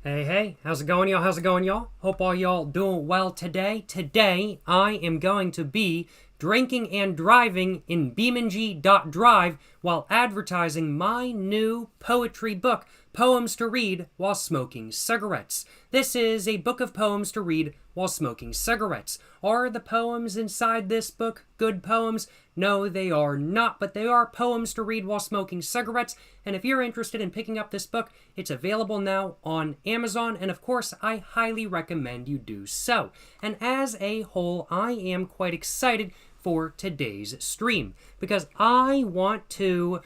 Hey, how's it going, y'all? How's it going, y'all? Hope all y'all doing well today. Today, I am going to be drinking and driving in BeamNG.drive while advertising my new poetry book, Poems to Read While Smoking Cigarettes. This is a book of poems to read while smoking cigarettes. Are the poems inside this book good poems? No, they are not, but they are poems to read while smoking cigarettes. And if you're interested in picking up this book, it's available now on Amazon, and of course, I highly recommend you do so. And as a whole, I am quite excited for today's stream because I want to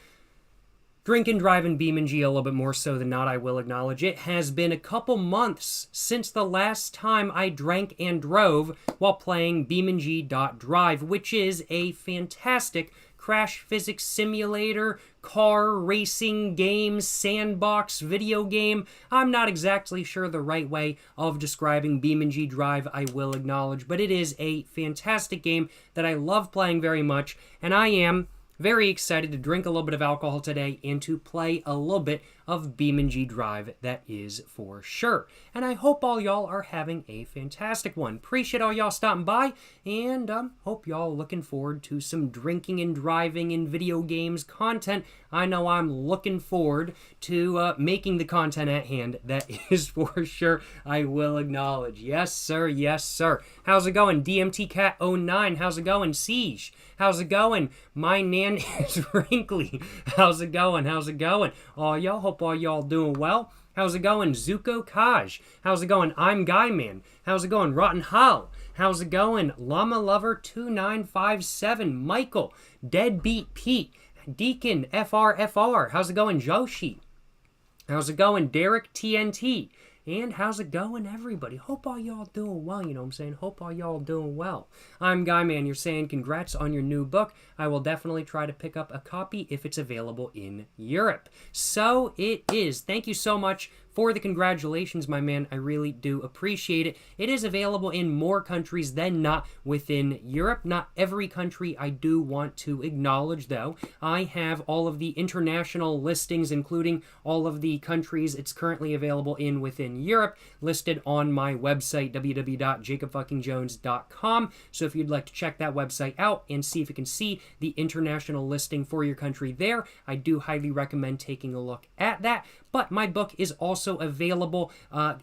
drink and drive in BeamNG a little bit more so than not, I will acknowledge. It has been a couple months since the last time I drank and drove while playing BeamNG.drive, which is a fantastic crash physics simulator, car racing game, sandbox video game. I'm not exactly sure the right way of describing BeamNG Drive, I will acknowledge, but it is a fantastic game that I love playing very much, and I am very excited to drink a little bit of alcohol today and to play a little bit of BeamNG Drive, that is for sure. And I hope all y'all are having a fantastic one. Appreciate all y'all stopping by, and hope y'all looking forward to some drinking and driving in video games content. I know I'm looking forward to making the content at hand, that is for sure, I will acknowledge. Yes, sir, yes, sir. How's it going, DMTCat09? How's it going, Siege? How's it going? My nan is wrinkly. How's it going? How's it going? Oh, y'all, hope all y'all doing well. How's it going, Zuko Kaj? How's it going, I'm Guy Man? How's it going, Rotten Hull? How's it going, Llama Lover 2957? Michael, Deadbeat Pete, Deacon FRFR. How's it going, Joshi? How's it going, Derek TNT? And how's it going, everybody? Hope all y'all doing well, you know what I'm saying? Hope all y'all doing well. I'm Guy Man. You're saying congrats on your new book. I will definitely try to pick up a copy if it's available in Europe. So it is. Thank you so much for the congratulations, my man. I really do appreciate it. It is available in more countries than not within Europe. Not every country I do want to acknowledge, though. I have all of the international listings, including all of the countries it's currently available in within Europe, listed on my website, www.jacobfuckingjones.com. So if you'd like to check that website out and see if you can see the international listing for your country there, I do highly recommend taking a look at that. But my book is also available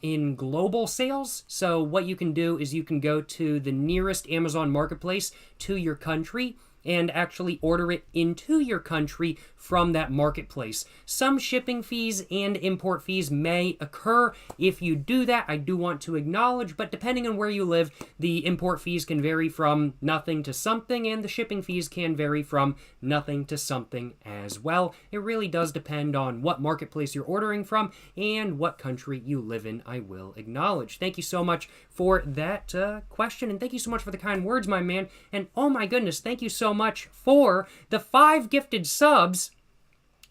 in global sales. So what you can do is you can go to the nearest Amazon marketplace to your country and actually order it into your country from that marketplace. Some shipping fees and import fees may occur if you do that. I do want to acknowledge, but depending on where you live, the import fees can vary from nothing to something, and the shipping fees can vary from nothing to something as well. It really does depend on what marketplace you're ordering from and what country you live in, I will acknowledge. Thank you so much for that question, and thank you so much for the kind words, my man. And oh my goodness, thank you so much for the 5 gifted subs,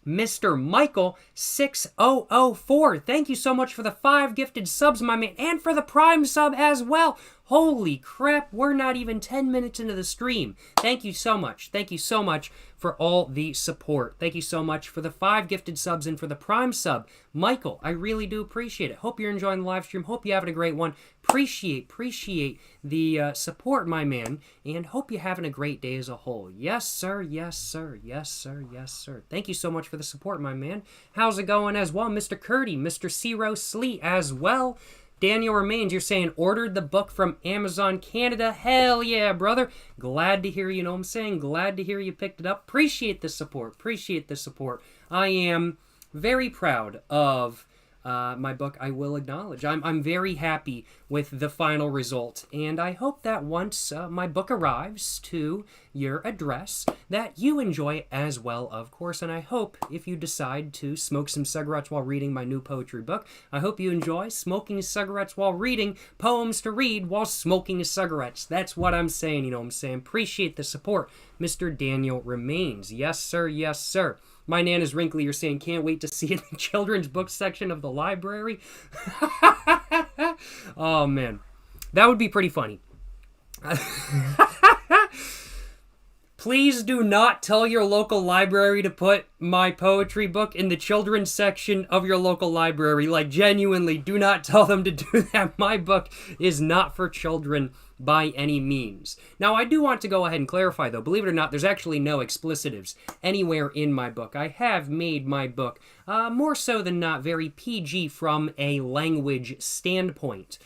Mr. Michael 6004. Thank you so much for the 5 gifted subs, my man, and for the Prime sub as well. Holy crap, we're not even 10 minutes into the stream. Thank you so much. Thank you so much for all the support. Thank you so much for the 5 gifted subs and for the Prime sub. Michael, I really do appreciate it. Hope you're enjoying the live stream. Hope you're having a great one. Appreciate the support, my man, and hope you're having a great day as a whole. Yes, sir. Yes, sir. Yes, sir. Yes, sir. Thank you so much for the support, my man. How's it going as well, Mr. Curdy, Mr. Zero Sleet as well? Daniel Remains, you're saying ordered the book from Amazon Canada. Hell yeah, brother. Glad to hear you know what I'm saying. Glad to hear you picked it up. Appreciate the support. Appreciate the support. I am very proud of my book, I will acknowledge. I'm very happy with the final result, and I hope that once my book arrives to your address, that you enjoy it as well, of course, and I hope if you decide to smoke some cigarettes while reading my new poetry book, I hope you enjoy smoking cigarettes while reading poems to read while smoking cigarettes. That's what I'm saying, you know what I'm saying. Appreciate the support, Mr. Daniel Remains. Yes, sir. Yes, sir. My nan is wrinkly. You're saying, can't wait to see it in the children's book section of the library. Oh, man. That would be pretty funny. Please do not tell your local library to put my poetry book in the children's section of your local library. Like, genuinely, do not tell them to do that. My book is not for children by any means. Now, I do want to go ahead and clarify, though. Believe it or not, there's actually no explicitives anywhere in my book. I have made my book, more so than not, very PG from a language standpoint.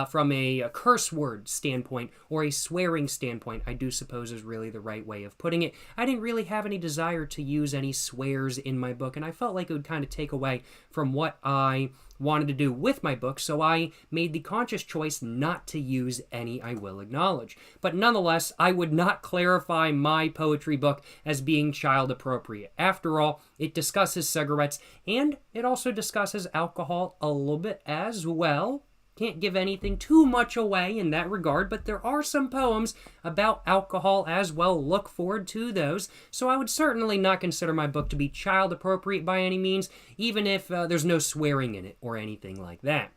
From a curse word standpoint or a swearing standpoint, I do suppose is really the right way of putting it. I didn't really have any desire to use any swears in my book, and I felt like it would kind of take away from what I wanted to do with my book, so I made the conscious choice not to use any, I will acknowledge. But nonetheless, I would not clarify my poetry book as being child appropriate. After all, it discusses cigarettes, and it also discusses alcohol a little bit as well. Can't give anything too much away in that regard, but there are some poems about alcohol as well. Look forward to those. So I would certainly not consider my book to be child appropriate by any means, even if there's no swearing in it or anything like that.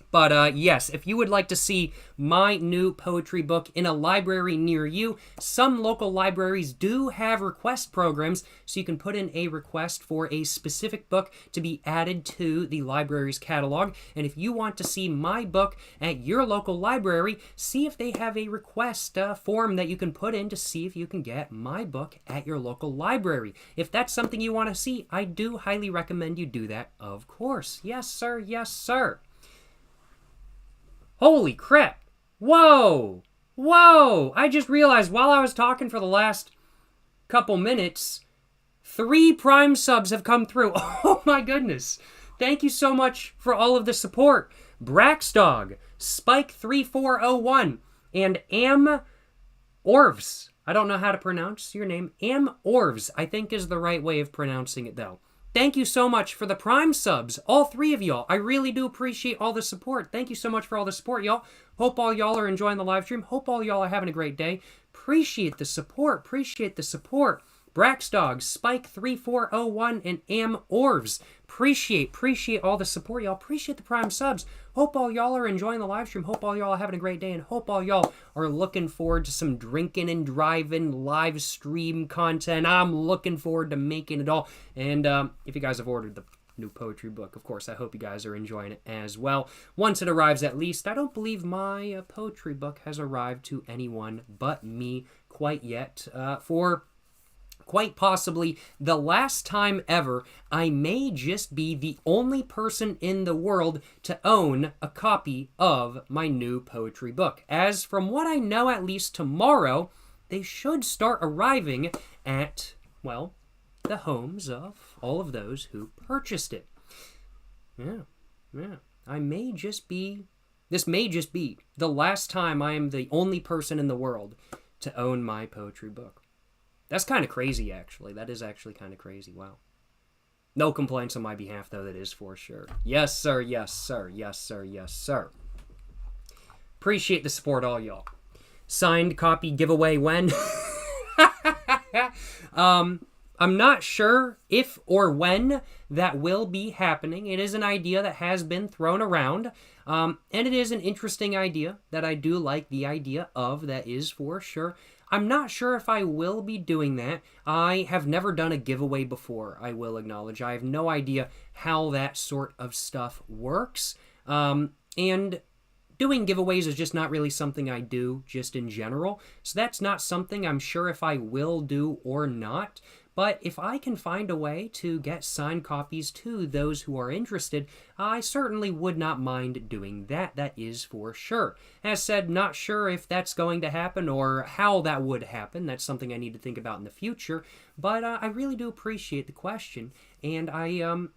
But yes, if you would like to see my new poetry book in a library near you, some local libraries do have request programs, so you can put in a request for a specific book to be added to the library's catalog. And if you want to see my book at your local library, see if they have a request form that you can put in to see if you can get my book at your local library. If that's something you want to see, I do highly recommend you do that, of course. Yes, sir. Yes, sir. Holy crap. Whoa. Whoa. I just realized while I was talking for the last couple minutes, 3 Prime subs have come through. Oh my goodness. Thank you so much for all of the support. Braxdog, Spike3401, and Am Orvs. I don't know how to pronounce your name. Am Orvs, I think is the right way of pronouncing it though. Thank you so much for the Prime subs, all 3 of y'all. I really do appreciate all the support. Thank you so much for all the support, y'all. Hope all y'all are enjoying the live stream. Hope all y'all are having a great day. Appreciate the support. Appreciate the support. Braxdog, Spike3401, and Am Orvs. Appreciate all the support, y'all. Appreciate the Prime subs. Hope all y'all are enjoying the live stream. Hope all y'all are having a great day, and hope all y'all are looking forward to some drinking and driving live stream content. I'm looking forward to making it all. And if you guys have ordered the new poetry book, of course, I hope you guys are enjoying it as well. Once it arrives, at least. I don't believe my poetry book has arrived to anyone but me quite yet. For quite possibly the last time ever, I may just be the only person in the world to own a copy of my new poetry book. As from what I know, at least tomorrow, they should start arriving at, well, the homes of all of those who purchased it. Yeah. This may just be the last time I am the only person in the world to own my poetry book. That's kind of crazy, actually. That is actually kind of crazy. Wow. No complaints on my behalf, though, that is for sure. Yes, sir. Yes, sir. Yes, sir. Yes, sir. Appreciate the support, all y'all. Signed copy giveaway when? I'm not sure if or when that will be happening. It is an idea that has been thrown around, and it is an interesting idea that I do like the idea of, that is for sure. I'm not sure if I will be doing that. I have never done a giveaway before, I will acknowledge. I have no idea how that sort of stuff works, and doing giveaways is just not really something I do just in general, so that's not something I'm sure if I will do or not. But if I can find a way to get signed copies to those who are interested, I certainly would not mind doing that. That is for sure. As said, not sure if that's going to happen or how that would happen. That's something I need to think about in the future. But I really do appreciate the question, and I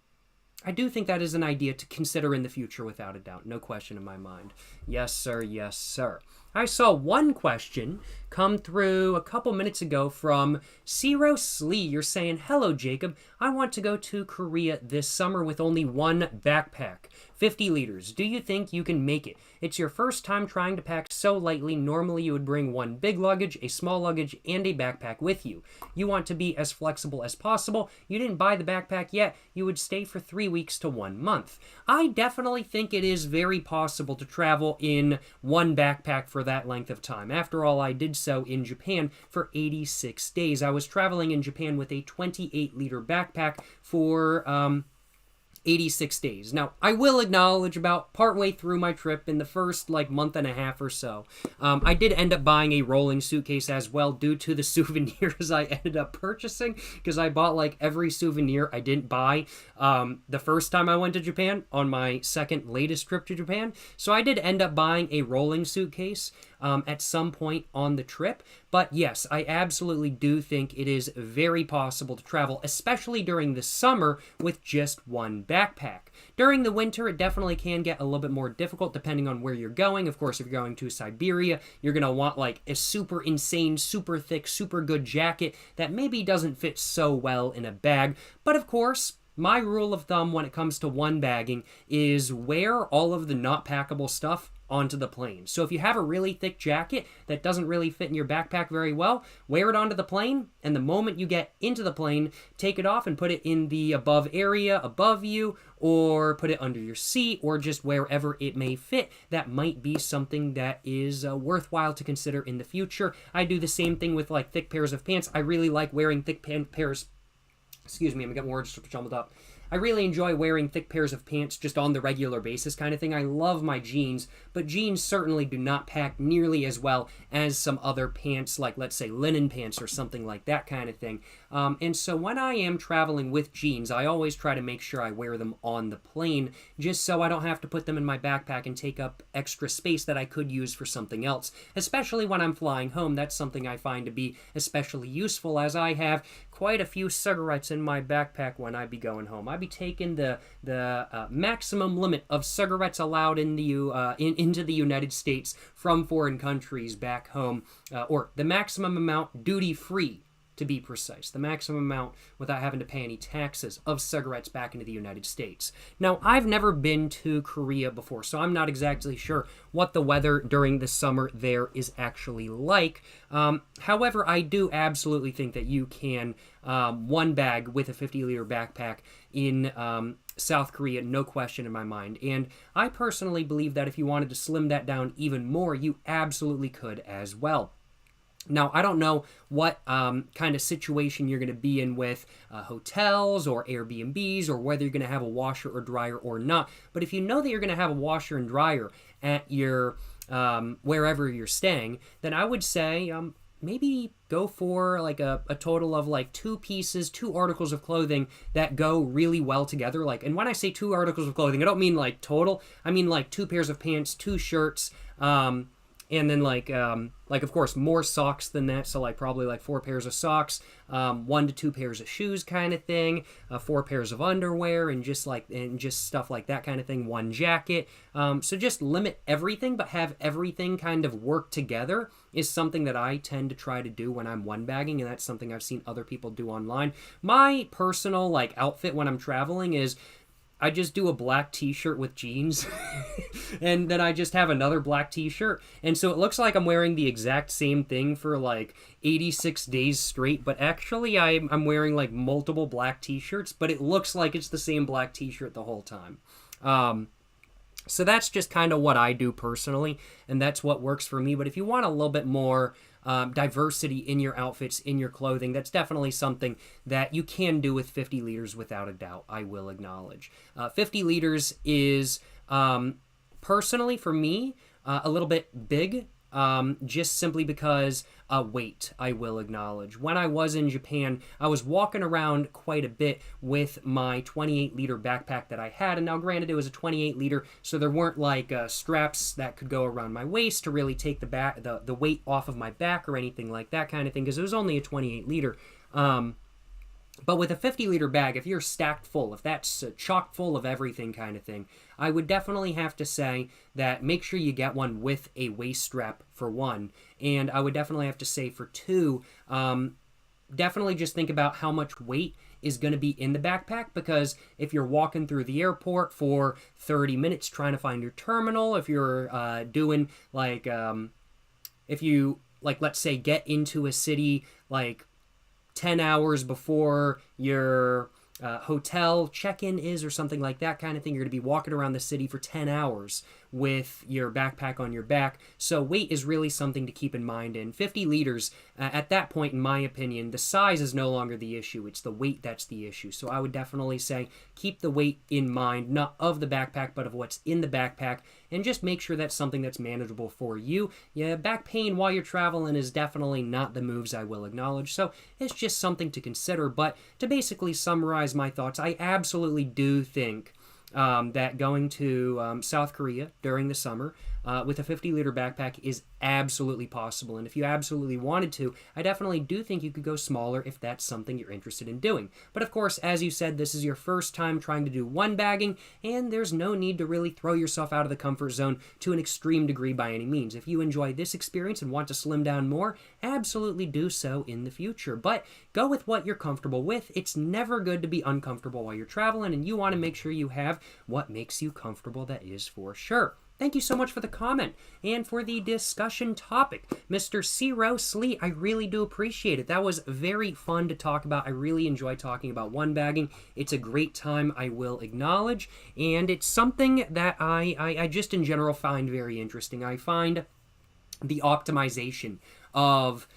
do think that is an idea to consider in the future without a doubt. No question in my mind. Yes, sir. Yes, sir. I saw one question come through a couple minutes ago from Zero Slee. You're saying, hello, Jacob. I want to go to Korea this summer with only one backpack. 50 liters. Do you think you can make it? It's your first time trying to pack so lightly. Normally you would bring one big luggage, a small luggage, and a backpack with you. You want to be as flexible as possible. You didn't buy the backpack yet. You would stay for 3 weeks to 1 month. I definitely think it is very possible to travel in one backpack for for that length of time. After all, I did so in Japan for 86 days. I was traveling in Japan with a 28-liter backpack for 86 days. Now, I will acknowledge about partway through my trip, in the first month and a half or so, I did end up buying a rolling suitcase as well due to the souvenirs I ended up purchasing, because I bought every souvenir I didn't buy the first time I went to Japan on my second latest trip to Japan. So I did end up buying a rolling suitcase at some point on the trip. But yes, I absolutely do think it is very possible to travel, especially during the summer, with just one backpack. During the winter, it definitely can get a little bit more difficult depending on where you're going. Of course, if you're going to Siberia, you're going to want a super insane, super thick, super good jacket that maybe doesn't fit so well in a bag. But of course, my rule of thumb when it comes to one bagging is wear all of the not packable stuff onto the plane. So if you have a really thick jacket that doesn't really fit in your backpack very well, wear it onto the plane, and the moment you get into the plane, take it off and put it in the above area above you, or put it under your seat, or just wherever it may fit. That might be something that is worthwhile to consider in the future. I do the same thing with thick pairs of pants. I really like wearing thick pairs. Excuse me, I'm getting words jumbled up. I really enjoy wearing thick pairs of pants just on the regular basis kind of thing. I love my jeans, but jeans certainly do not pack nearly as well as some other pants, like let's say linen pants or something like that kind of thing. And so when I am traveling with jeans, I always try to make sure I wear them on the plane, just so I don't have to put them in my backpack and take up extra space that I could use for something else. Especially when I'm flying home, that's something I find to be especially useful, as I have quite a few cigarettes in my backpack when I be going home. I be taking the maximum limit of cigarettes allowed in the into the United States from foreign countries back home, or the maximum amount duty-free, to be precise, the maximum amount without having to pay any taxes of cigarettes back into the United States. Now, I've never been to Korea before, so I'm not exactly sure what the weather during the summer there is actually like. However, I do absolutely think that you can one bag with a 50-liter backpack in South Korea, no question in my mind. And I personally believe that if you wanted to slim that down even more, you absolutely could as well. Now, I don't know what kind of situation you're going to be in with hotels or Airbnbs, or whether you're going to have a washer or dryer or not. But if you know that you're going to have a washer and dryer at your wherever you're staying, then I would say maybe go for a total of two articles of clothing that go really well together. And when I say 2 articles of clothing, I don't mean total. I mean 2 pairs of pants, 2 shirts, and then of course more socks than that, so probably 4 pairs of socks, 1 to 2 pairs of shoes kind of thing, 4 pairs of underwear, and just stuff like that kind of thing, 1 jacket. So just limit everything, but have everything kind of work together is something that I tend to try to do when I'm one bagging, and that's something I've seen other people do online. My personal outfit when I'm traveling is I just do a black t-shirt with jeans and then I just have another black t-shirt. And so it looks like I'm wearing the exact same thing for 86 days straight, but actually I'm wearing multiple black t-shirts, but it looks like it's the same black t-shirt the whole time. So that's just kind of what I do personally, and that's what works for me. But if you want a little bit more diversity in your outfits, in your clothing, that's definitely something that you can do with 50 liters without a doubt, I will acknowledge. 50 liters is, personally for me, a little bit big, just simply because weight, I will acknowledge. When I was in Japan, I was walking around quite a bit with my 28-liter backpack that I had, and now granted it was a 28-liter, so there weren't straps that could go around my waist to really take the weight off of my back or anything like that kind of thing, because it was only a 28-liter. But with a 50-liter bag, if you're stacked full, if that's chock full of everything kind of thing, I would definitely have to say that make sure you get one with a waist strap for 1. And I would definitely have to say for 2, definitely just think about how much weight is going to be in the backpack, because if you're walking through the airport for 30 minutes trying to find your terminal, if you're doing if you let's say get into a city 10 hours before your hotel check-in is or something like that kind of thing. You're going to be walking around the city for 10 hours with your backpack on your back. So weight is really something to keep in mind. And 50 liters, at that point, in my opinion, the size is no longer the issue. It's the weight that's the issue. So I would definitely say keep the weight in mind, not of the backpack, but of what's in the backpack. And just make sure that's something that's manageable for you. Yeah, back pain while you're traveling is definitely not the moves, I will acknowledge. So it's just something to consider. But to basically summarize my thoughts, I absolutely do think that going to South Korea during the summer with a 50-liter backpack is absolutely possible. And if you absolutely wanted to, I definitely do think you could go smaller if that's something you're interested in doing. But of course, as you said, this is your first time trying to do one bagging, and there's no need to really throw yourself out of the comfort zone to an extreme degree by any means. If you enjoy this experience and want to slim down more, absolutely do so in the future. But go with what you're comfortable with. It's never good to be uncomfortable while you're traveling, and you want to make sure you have what makes you comfortable, that is for sure. Thank you so much for the comment and for the discussion topic. Mr. Zero Slee, I really do appreciate it. That was very fun to talk about. I really enjoy talking about one bagging. It's a great time, I will acknowledge, and it's something that I just in general find very interesting. I find the optimization of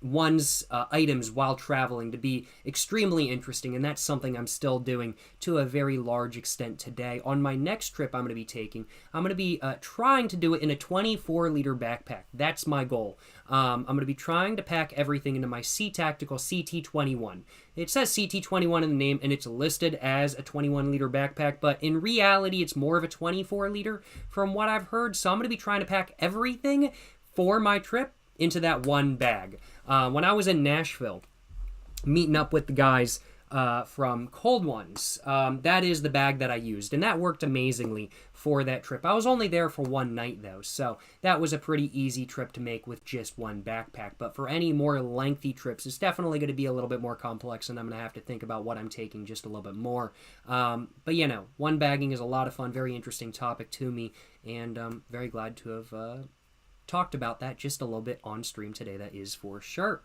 one's items while traveling to be extremely interesting, and that's something I'm still doing to a very large extent today. On my next trip I'm going to be taking, I'm going to be trying to do it in a 24-liter backpack. That's my goal. I'm going to be trying to pack everything into my Sea Tactical CT21. It says CT21 in the name, and it's listed as a 21-liter backpack, but in reality it's more of a 24-liter from what I've heard, so I'm going to be trying to pack everything for my trip into that one bag. When I was in Nashville, meeting up with the guys from Cold Ones, that is the bag that I used, and that worked amazingly for that trip. I was only there for one night, though, so that was a pretty easy trip to make with just one backpack. But for any more lengthy trips, it's definitely going to be a little bit more complex, and I'm going to have to think about what I'm taking just a little bit more. But, you know, one bagging is a lot of fun, very interesting topic to me, and I'm very glad to have talked about that just a little bit on stream today, that is for sure.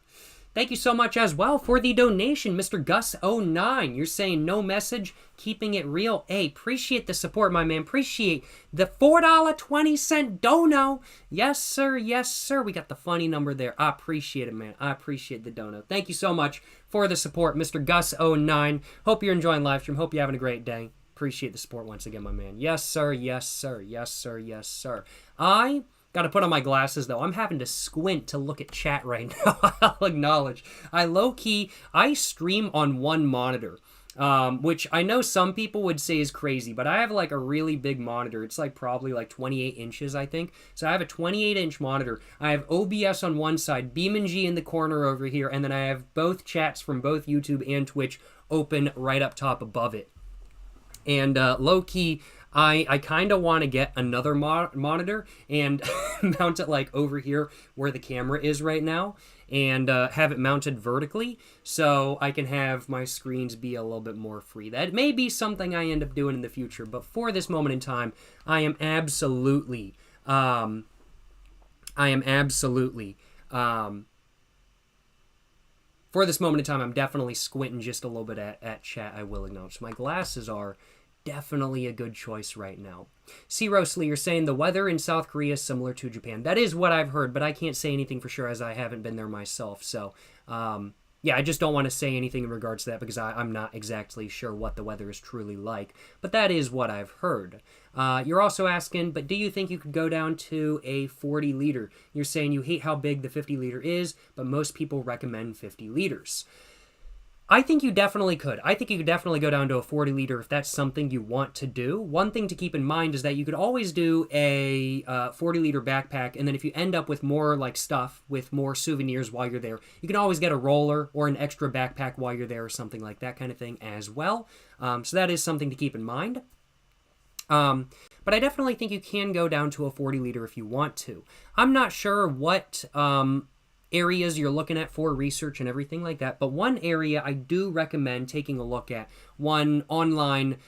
Thank you so much as well for the donation, Mr. Gus09. You're saying no message, keeping it real. Hey, appreciate the support, my man. Appreciate the $4.20 dono. Yes, sir. Yes, sir. We got the funny number there. I appreciate it, man. I appreciate the dono. Thank you so much for the support, Mr. Gus09. Hope you're enjoying live stream. Hope you're having a great day. Appreciate the support once again, my man. Yes, sir. Yes, sir. Yes, sir. Yes, sir. I got to put on my glasses, though. I'm having to squint to look at chat right now. I'll acknowledge. I stream on one monitor, which I know some people would say is crazy, but I have like a really big monitor. It's like probably like 28 inches, I think. So I have a 28-inch monitor. I have OBS on one side, BeamNG in the corner over here, and then I have both chats from both YouTube and Twitch open right up top above it. And low-key, I kind of want to get another monitor and mount it like over here where the camera is right now, and have it mounted vertically so I can have my screens be a little bit more free. That may be something I end up doing in the future, but for this moment in time, I am absolutely for this moment in time, I'm definitely squinting just a little bit at chat, I will acknowledge. My glasses are definitely a good choice right now. C. Rosley, you're saying the weather in South Korea is similar to Japan. That is what I've heard, but I can't say anything for sure as I haven't been there myself. So, yeah, I just don't want to say anything in regards to that because I'm not exactly sure what the weather is truly like. But that is what I've heard. You're also asking, but do you think you could go down to a 40-liter? You're saying you hate how big the 50-liter is, but most people recommend 50 liters. I think you definitely could. I think you could definitely go down to a 40-liter if that's something you want to do. One thing to keep in mind is that you could always do a 40-liter backpack, and then if you end up with more like stuff, with more souvenirs while you're there, you can always get a roller or an extra backpack while you're there or something like that kind of thing as well. So that is something to keep in mind. But I definitely think you can go down to a 40-liter if you want to. I'm not sure what areas you're looking at for research and everything like that, but one area I do recommend taking a look at, one online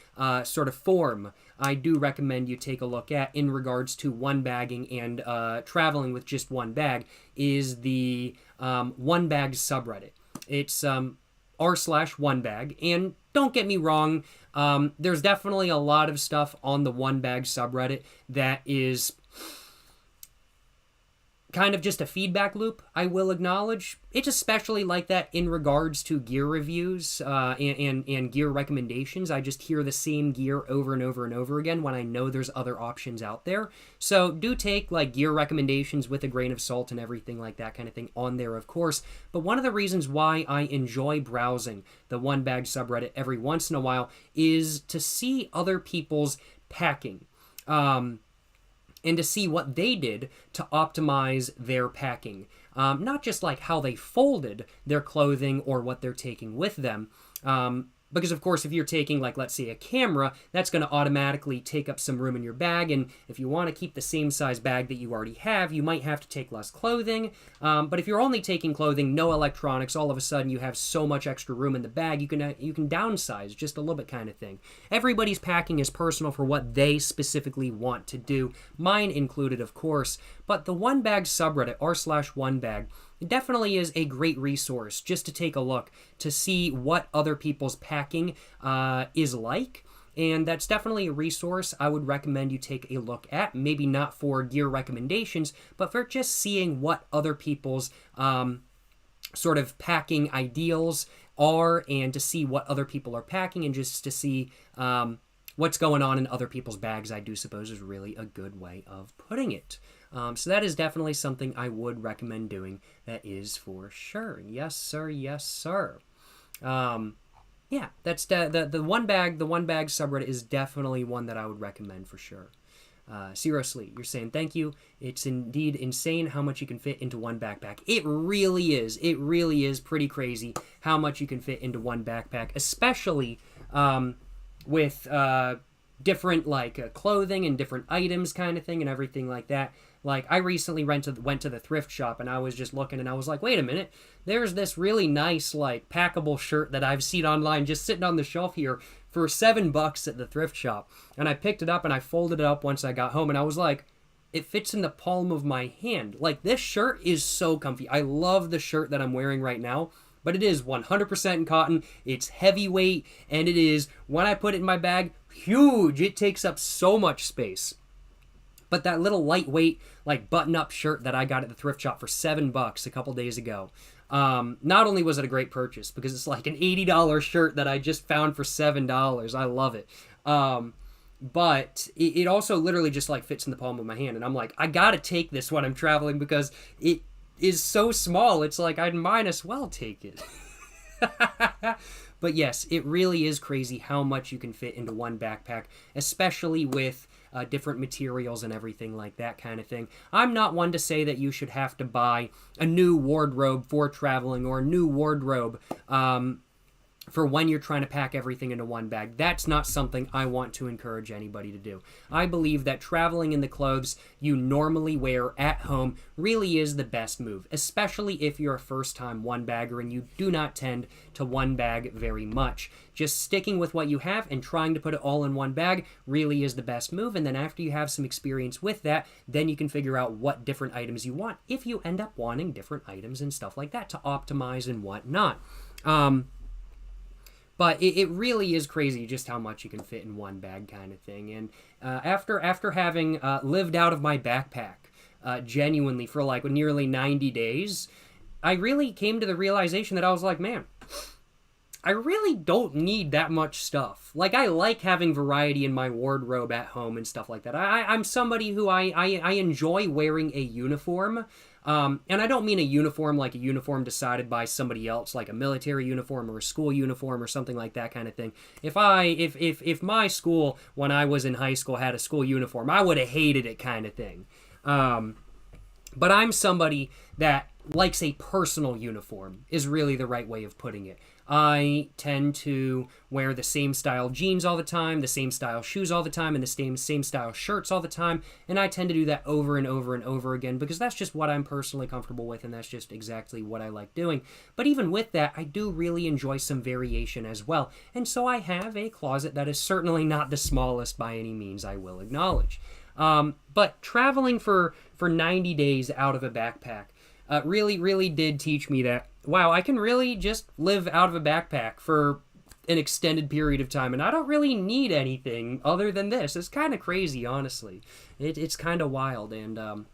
sort of forum I do recommend you take a look at in regards to one bagging and traveling with just one bag, is the one bag subreddit. It's r/1bag, and don't get me wrong. There's definitely a lot of stuff on the One Bag subreddit that is kind of just a feedback loop, I will acknowledge. It's especially like that in regards to gear reviews and gear recommendations. I just hear the same gear over and over and over again when I know there's other options out there. So do take like gear recommendations with a grain of salt and everything like that kind of thing on there, of course. But one of the reasons why I enjoy browsing the One Bag subreddit every once in a while is to see other people's packing. And to see what they did to optimize their packing. Not just like how they folded their clothing or what they're taking with them. Because, of course, if you're taking, like, let's say a camera, that's going to automatically take up some room in your bag. And if you want to keep the same size bag that you already have, you might have to take less clothing. But if you're only taking clothing, no electronics, all of a sudden you have so much extra room in the bag, you can downsize just a little bit kind of thing. Everybody's packing is personal for what they specifically want to do. Mine included, of course. But the One Bag subreddit, r/onebag, it definitely is a great resource just to take a look to see what other people's packing is like. And that's definitely a resource I would recommend you take a look at. Maybe not for gear recommendations, but for just seeing what other people's sort of packing ideals are, and to see what other people are packing, and just to see what's going on in other people's bags, I do suppose is really a good way of putting it. So that is definitely something I would recommend doing. That is for sure. Yes, sir. Yes, sir. Yeah, that's the One Bag subreddit is definitely one that I would recommend for sure. Seriously, you're saying thank you. It's indeed insane how much you can fit into one backpack. It really is. It really is pretty crazy how much you can fit into one backpack, especially with different like clothing and different items kind of thing and everything like that. Like, I recently went to the thrift shop, and I was just looking, and I was like, wait a minute, there's this really nice, like, packable shirt that I've seen online just sitting on the shelf here for $7 at the thrift shop. And I picked it up, and I folded it up once I got home, and I was like, it fits in the palm of my hand. Like, this shirt is so comfy. I love the shirt that I'm wearing right now, but it is 100% in cotton. It's heavyweight, and it is, when I put it in my bag, huge. It takes up so much space. But that little lightweight, like, button-up shirt that I got at the thrift shop for $7 a couple days ago, not only was it a great purchase, because it's like an $80 shirt that I just found for $7. I love it. But it also literally just, like, fits in the palm of my hand. And I'm like, I gotta take this when I'm traveling because it is so small. It's like, I might as well take it. But yes, it really is crazy how much you can fit into one backpack, especially with different materials and everything like that kind of thing. I'm not one to say that you should have to buy a new wardrobe for traveling or a new wardrobe for when you're trying to pack everything into one bag. That's not something I want to encourage anybody to do. I believe that traveling in the clothes you normally wear at home really is the best move, especially if you're a first-time one-bagger and you do not tend to one-bag very much. Just sticking with what you have and trying to put it all in one bag really is the best move, and then after you have some experience with that, then you can figure out what different items you want if you end up wanting different items and stuff like that to optimize and whatnot. But it really is crazy just how much you can fit in one bag kind of thing. And after having lived out of my backpack genuinely for like nearly 90 days, I really came to the realization that I was like, man, I really don't need that much stuff. Like, I like having variety in my wardrobe at home and stuff like that. I'm somebody who I enjoy wearing a uniform. And I don't mean a uniform like a uniform decided by somebody else, like a military uniform or a school uniform or something like that kind of thing. If my school, when I was in high school, had a school uniform, I would have hated it kind of thing. But I'm somebody that likes a personal uniform, is really the right way of putting it. I tend to wear the same style jeans all the time, the same style shoes all the time, and the same style shirts all the time, and I tend to do that over and over and over again because that's just what I'm personally comfortable with, and that's just exactly what I like doing. But even with that, I do really enjoy some variation as well, and so I have a closet that is certainly not the smallest by any means, I will acknowledge. But traveling for 90 days out of a backpack really did teach me that, wow, I can really just live out of a backpack for an extended period of time, and I don't really need anything other than this. It's kind of crazy, honestly. It's kind of wild, and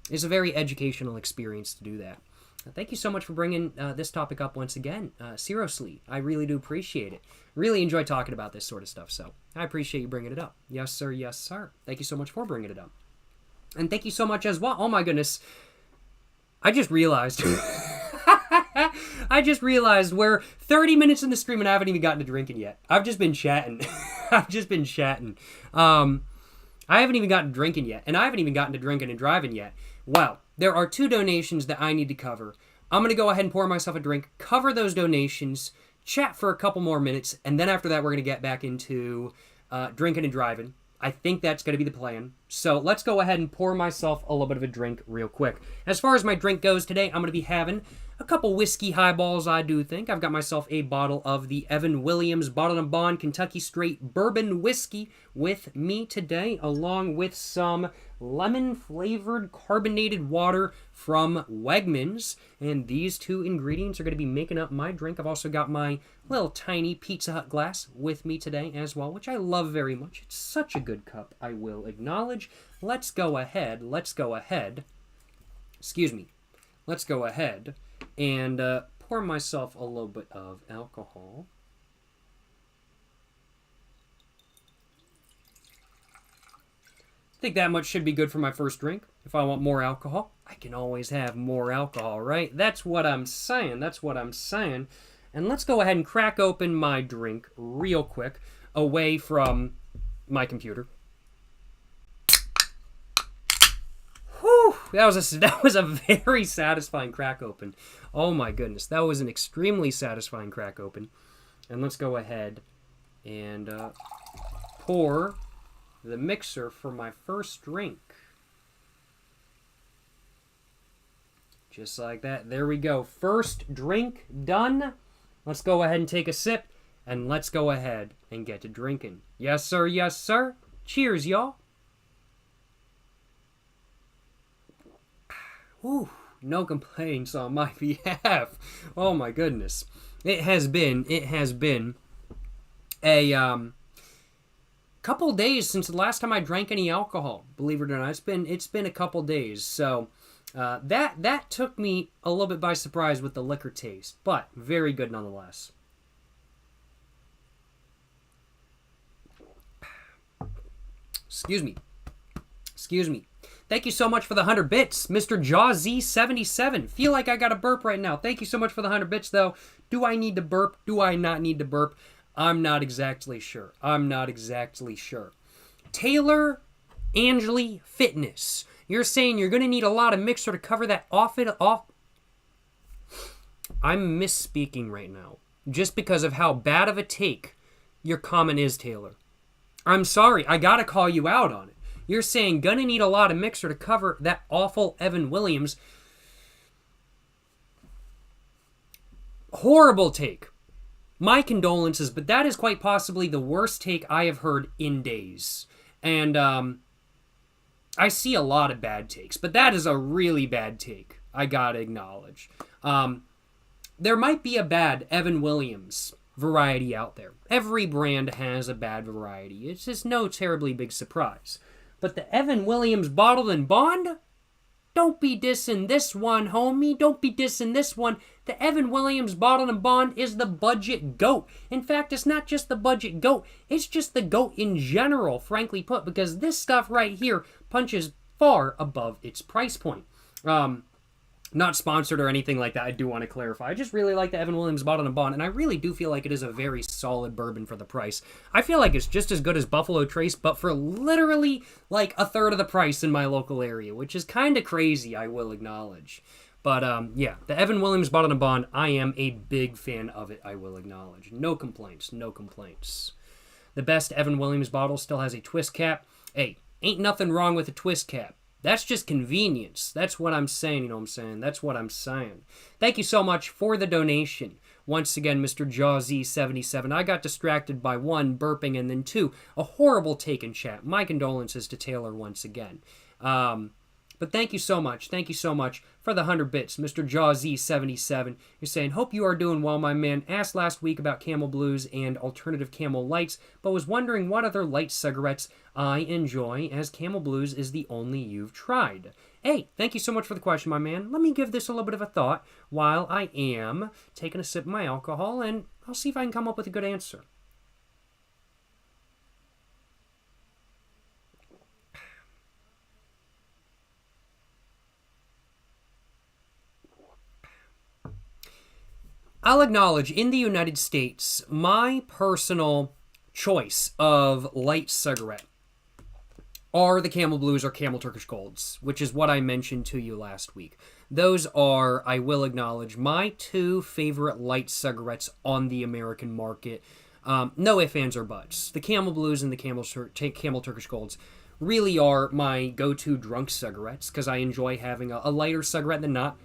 it's a very educational experience to do that. Thank you so much for bringing this topic up once again. Seriously, I really do appreciate it. Really enjoy talking about this sort of stuff, so I appreciate you bringing it up. Yes, sir. Yes, sir. Thank you so much for bringing it up. And thank you so much as well. Oh, my goodness. I just realized... I just realized we're 30 minutes in the stream and I haven't even gotten to drinking yet. I've just been chatting. I've just been chatting. I haven't even gotten to drinking yet, and I haven't even gotten to drinking and driving yet. Well, there are 2 donations that I need to cover. I'm going to go ahead and pour myself a drink, cover those donations, chat for a couple more minutes, and then after that we're going to get back into drinking and driving. I think that's going to be the plan. So let's go ahead and pour myself a little bit of a drink real quick. As far as my drink goes today, I'm going to be having a couple whiskey highballs, I do think. I've got myself a bottle of the Evan Williams Bottled & Bond Kentucky Straight Bourbon Whiskey with me today, along with some lemon-flavored carbonated water from Wegmans. And these 2 ingredients are going to be making up my drink. I've also got my little tiny Pizza Hut glass with me today as well, which I love very much. It's such a good cup, I will acknowledge. Let's go ahead and pour myself a little bit of alcohol. I think that much should be good for my first drink. If I want more alcohol, I can always have more alcohol, right? That's what I'm saying. That's what I'm saying. And let's go ahead and crack open my drink real quick away from my computer. Whew, that was a very satisfying crack open. Oh my goodness, that was an extremely satisfying crack open. And let's go ahead and pour the mixer for my first drink. Just like that. There we go. First drink done. Let's go ahead and take a sip, and let's go ahead and get to drinking. Yes, sir. Yes, sir. Cheers, y'all. Whew, no complaints on my behalf. Oh my goodness. It has been a couple days since the last time I drank any alcohol, believe it or not. It's been a couple days. So that took me a little bit by surprise with the liquor taste, but very good nonetheless. Excuse me. Thank you so much for the 100 bits, Mr. Jawzy77. Feel like I got a burp right now. Thank you so much for the 100 bits, though. Do I need to burp? Do I not need to burp? I'm not exactly sure. Taylor Angeli Fitness. You're saying you're going to need a lot of mixer to cover that off. I'm misspeaking right now. Just because of how bad of a take your comment is, Taylor. I'm sorry. I got to call you out on it. You're saying gonna need a lot of mixer to cover that awful Evan Williams. Horrible take. My condolences, but that is quite possibly the worst take I have heard in days. And I see a lot of bad takes, but that is a really bad take, I gotta acknowledge. There might be a bad Evan Williams variety out there. Every brand has a bad variety. It's just no terribly big surprise. But the Evan Williams Bottled & Bond? Don't be dissing this one, homie. Don't be dissing this one. The Evan Williams Bottled & Bond is the budget GOAT. In fact, it's not just the budget GOAT. It's just the GOAT in general, frankly put, because this stuff right here punches far above its price point. Not sponsored or anything like that, I do want to clarify. I just really like the Evan Williams Bottled & Bond, and I really do feel like it is a very solid bourbon for the price. I feel like it's just as good as Buffalo Trace, but for literally like a third of the price in my local area, which is kind of crazy, I will acknowledge. But yeah, the Evan Williams Bottled & Bond, I am a big fan of it, I will acknowledge. No complaints, no complaints. The best Evan Williams bottle still has a twist cap. Hey, ain't nothing wrong with a twist cap. That's just convenience. That's what I'm saying, you know what I'm saying? That's what I'm saying. Thank you so much for the donation. Once again, Mr. Jawzy77. I got distracted by 1, burping, and then 2, a horrible take in chat. My condolences to Taylor once again. But thank you so much. Thank you so much for the 100 bits, Mr. Jawz77. You're saying, hope you are doing well, my man. Asked last week about Camel Blues and alternative Camel Lights, but was wondering what other light cigarettes I enjoy, as Camel Blues is the only you've tried. Hey, thank you so much for the question, my man. Let me give this a little bit of a thought while I am taking a sip of my alcohol, and I'll see if I can come up with a good answer. I'll acknowledge, in the United States, my personal choice of light cigarette are the Camel Blues or Camel Turkish Golds, which is what I mentioned to you last week. Those are, I will acknowledge, my two favorite light cigarettes on the American market. No ifs, ands, or buts. The Camel Blues and the Camel Turkish Golds really are my go-to drunk cigarettes, because I enjoy having a lighter cigarette than not.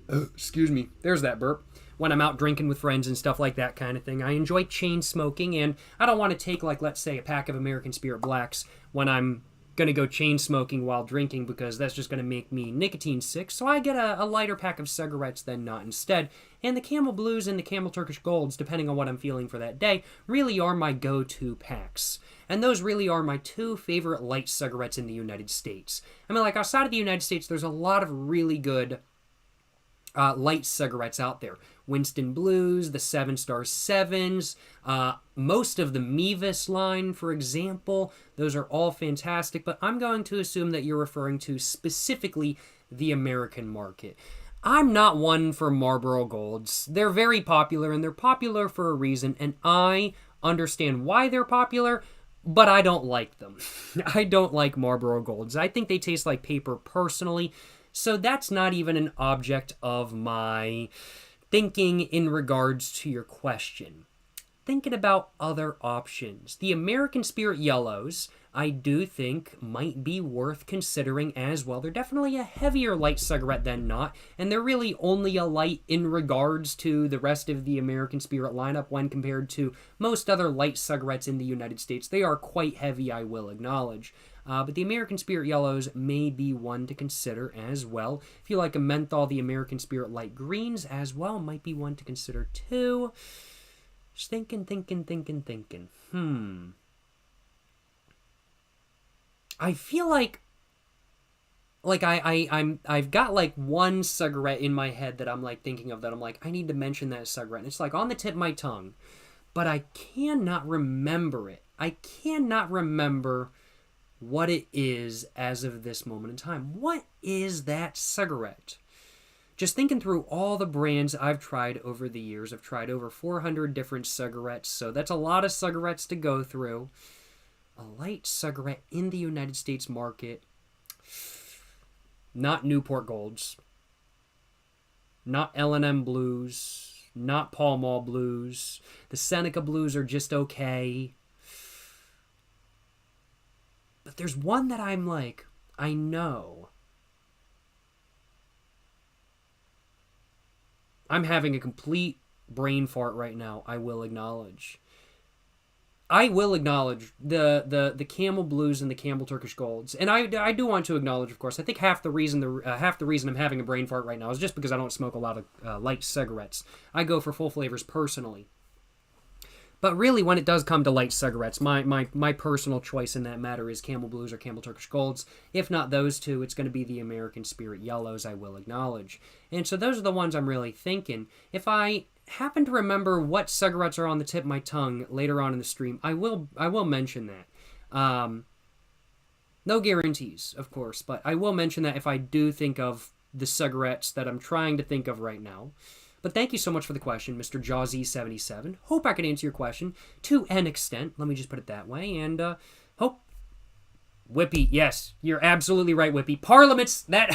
Excuse me. There's that burp. When I'm out drinking with friends and stuff like that kind of thing. I enjoy chain smoking, and I don't want to take, like, let's say, a pack of American Spirit Blacks when I'm going to go chain smoking while drinking, because that's just going to make me nicotine sick. So I get a lighter pack of cigarettes than not instead. And the Camel Blues and the Camel Turkish Golds, depending on what I'm feeling for that day, really are my go-to packs. And those really are my two favorite light cigarettes in the United States. I mean, like, outside of the United States, there's a lot of really good light cigarettes out there. Winston Blues, the 7 Star 7s, most of the Mevis line, for example. Those are all fantastic, but I'm going to assume that you're referring to specifically the American market. I'm not one for Marlboro Golds. They're very popular, and they're popular for a reason, and I understand why they're popular, but I don't like them. I don't like Marlboro Golds. I think they taste like paper personally, so that's not even an object of my thinking in regards to your question. Thinking about other options. The American Spirit Yellows, I do think, might be worth considering as well. They're definitely a heavier light cigarette than not, and they're really only a light in regards to the rest of the American Spirit lineup when compared to most other light cigarettes in the United States. They are quite heavy, I will acknowledge. But the American Spirit Yellows may be one to consider as well. If you like a menthol, the American Spirit Light Greens as well might be one to consider too. Just thinking. I feel like I've got like one cigarette in my head that I'm like thinking of, that I'm like, I need to mention that cigarette. And it's like on the tip of my tongue, but I cannot remember it. I cannot remember what it is as of this moment in time. What is that cigarette? Just thinking through all the brands I've tried over the years. I've tried over 400 different cigarettes, so that's a lot of cigarettes to go through. A light cigarette in the United States market. Not Newport Golds. Not L&M Blues. Not Pall Mall Blues. The Seneca Blues are just okay. But there's one that I'm like, I know. I'm having a complete brain fart right now, I will acknowledge. I will acknowledge the Camel Blues and the Camel Turkish Golds. And I do want to acknowledge, of course, I think half the reason I'm having a brain fart right now is just because I don't smoke a lot of light cigarettes. I go for full flavors personally. But really, when it does come to light cigarettes, my personal choice in that matter is Camel Blues or Camel Turkish Golds. If not those two, it's going to be the American Spirit Yellows, I will acknowledge. And so those are the ones I'm really thinking. If I happen to remember what cigarettes are on the tip of my tongue later on in the stream, I will mention that. No guarantees, of course, but I will mention that if I do think of the cigarettes that I'm trying to think of right now. But thank you so much for the question, Mr. Jawzy77. Hope I could answer your question to an extent. Let me just put it that way. And hope... Whippy, yes, you're absolutely right, Whippy. Parliaments, that...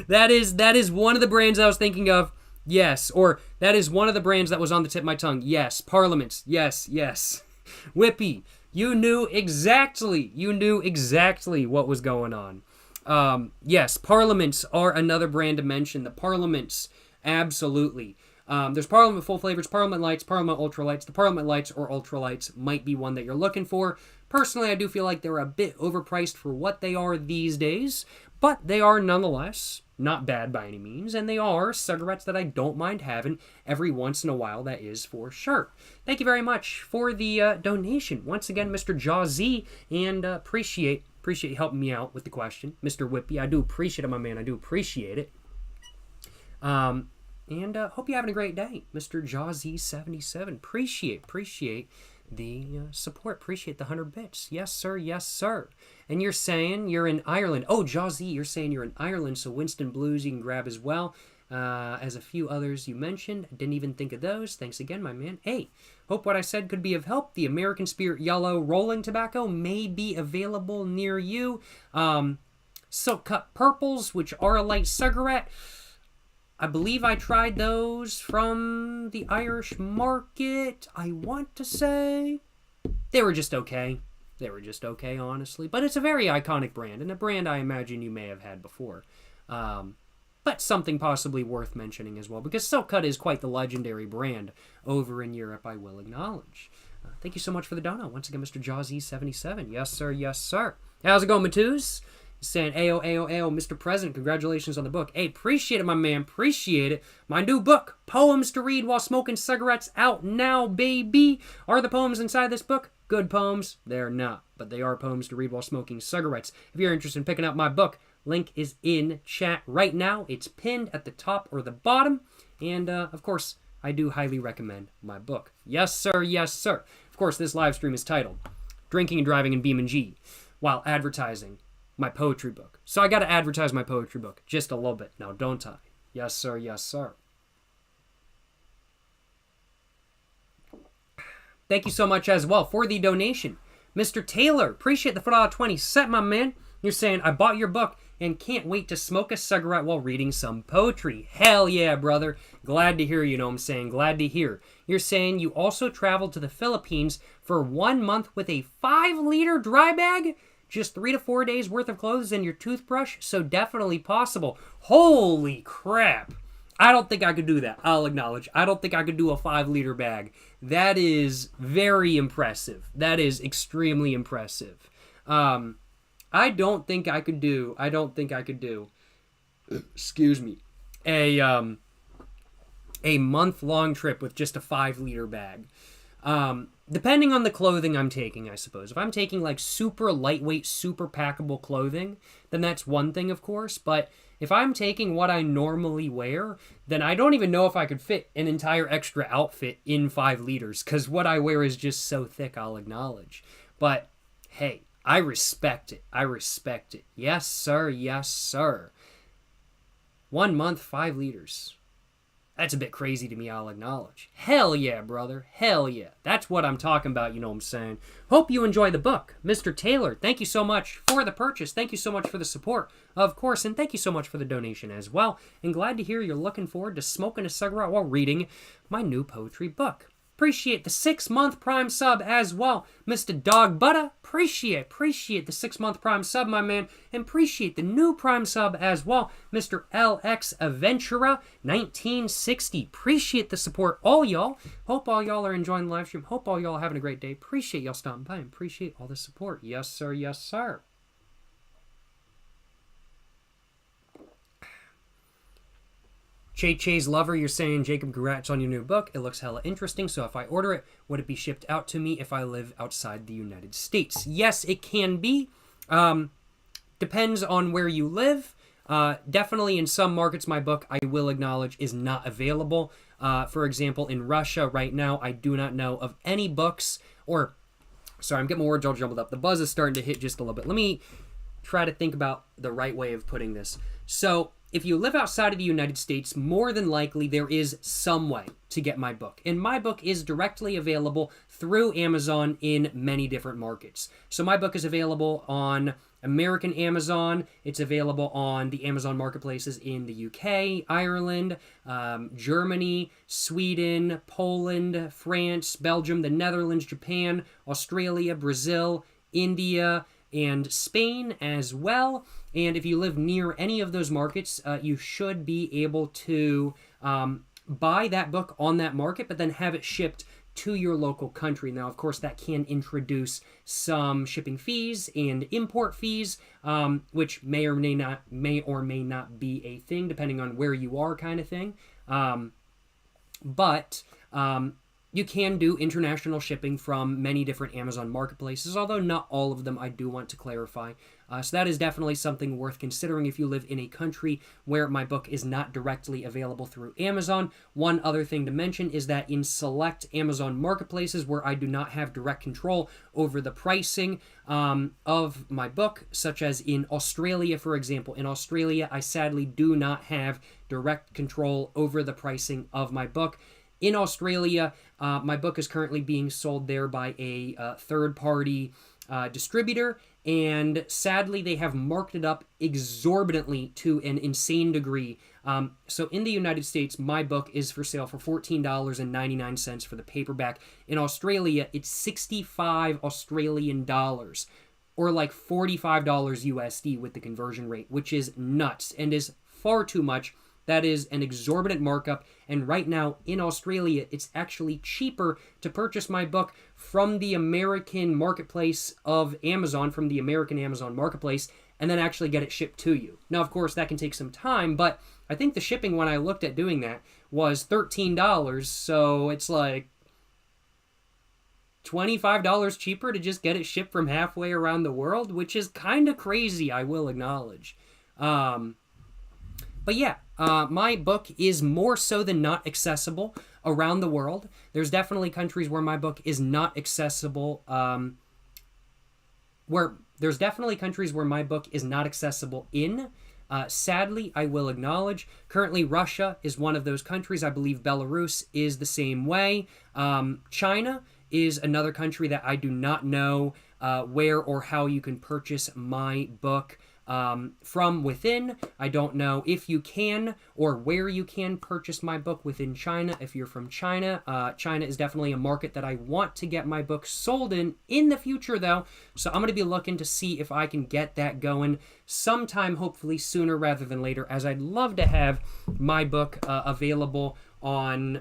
that is one of the brands I was thinking of. Yes, or that is one of the brands that was on the tip of my tongue. Yes, Parliaments. Yes. Whippy, you knew exactly what was going on. Yes, Parliaments are another brand to mention. The Parliaments... Absolutely. There's Parliament Full Flavors, Parliament Lights, Parliament Ultra Lights. The Parliament Lights or Ultra Lights might be one that you're looking for. Personally, I do feel like they're a bit overpriced for what they are these days, but they are nonetheless not bad by any means, and they are cigarettes that I don't mind having every once in a while, that is for sure. Thank you very much for the donation. Once again, Mr. Jawzy, and appreciate you helping me out with the question. Mr. Whippy, I do appreciate it, my man. I do appreciate it. And hope you're having a great day, Mr. Jawzy77. Appreciate the support. Appreciate the 100 bits. Yes, sir. Yes, sir. And you're saying you're in Ireland. Oh, Jawzy, you're saying you're in Ireland, so Winston Blues you can grab as well as a few others you mentioned. I didn't even think of those. Thanks again, my man. Hey, hope what I said could be of help. The American Spirit Yellow rolling tobacco may be available near you. Silk Cut Purples, which are a light cigarette. I believe I tried those from the Irish market. I want to say they were just okay. They were just okay, honestly. But it's a very iconic brand, and a brand I imagine you may have had before. But something possibly worth mentioning as well, because Silk Cut is quite the legendary brand over in Europe, I will acknowledge. Thank you so much for the dono. Once again, Mr. Jawzy77. Yes, sir. Yes, sir. How's it going, Matoos? Saying, Ayo, Mr. President, congratulations on the book. Hey, appreciate it, my man. Appreciate it. My new book, Poems to Read While Smoking Cigarettes, out now, baby. Are the poems inside this book good poems? They're not, but they are poems to read while smoking cigarettes. If you're interested in picking up my book, link is in chat right now. It's pinned at the top or the bottom. And, of course, I do highly recommend my book. Yes, sir. Yes, sir. Of course, this live stream is titled Drinking and Driving in BeamNG while advertising my poetry book. So I got to advertise my poetry book just a little bit now, don't I? Yes, sir. Yes, sir. Thank you so much as well for the donation. Mr. Taylor, appreciate the $4.20 set, my man. You're saying, I bought your book and can't wait to smoke a cigarette while reading some poetry. Hell yeah, brother. Glad to hear, you know what I'm saying. Glad to hear. You're saying you also traveled to the Philippines for 1 month with a 5-liter dry bag? Just 3 to 4 days worth of clothes and your toothbrush? So definitely possible. Holy crap. I don't think I could do that. I'll acknowledge. I don't think I could do a 5-liter bag. That is very impressive. That is extremely impressive. I don't think I could do, excuse me, a month-long trip with just a 5-liter bag. Depending on the clothing I'm taking, I suppose. If I'm taking like super lightweight, super packable clothing, then that's one thing, of course. But if I'm taking what I normally wear, then I don't even know if I could fit an entire extra outfit in 5 liters, because what I wear is just so thick, I'll acknowledge. But hey, I respect it. I respect it. Yes, sir. Yes, sir. 1 month, 5 liters. That's a bit crazy to me, I'll acknowledge. Hell yeah, brother. Hell yeah. That's what I'm talking about, you know what I'm saying. Hope you enjoy the book. Mr. Taylor, thank you so much for the purchase. Thank you so much for the support, of course, and thank you so much for the donation as well. And glad to hear you're looking forward to smoking a cigarette while reading my new poetry book. Appreciate the 6-month Prime sub as well. Mr. Dog Butta, appreciate the 6-month Prime sub, my man. And appreciate the new Prime sub as well. Mr. LX Aventura, 1960. Appreciate the support, all y'all. Hope all y'all are enjoying the live stream. Hope all y'all are having a great day. Appreciate y'all stopping by and appreciate all the support. Yes, sir. Yes, sir. Che's Lover, you're saying, Jacob, congrats on your new book. It looks hella interesting, so if I order it, would it be shipped out to me if I live outside the United States? Yes, it can be. Depends on where you live. Definitely in some markets, my book, I will acknowledge, is not available. For example, in Russia right now, I do not know of any books, or, sorry, I'm getting my words all jumbled up. The buzz is starting to hit just a little bit. Let me try to think about the right way of putting this. So, if you live outside of the United States, more than likely there is some way to get my book. And my book is directly available through Amazon in many different markets. So my book is available on American Amazon. It's available on the Amazon marketplaces in the UK, Ireland, Germany, Sweden, Poland, France, Belgium, the Netherlands, Japan, Australia, Brazil, India, and Spain as well. And if you live near any of those markets, you should be able to buy that book on that market, but then have it shipped to your local country. Now, of course, that can introduce some shipping fees and import fees, which may or may not be a thing depending on where you are, kind of thing. But you can do international shipping from many different Amazon marketplaces, although not all of them, I do want to clarify. So that is definitely something worth considering if you live in a country where my book is not directly available through Amazon. One other thing to mention is that in select Amazon marketplaces where I do not have direct control over the pricing of my book, such as in Australia, for example. In Australia, I sadly do not have direct control over the pricing of my book. In Australia, my book is currently being sold there by a third-party distributor, and sadly, they have marked it up exorbitantly to an insane degree. So in the United States, my book is for sale for $14.99 for the paperback. In Australia, it's 65 Australian dollars, or like $45 USD with the conversion rate, which is nuts and is far too much. That is an exorbitant markup, and right now in Australia, it's actually cheaper to purchase my book from the American marketplace of Amazon, from the American Amazon marketplace, and then actually get it shipped to you. Now, of course, that can take some time, but I think the shipping when I looked at doing that was $13, so it's like $25 cheaper to just get it shipped from halfway around the world, which is kind of crazy, I will acknowledge. But yeah, my book is more so than not accessible around the world. There's definitely countries where my book is not accessible, there's definitely countries where my book is not accessible in. Sadly, I will acknowledge, currently Russia is one of those countries. I believe Belarus is the same way. China is another country that I do not know where or how you can purchase my book from within. I don't know if you can or where you can purchase my book within China. If you're from China, China is definitely a market that I want to get my book sold in the future, though. So I'm going to be looking to see if I can get that going sometime, hopefully sooner rather than later, as I'd love to have my book available on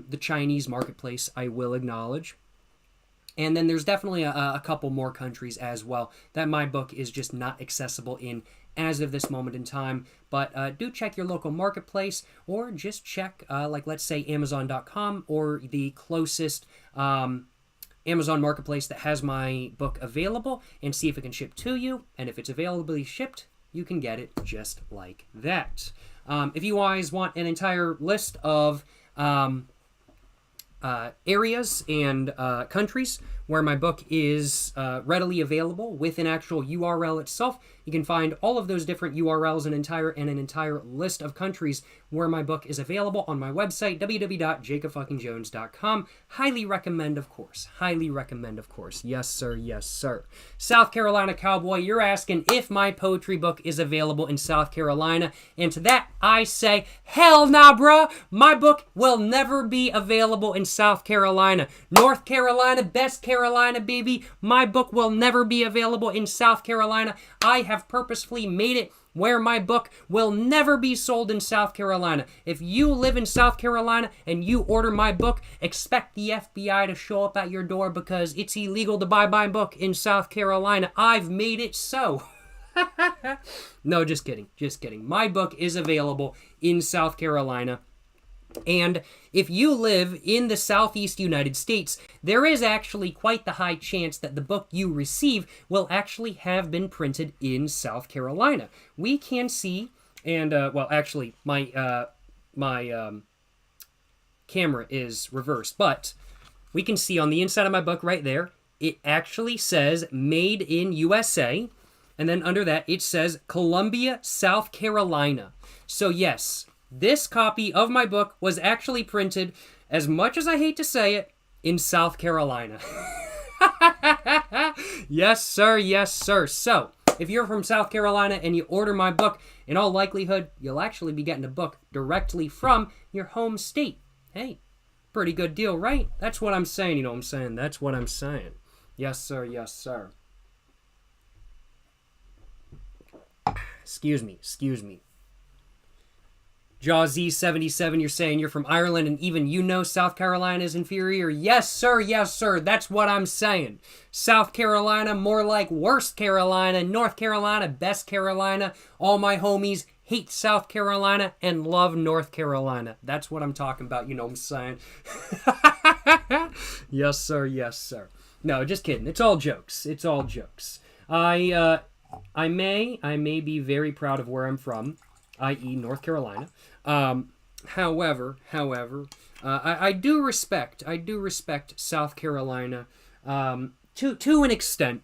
the Chinese marketplace, I will acknowledge. And then there's definitely a couple more countries as well that my book is just not accessible in as of this moment in time. But do check your local marketplace, or just check, like, let's say Amazon.com or the closest Amazon marketplace that has my book available, and see if it can ship to you. And if it's availably shipped, you can get it just like that. If you guys want an entire list of areas and countries where my book is readily available with an actual URL itself, you can find all of those different URLs and an entire list of countries where my book is available on my website, www.jacobfuckingjones.com. Highly recommend, of course. Highly recommend, of course. Yes, sir. Yes, sir. South Carolina Cowboy, you're asking if my poetry book is available in South Carolina. And to that, I say, hell nah, bruh. My book will never be available in South Carolina. North Carolina, best Carolina, baby. My book will never be available in South Carolina. I have purposefully made it where my book will never be sold in South Carolina. If you live in South Carolina and you order my book, expect the FBI to show up at your door, because it's illegal to buy my book in South Carolina. I've made it so. No, just kidding. Just kidding. My book is available in South Carolina. And if you live in the southeast United States, there is actually quite the high chance that the book you receive will actually have been printed in South Carolina. We can see, and well, actually, my camera is reversed, but we can see on the inside of my book right there, it actually says Made in USA, and then under that, it says Columbia, South Carolina. So yes, this copy of my book was actually printed, as much as I hate to say it, in South Carolina. Yes, sir. Yes, sir. So, if you're from South Carolina and you order my book, in all likelihood, you'll actually be getting a book directly from your home state. Hey, pretty good deal, right? That's what I'm saying, you know what I'm saying? That's what I'm saying. Yes, sir. Yes, sir. Excuse me. Excuse me. Jawz77, you're saying you're from Ireland and even you know South Carolina is inferior? Yes, sir, yes, sir. That's what I'm saying. South Carolina, more like worst Carolina. North Carolina, best Carolina. All my homies hate South Carolina and love North Carolina. That's what I'm talking about, you know what I'm saying? Yes, sir, yes, sir. No, just kidding. It's all jokes. It's all jokes. I may be very proud of where I'm from, i.e. North Carolina. However, I do respect South Carolina, to an extent.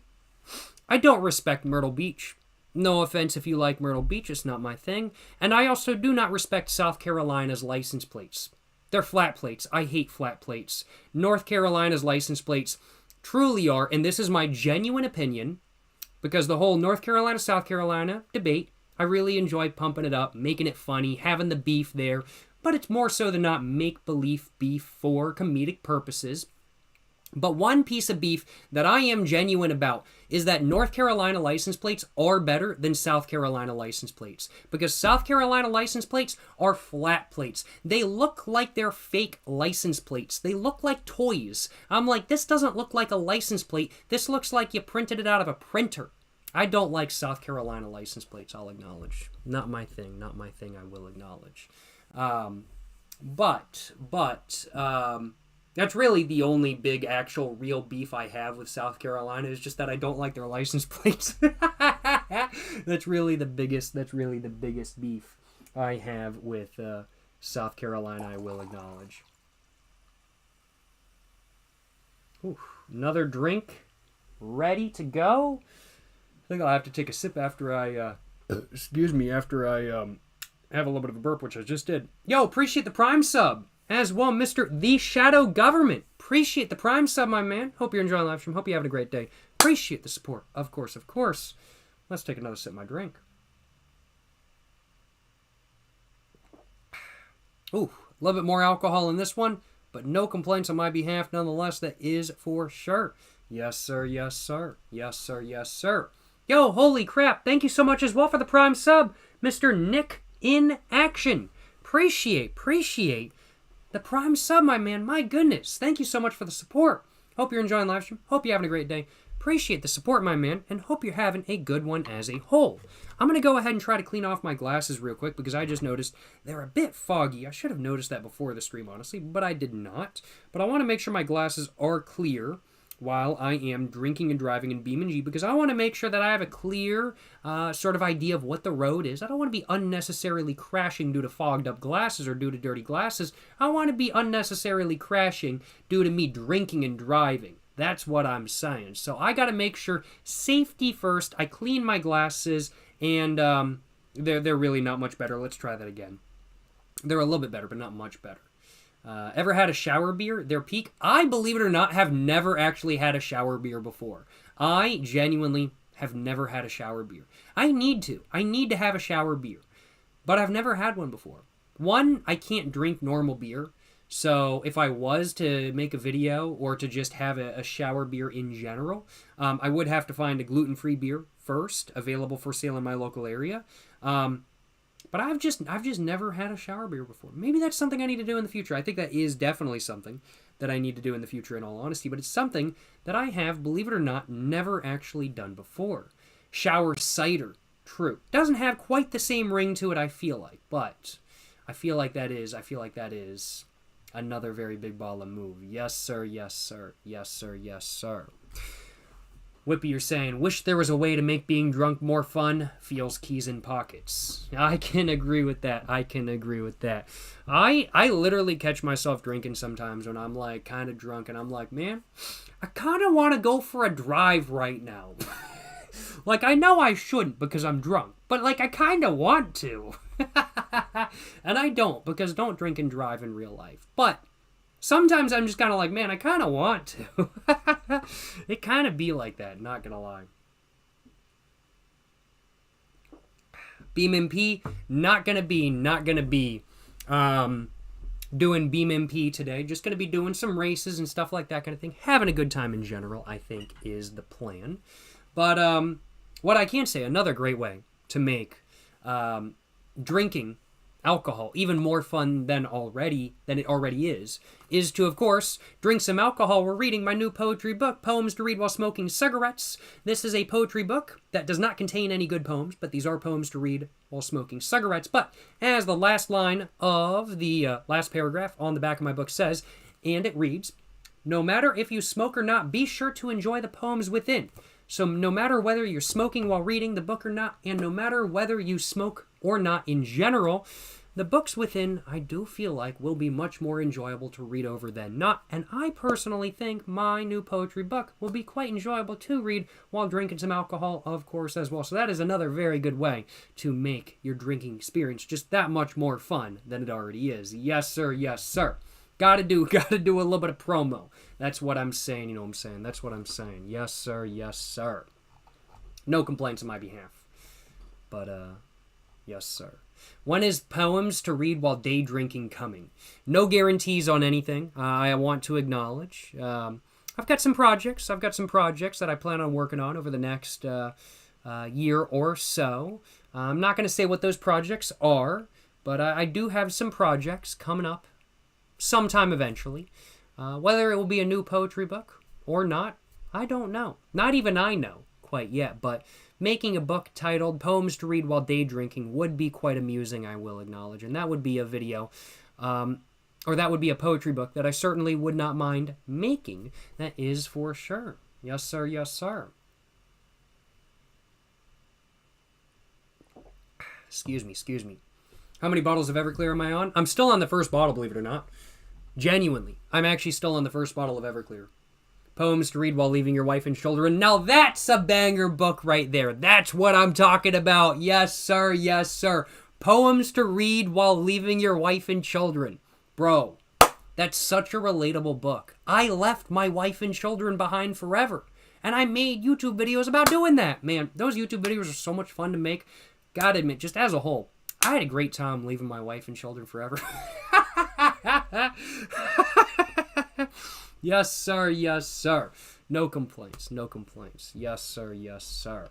I don't respect Myrtle Beach. No offense if you like Myrtle Beach, it's not my thing. And I also do not respect South Carolina's license plates. They're flat plates. I hate flat plates. North Carolina's license plates truly are, and this is my genuine opinion, because the whole North Carolina, South Carolina debate, I really enjoy pumping it up, making it funny, having the beef there, but it's more so than not make-believe beef for comedic purposes. But one piece of beef that I am genuine about is that North Carolina license plates are better than South Carolina license plates. Because South Carolina license plates are flat plates. They look like they're fake license plates. They look like toys. I'm like, this doesn't look like a license plate. This looks like you printed it out of a printer. I don't like South Carolina license plates, I'll acknowledge. Not my thing, I will acknowledge. But that's really the only big actual real beef I have with South Carolina, is just that I don't like their license plates. That's really the biggest beef I have with South Carolina, I will acknowledge. Ooh, another drink ready to go. I think I'll have to take a sip after I have a little bit of a burp, which I just did. Yo, appreciate the Prime sub. As well, Mr. The Shadow Government. Appreciate the Prime sub, my man. Hope you're enjoying the live stream. Hope you're having a great day. Appreciate the support. Of course, of course. Let's take another sip of my drink. Ooh, a little bit more alcohol in this one, but no complaints on my behalf nonetheless. That is for sure. Yes, sir. Yes, sir. Yes, sir. Yes, sir. Yo, holy crap. Thank you so much as well for the Prime sub, Mr. Nick in Action. Appreciate the Prime sub, my man. My goodness. Thank you so much for the support. Hope you're enjoying the live stream. Hope you're having a great day. Appreciate the support, my man, and hope you're having a good one as a whole. I'm going to go ahead and try to clean off my glasses real quick because I just noticed they're a bit foggy. I should have noticed that before the stream, honestly, but I did not. But I want to make sure my glasses are clear while I am drinking and driving in BeamNG, because I want to make sure that I have a clear sort of idea of what the road is. I don't want to be unnecessarily crashing due to fogged up glasses or due to dirty glasses. I want to be unnecessarily crashing due to me drinking and driving. That's what I'm saying. So I got to make sure safety first. I clean my glasses, and they're really not much better. Let's try that again. They're a little bit better, but not much better. Ever had a shower beer? Their peak? I, believe it or not, have never actually had a shower beer before. I genuinely have never had a shower beer. I need to. I need to have a shower beer. But I've never had one before. One, I can't drink normal beer. So if I was to make a video or to just have a shower beer in general, I would have to find a gluten-free beer first, available for sale in my local area. But I've just never had a shower beer before. Maybe that's something I need to do in the future. I think that is definitely something that I need to do in the future, in all honesty. But it's something that I have, believe it or not, never actually done before. Shower cider. True. Doesn't have quite the same ring to it, I feel like. But I feel like that is another very big baller move. Yes, sir. Yes, sir. Yes, sir. Yes, sir. Whippy, you're saying, wish there was a way to make being drunk more fun. Feels keys in pockets. I can agree with that. I literally catch myself drinking sometimes when I'm like kind of drunk and I'm like, man, I kind of want to go for a drive right now. Like, I know I shouldn't because I'm drunk, but like I kind of want to. And I don't, because don't drink and drive in real life. But sometimes I'm just kind of like, man, I kind of want to. It kind of be like that, not gonna lie. BeamNG, not gonna be doing BeamNG today. Just gonna be doing some races and stuff like that kind of thing. Having a good time in general, I think, is the plan. But what I can say, another great way to make drinking alcohol, even more fun than it already is to, of course, drink some alcohol while reading my new poetry book, Poems to Read While Smoking Cigarettes. This is a poetry book that does not contain any good poems, but these are poems to read while smoking cigarettes. But as the last line of the last paragraph on the back of my book says, and it reads, "No matter if you smoke or not, be sure to enjoy the poems within. So no matter whether you're smoking while reading the book or not, and no matter whether you smoke or not in general, the books within, I do feel like, will be much more enjoyable to read over than not. And I personally think my new poetry book will be quite enjoyable to read while drinking some alcohol, of course, as well." So that is another very good way to make your drinking experience just that much more fun than it already is. Yes, sir. Yes, sir. Gotta do a little bit of promo. That's what I'm saying, you know what I'm saying? That's what I'm saying. Yes, sir. Yes, sir. No complaints on my behalf. But, yes, sir. When is Poems to Read While Day Drinking coming? No guarantees on anything. I want to acknowledge. I've got some projects. That I plan on working on over the next year or so. I'm not going to say what those projects are, but I do have some projects coming up sometime eventually. Whether it will be a new poetry book or not, I don't know. Not even I know quite yet, but making a book titled Poems to Read While Day Drinking would be quite amusing, I will acknowledge, and that would be a video, or that would be a poetry book that I certainly would not mind making. That is for sure. Yes, sir. Yes, sir. Excuse me. How many bottles of Everclear am I on? I'm still on the first bottle, believe it or not. Genuinely. I'm actually still on the first bottle of Everclear. Poems to Read While Leaving Your Wife and Children. Now that's a banger book right there. That's what I'm talking about. Yes, sir. Yes, sir. Poems to Read While Leaving Your Wife and Children. Bro, that's such a relatable book. I left my wife and children behind forever. And I made YouTube videos about doing that. Man, those YouTube videos are so much fun to make. Gotta admit, just as a whole, I had a great time leaving my wife and children forever. Yes, sir. Yes, sir. No complaints. No complaints. Yes, sir. Yes, sir.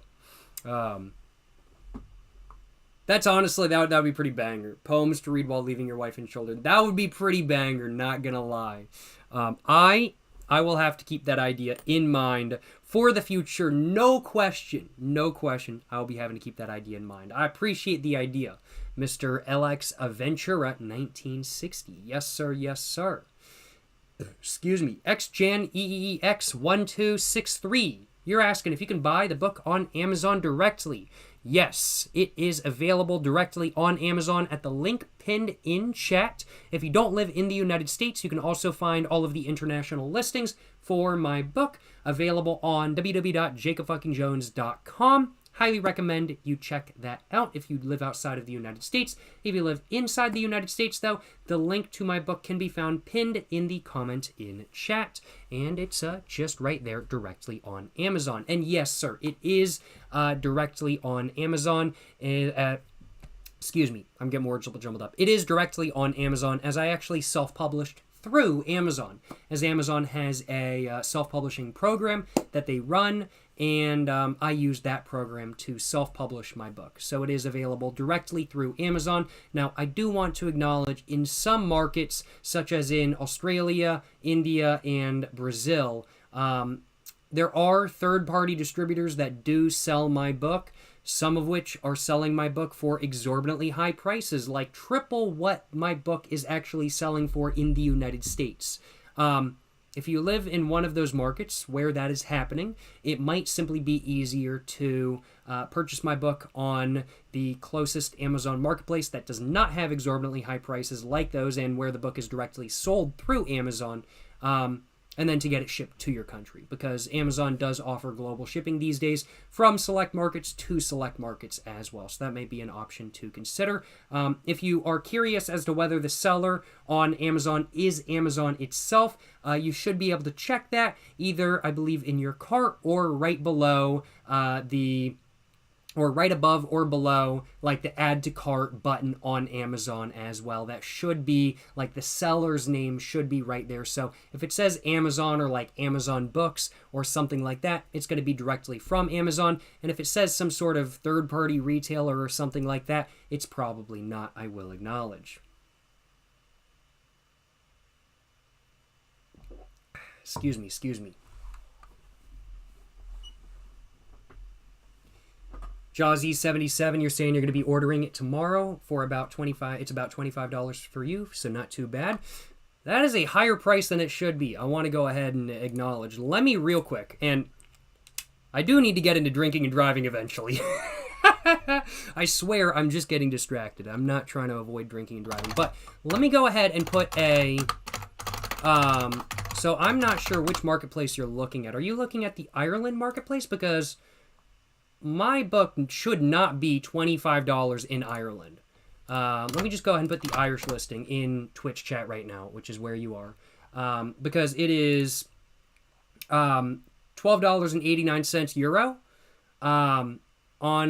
That's honestly, that would be pretty banger. Poems to Read While Leaving Your Wife and Children. That would be pretty banger, not gonna lie. I will have to keep that idea in mind for the future. No question. No question. I will be having to keep that idea in mind. I appreciate the idea. Mr. LX Aventura 1960. Yes, sir. Yes, sir. Excuse me. XJan EEX1263. You're asking if you can buy the book on Amazon directly. Yes, it is available directly on Amazon at the link pinned in chat. If you don't live in the United States, you can also find all of the international listings for my book available on www.jacobfuckingjones.com. Highly recommend you check that out if you live outside of the United States. If you live inside the United States, though, the link to my book can be found pinned in the comment in chat. And it's just right there directly on Amazon. And yes, sir, it is directly on Amazon. Excuse me, I'm getting words jumbled up. It is directly on Amazon, as I actually self-published through Amazon, as Amazon has a self-publishing program that they run, and I use that program to self-publish my book. So it is available directly through Amazon. Now, I do want to acknowledge in some markets, such as in Australia, India, and Brazil, there are third-party distributors that do sell my book, some of which are selling my book for exorbitantly high prices, like triple what my book is actually selling for in the United States. If you live in one of those markets where that is happening, it might simply be easier to purchase my book on the closest Amazon marketplace that does not have exorbitantly high prices like those, and where the book is directly sold through Amazon, and then to get it shipped to your country, because Amazon does offer global shipping these days from select markets to select markets as well. So that may be an option to consider. If you are curious as to whether the seller on Amazon is Amazon itself, you should be able to check that either, I believe, in your cart or right below the or right above or below, like the add to cart button on Amazon as well. That should be, like, the seller's name should be right there. So if it says Amazon or like Amazon Books or something like that, it's going to be directly from Amazon. And if it says some sort of third-party retailer or something like that, it's probably not, I will acknowledge. Excuse me. Jawsy77, you're saying you're going to be ordering it tomorrow for about $25. It's about $25 for you, so not too bad. That is a higher price than it should be. I want to go ahead and acknowledge. Let me real quick, and I do need to get into drinking and driving eventually. I swear I'm just getting distracted. I'm not trying to avoid drinking and driving. But let me go ahead and put a... So I'm not sure which marketplace you're looking at. Are you looking at the Ireland marketplace? Because my book should not be $25 in Ireland. Let me just go ahead and put the Irish listing in Twitch chat right now, which is where you are. Because it is $12.89 euro on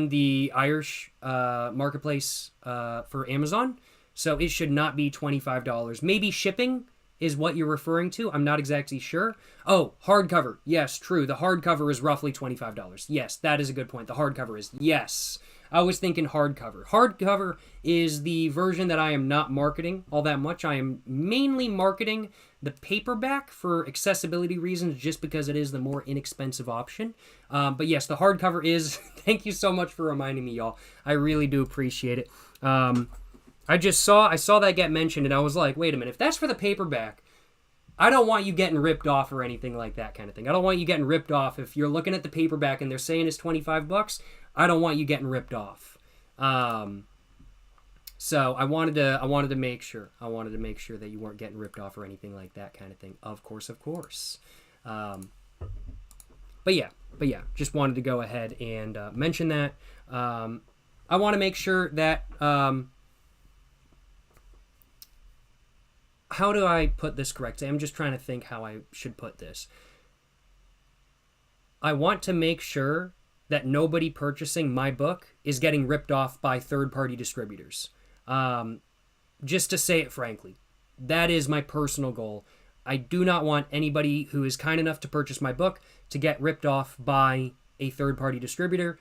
the Irish marketplace for Amazon. So it should not be $25. Maybe shipping is what you're referring to. I'm not exactly sure. Oh, hardcover. Yes, true. The hardcover is roughly $25. Yes, that is a good point. The hardcover is, yes. I was thinking hardcover. Hardcover is the version that I am not marketing all that much. I am mainly marketing the paperback for accessibility reasons, just because it is the more inexpensive option. But yes, the hardcover is, thank you so much for reminding me, y'all. I really do appreciate it. I saw that get mentioned, and I was like, wait a minute, if that's for the paperback, I don't want you getting ripped off or anything like that kind of thing. I don't want you getting ripped off. If you're looking at the paperback and they're saying it's $25, I don't want you getting ripped off. So I wanted to make sure. I wanted to make sure that you weren't getting ripped off or anything like that kind of thing. Of course. But yeah, just wanted to go ahead and mention that. I want to make sure that... how do I put this correctly? I'm just trying to think how I should put this. I want to make sure that nobody purchasing my book is getting ripped off by third-party distributors. Just to say it frankly, that is my personal goal. I do not want anybody who is kind enough to purchase my book to get ripped off by a third-party distributor.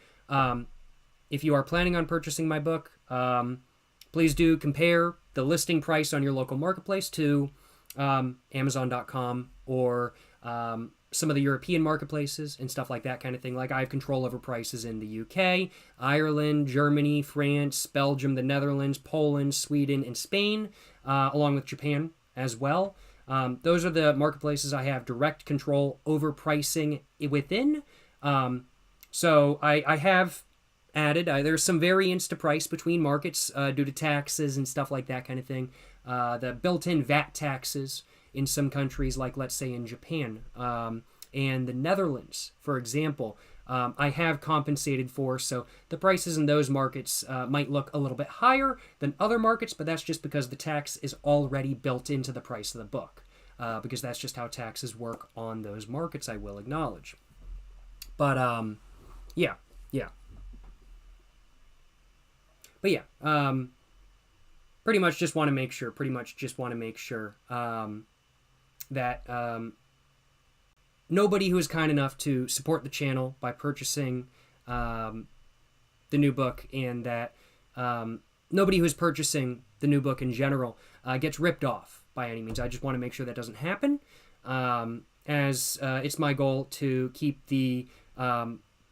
If you are planning on purchasing my book, please do compare the listing price on your local marketplace to Amazon.com or some of the European marketplaces and stuff like that kind of thing. Like, I have control over prices in the UK, Ireland, Germany, France, Belgium, the Netherlands, Poland, Sweden, and Spain, along with Japan as well. Those are the marketplaces I have direct control over pricing within. So I have added, there's some variance to price between markets due to taxes and stuff like that kind of thing. The built-in VAT taxes in some countries, like let's say in Japan and the Netherlands, for example, I have compensated for. So the prices in those markets might look a little bit higher than other markets, but that's just because the tax is already built into the price of the book, because that's just how taxes work on those markets, I will acknowledge. But yeah. But yeah, pretty much just want to make sure that nobody who is kind enough to support the channel by purchasing the new book, and that nobody who is purchasing the new book in general gets ripped off by any means. I just want to make sure that doesn't happen, as it's my goal to keep the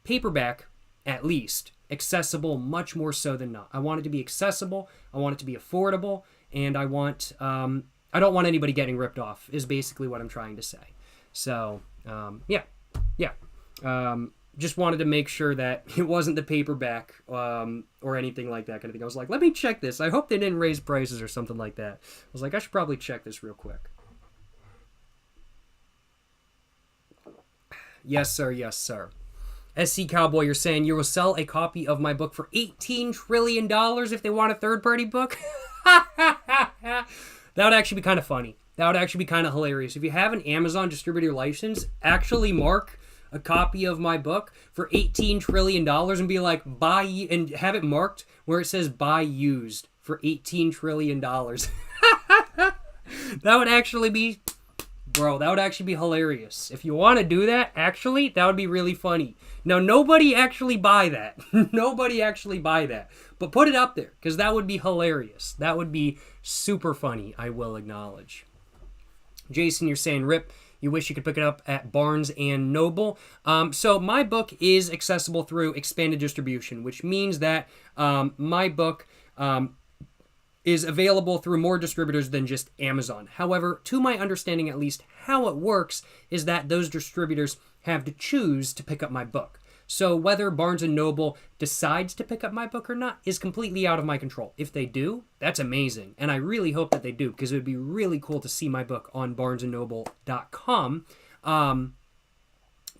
paperback, at least, accessible much more so than not. I want it to be accessible, I want it to be affordable, and I don't want anybody getting ripped off, is basically what I'm trying to say. So, yeah. Just wanted to make sure that it wasn't the paperback or anything like that kind of thing. I was like, let me check this. I hope they didn't raise prices or something like that. I was like, I should probably check this real quick. Yes, sir. SC Cowboy, you're saying you will sell a copy of my book for $18 trillion if they want a third-party book? That would actually be kind of funny. That would actually be kind of hilarious. If you have an Amazon distributor license, actually mark a copy of my book for $18 trillion and be like, buy, and have it marked where it says buy used for $18 trillion. That would actually be, bro, that would actually be hilarious. If you want to do that, actually, that would be really funny. Now, nobody actually buy that. Nobody actually buy that. But put it up there, because that would be hilarious. That would be super funny, I will acknowledge. Jason, you're saying, Rip, you wish you could pick it up at Barnes & Noble. So my book is accessible through expanded distribution, which means that my book is available through more distributors than just Amazon. However, to my understanding at least, how it works is that those distributors have to choose to pick up my book. So whether Barnes & Noble decides to pick up my book or not is completely out of my control. If they do, that's amazing. And I really hope that they do, because it would be really cool to see my book on barnesandnoble.com.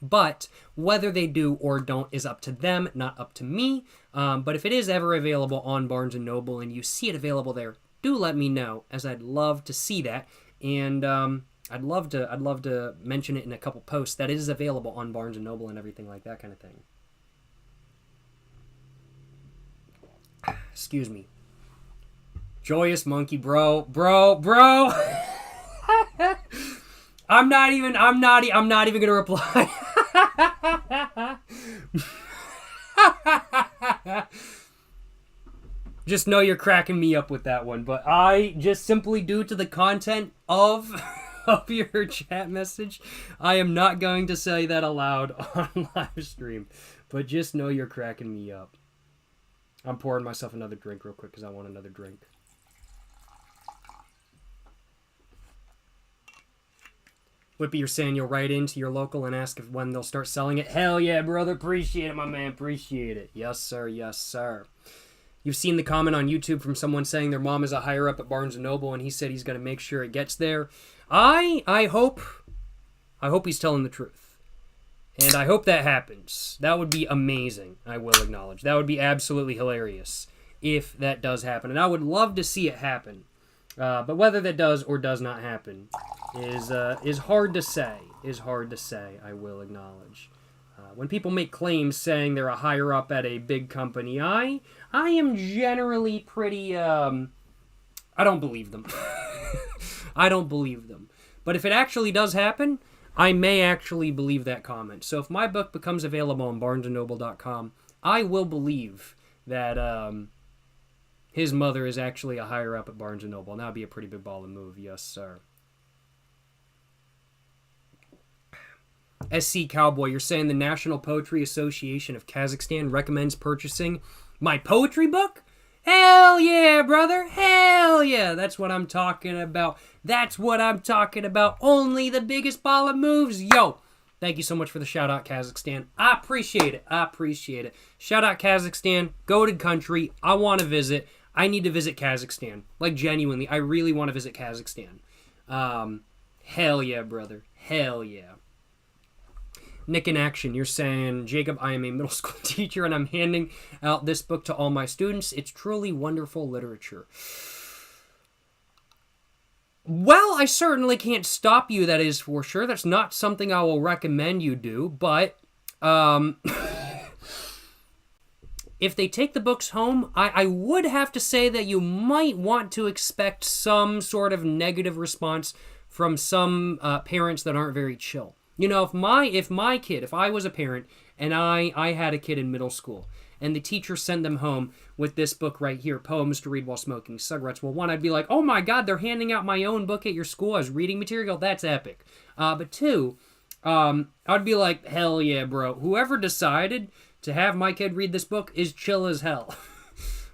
But whether they do or don't is up to them, not up to me. But if it is ever available on Barnes & Noble and you see it available there, do let me know, as I'd love to see that. And I'd love to mention it in a couple posts that it is available on Barnes & Noble and everything like that kind of thing. Excuse me. Joyous Monkey, bro. I'm not even gonna reply. Just know you're cracking me up with that one, but I just simply due to the content of your chat message, I am not going to say that aloud on live stream, but just know you're cracking me up. I'm pouring myself another drink real quick because I want another drink. Whippy, you're saying you'll write into your local and ask if when they'll start selling it. Hell yeah, brother. Appreciate it, my man. Appreciate it. Yes, sir. Yes, sir. You've seen the comment on YouTube from someone saying their mom is a higher up at Barnes & Noble, and he said he's going to make sure it gets there. I hope he's telling the truth. And I hope that happens. That would be amazing, I will acknowledge. That would be absolutely hilarious if that does happen. And I would love to see it happen. But whether that does or does not happen is hard to say. I will acknowledge. When people make claims saying they're a higher up at a big company, I am generally pretty, I don't believe them. I don't believe them. But if it actually does happen, I may actually believe that comment. So if my book becomes available on barnesandnoble.com, I will believe that his mother is actually a higher up at Barnes & Noble. And that would be a pretty big ball of move. Yes, sir. SC Cowboy, you're saying the National Poetry Association of Kazakhstan recommends purchasing my poetry book? Hell yeah, brother. Hell yeah. That's what I'm talking about. That's what I'm talking about. Only the biggest ball of moves. Yo, thank you so much for the shout out, Kazakhstan. I appreciate it. Shout out, Kazakhstan. Goated country. I want to visit. I need to visit Kazakhstan. Like, genuinely, I really want to visit Kazakhstan. Hell yeah, brother. Hell yeah. Nick in Action, you're saying, Jacob, I am a middle school teacher and I'm handing out this book to all my students. It's truly wonderful literature. Well, I certainly can't stop you, that is for sure. That's not something I will recommend you do, but if they take the books home, I would have to say that you might want to expect some sort of negative response from some parents that aren't very chill. You know, if I was a parent and I had a kid in middle school and the teacher sent them home with this book right here, Poems to Read While Smoking Cigarettes, well, one, I'd be like, oh my God, they're handing out my own book at your school as reading material? That's epic. But two, I'd be like, hell yeah, bro. Whoever decided to have my kid read this book is chill as hell.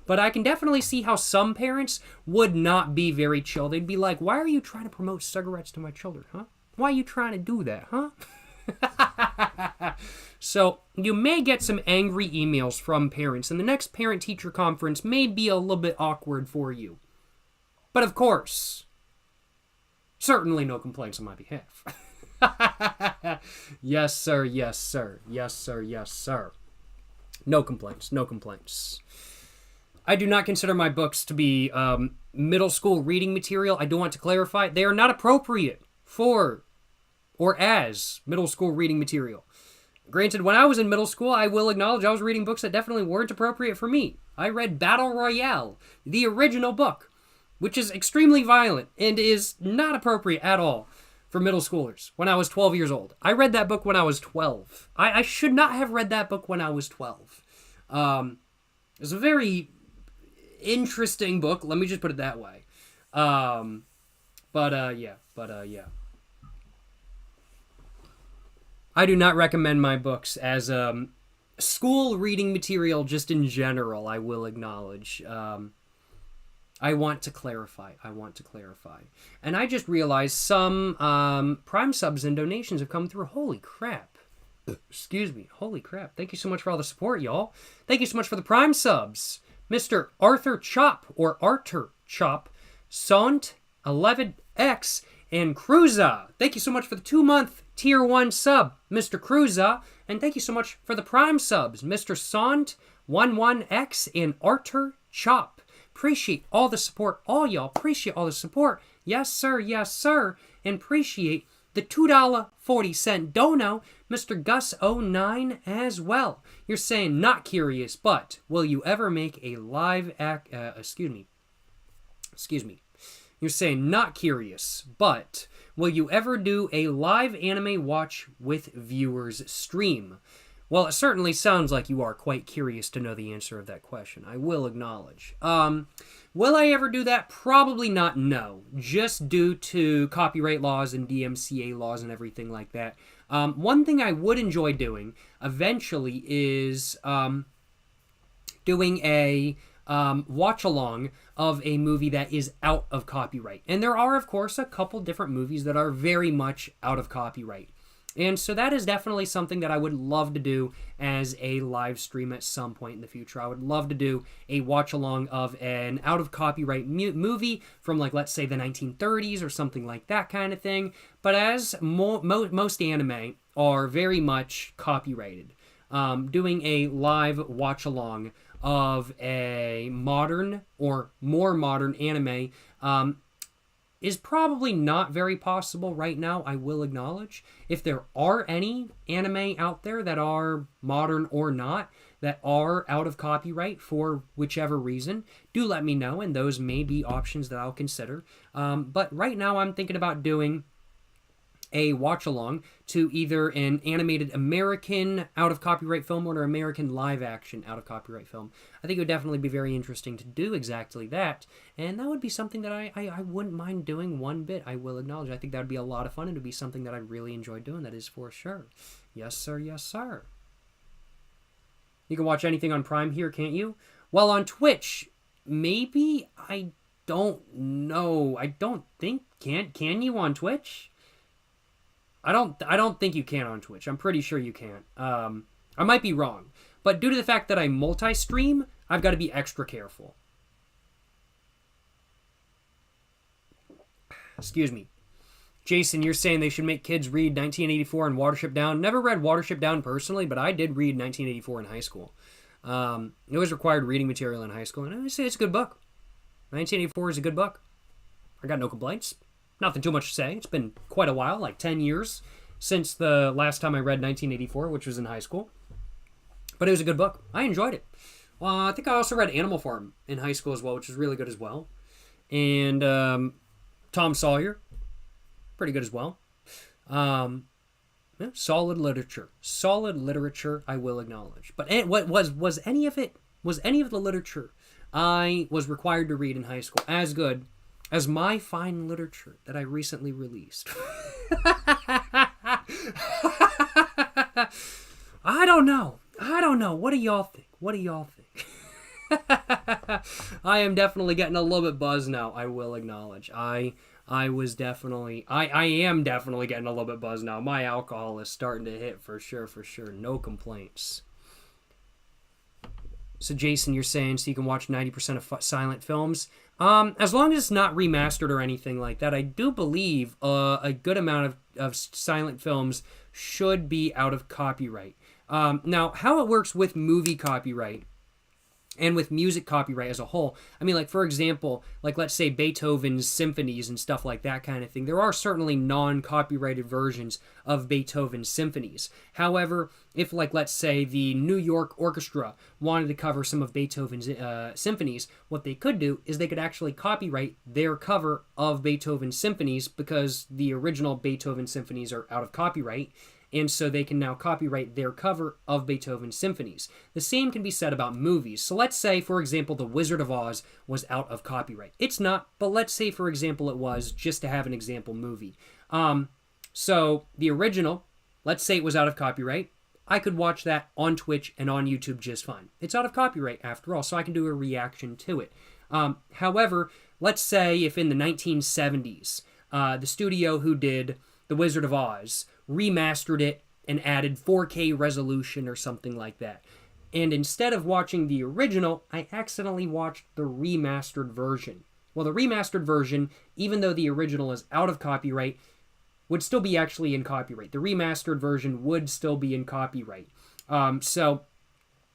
But I can definitely see how some parents would not be very chill. They'd be like, why are you trying to promote cigarettes to my children, huh? Why are you trying to do that, huh? So you may get some angry emails from parents, and the next parent-teacher conference may be a little bit awkward for you. But of course, certainly no complaints on my behalf. Yes, sir, yes, sir. Yes, sir, yes, sir. No complaints, no complaints. I do not consider my books to be middle school reading material. I do want to clarify, they are not appropriate for or as middle school reading material. Granted, when I was in middle school, I will acknowledge I was reading books that definitely weren't appropriate for me. I read Battle Royale, the original book, which is extremely violent and is not appropriate at all for middle schoolers when I was 12 years old. I read that book when I was 12. I should not have read that book when I was 12. It's a very interesting book. Let me just put it that way. Yeah. I do not recommend my books as school reading material just in general, I will acknowledge. I want to clarify. And I just realized some Prime subs and donations have come through. Holy crap. Excuse me. Holy crap. Thank you so much for all the support, y'all. Thank you so much for the Prime subs. Mr. Arthur Chop, or Arthur Chop, Sant, 11X, and Cruza. Thank you so much for the 2-month Tier 1 sub, Mr. Cruza. And thank you so much for the Prime subs, Mr. Sant, 11X, and Arthur Chop. Appreciate all the support. All y'all appreciate all the support. Yes, sir. Yes, sir. And appreciate the $2.40 dono, Mr. Gus09 as well. You're saying not curious, but will you ever make a live excuse me. You're saying not curious, but will you ever do a live anime watch with viewers stream? Well, it certainly sounds like you are quite curious to know the answer of that question. I will acknowledge. Will I ever do that? Probably not, no. Just due to copyright laws and DMCA laws and everything like that. One thing I would enjoy doing eventually is doing a watch-along of a movie that is out of copyright. And there are, of course, a couple different movies that are very much out of copyright. And so that is definitely something that I would love to do as a live stream at some point in the future. I would love to do a watch-along of an out-of-copyright movie from, like, let's say the 1930s or something like that kind of thing. But as most anime are very much copyrighted, doing a live watch-along of a modern or more modern anime is probably not very possible right now, I will acknowledge. If there are any anime out there that are modern or not, that are out of copyright for whichever reason, do let me know, and those may be options that I'll consider. But right now I'm thinking about doing a watch-along to either an animated American out-of-copyright film or an American live-action out-of-copyright film. I think it would definitely be very interesting to do exactly that, and that would be something that I wouldn't mind doing one bit, I will acknowledge. I think that would be a lot of fun, and it would be something that I'd really enjoy doing, that is for sure. Yes, sir, yes, sir. You can watch anything on Prime here, can't you? Well, on Twitch, maybe? I don't know. I don't think, can you on Twitch? I don't think you can on Twitch. I'm pretty sure you can't. I might be wrong. But due to the fact that I multi-stream, I've got to be extra careful. Excuse me. Jason, you're saying they should make kids read 1984 and Watership Down. Never read Watership Down personally, but I did read 1984 in high school. It was required reading material in high school, and I say it's a good book. 1984 is a good book. I got no complaints. Nothing too much to say. It's been quite a while, like 10 years, since the last time I read 1984, which was in high school. But it was a good book. I enjoyed it. I think I also read Animal Farm in high school as well, which was really good as well. And Tom Sawyer, pretty good as well. Yeah, solid literature. Solid literature, I will acknowledge. But what was any of it, was any of the literature I was required to read in high school as good as my fine literature that I recently released? I don't know. What do y'all think? I am definitely getting a little bit buzzed now, I will acknowledge. I am definitely getting a little bit buzzed now. My alcohol is starting to hit for sure. No complaints. So Jason, you're saying so you can watch 90% of silent films? As long as it's not remastered or anything like that, I do believe a good amount of silent films should be out of copyright. Now, how it works with movie copyright and with music copyright as a whole. I mean, like, for example, like, let's say Beethoven's symphonies and stuff like that kind of thing. There are certainly non-copyrighted versions of Beethoven's symphonies. However, if, like, let's say the New York Orchestra wanted to cover some of Beethoven's symphonies, what they could do is they could actually copyright their cover of Beethoven's symphonies, because the original Beethoven symphonies are out of copyright, and so they can now copyright their cover of Beethoven's symphonies. The same can be said about movies. So let's say, for example, The Wizard of Oz was out of copyright. It's not, but let's say, for example, it was, just to have an example movie. So the original, let's say it was out of copyright. I could watch that on Twitch and on YouTube just fine. It's out of copyright after all, so I can do a reaction to it. However, let's say if in the 1970s, the studio who did The Wizard of Oz remastered it and added 4K resolution or something like that. And instead of watching the original, I accidentally watched the remastered version. Well, the remastered version, even though the original is out of copyright, would still be actually in copyright. The remastered version would still be in copyright. So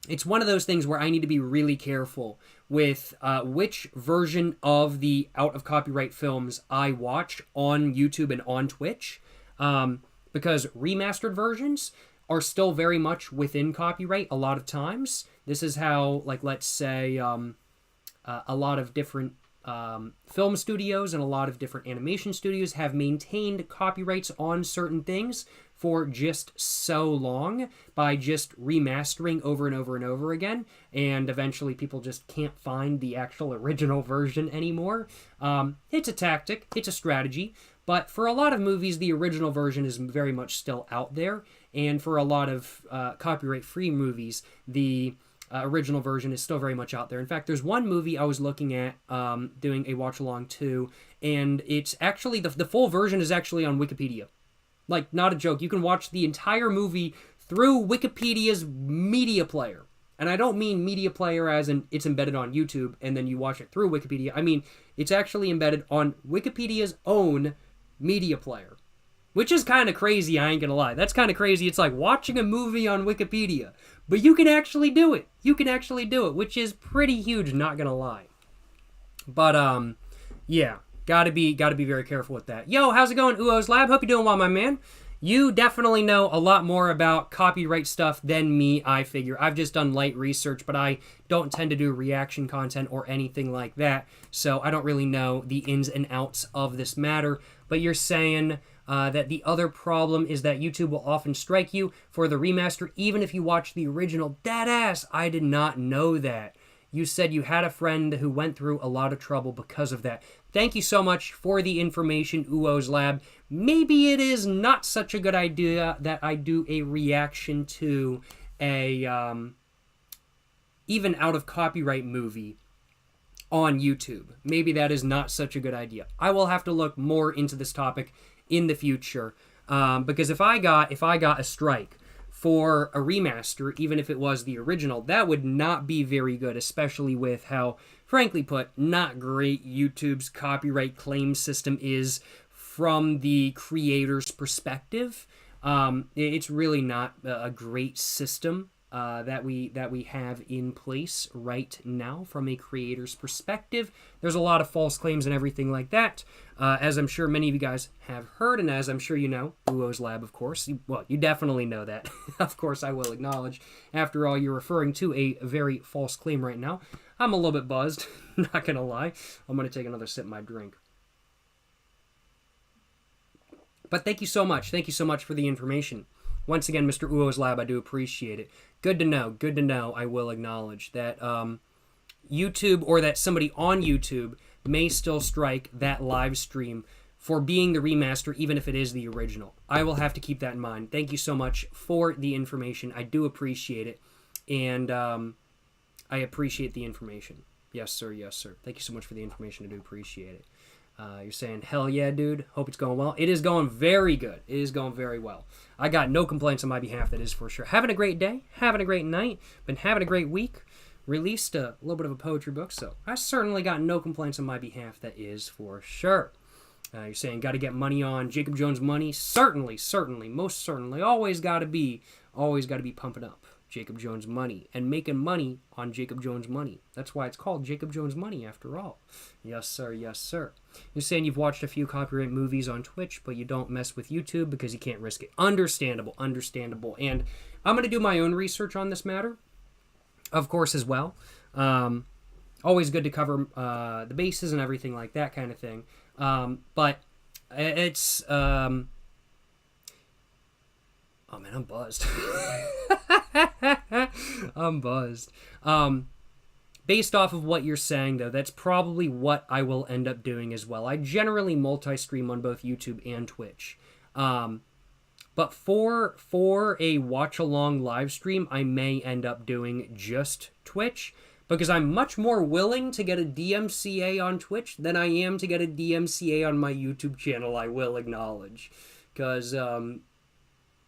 it's one of those things where I need to be really careful with which version of the out of copyright films I watch on YouTube and on Twitch. Because remastered versions are still very much within copyright a lot of times. This is how, like, let's say, a lot of different film studios and a lot of different animation studios have maintained copyrights on certain things for just so long by just remastering over and over and over again, and eventually people just can't find the actual original version anymore. It's a tactic, it's a strategy, but for a lot of movies, the original version is very much still out there, and for a lot of copyright-free movies, the original version is still very much out there. In fact, there's one movie I was looking at doing a watch-along to, and it's actually, the full version is actually on Wikipedia. Like, not a joke. You can watch the entire movie through Wikipedia's media player. And I don't mean media player as in it's embedded on YouTube and then you watch it through Wikipedia. I mean, it's actually embedded on Wikipedia's own media player. Which is kind of crazy, I ain't gonna lie. That's kind of crazy. It's like watching a movie on Wikipedia. But you can actually do it. You can actually do it, which is pretty huge, not gonna lie. But, yeah. Gotta be very careful with that. Yo, how's it going, Uo's Lab? Hope you're doing well, my man. You definitely know a lot more about copyright stuff than me, I figure. I've just done light research, but I don't tend to do reaction content or anything like that, so I don't really know the ins and outs of this matter. But you're saying that the other problem is that YouTube will often strike you for the remaster, even if you watch the original. Deadass! I did not know that. You said you had a friend who went through a lot of trouble because of that. Thank you so much for the information, Uo's Lab. Maybe it is not such a good idea that I do a reaction to a even out of copyright movie on YouTube. Maybe that is not such a good idea. I will have to look more into this topic in the future, because if I got a strike for a remaster, even if it was the original, that would not be very good, especially with how, frankly put, not great YouTube's copyright claim system is from the creator's perspective. It's really not a great system that we have in place right now from a creator's perspective. There's a lot of false claims and everything like that, as I'm sure many of you guys have heard, and as I'm sure you know, Uo's Lab, of course. Well, you definitely know that. Of course, I will acknowledge. After all, you're referring to a very false claim right now. I'm a little bit buzzed, not gonna lie. I'm gonna take another sip of my drink. But thank you so much. Thank you so much for the information. Once again, Mr. Uo's Lab, I do appreciate it. Good to know. Good to know. I will acknowledge that YouTube, or that somebody on YouTube, may still strike that live stream for being the remaster, even if it is the original. I will have to keep that in mind. Thank you so much for the information. I do appreciate it. And I appreciate the information. Yes, sir. Yes, sir. Thank you so much for the information. I do appreciate it. You're saying, hell yeah, dude. Hope it's going well. It is going very good. It is going very well. I got no complaints on my behalf, that is for sure. Having a great day. Having a great night. Been having a great week. Released a little bit of a poetry book, so I certainly got no complaints on my behalf, that is for sure. You're saying, got to get money on Jacob Jones Money? Certainly, certainly, most certainly. Always got to be pumping up. Jacob Jones Money, and making money on Jacob Jones Money. That's why it's called Jacob Jones Money, after all. Yes, sir. Yes, sir. You're saying you've watched a few copyright movies on Twitch, but you don't mess with YouTube because you can't risk it. Understandable. Understandable. And I'm going to do my own research on this matter, of course, as well. Always good to cover the bases and everything like that kind of thing. But it's... oh, man, I'm buzzed. I'm buzzed. Based off of what you're saying, though, that's probably what I will end up doing as well. I generally multi-stream on both YouTube and Twitch. But for a watch-along live stream, I may end up doing just Twitch, because I'm much more willing to get a DMCA on Twitch than I am to get a DMCA on my YouTube channel, I will acknowledge. Because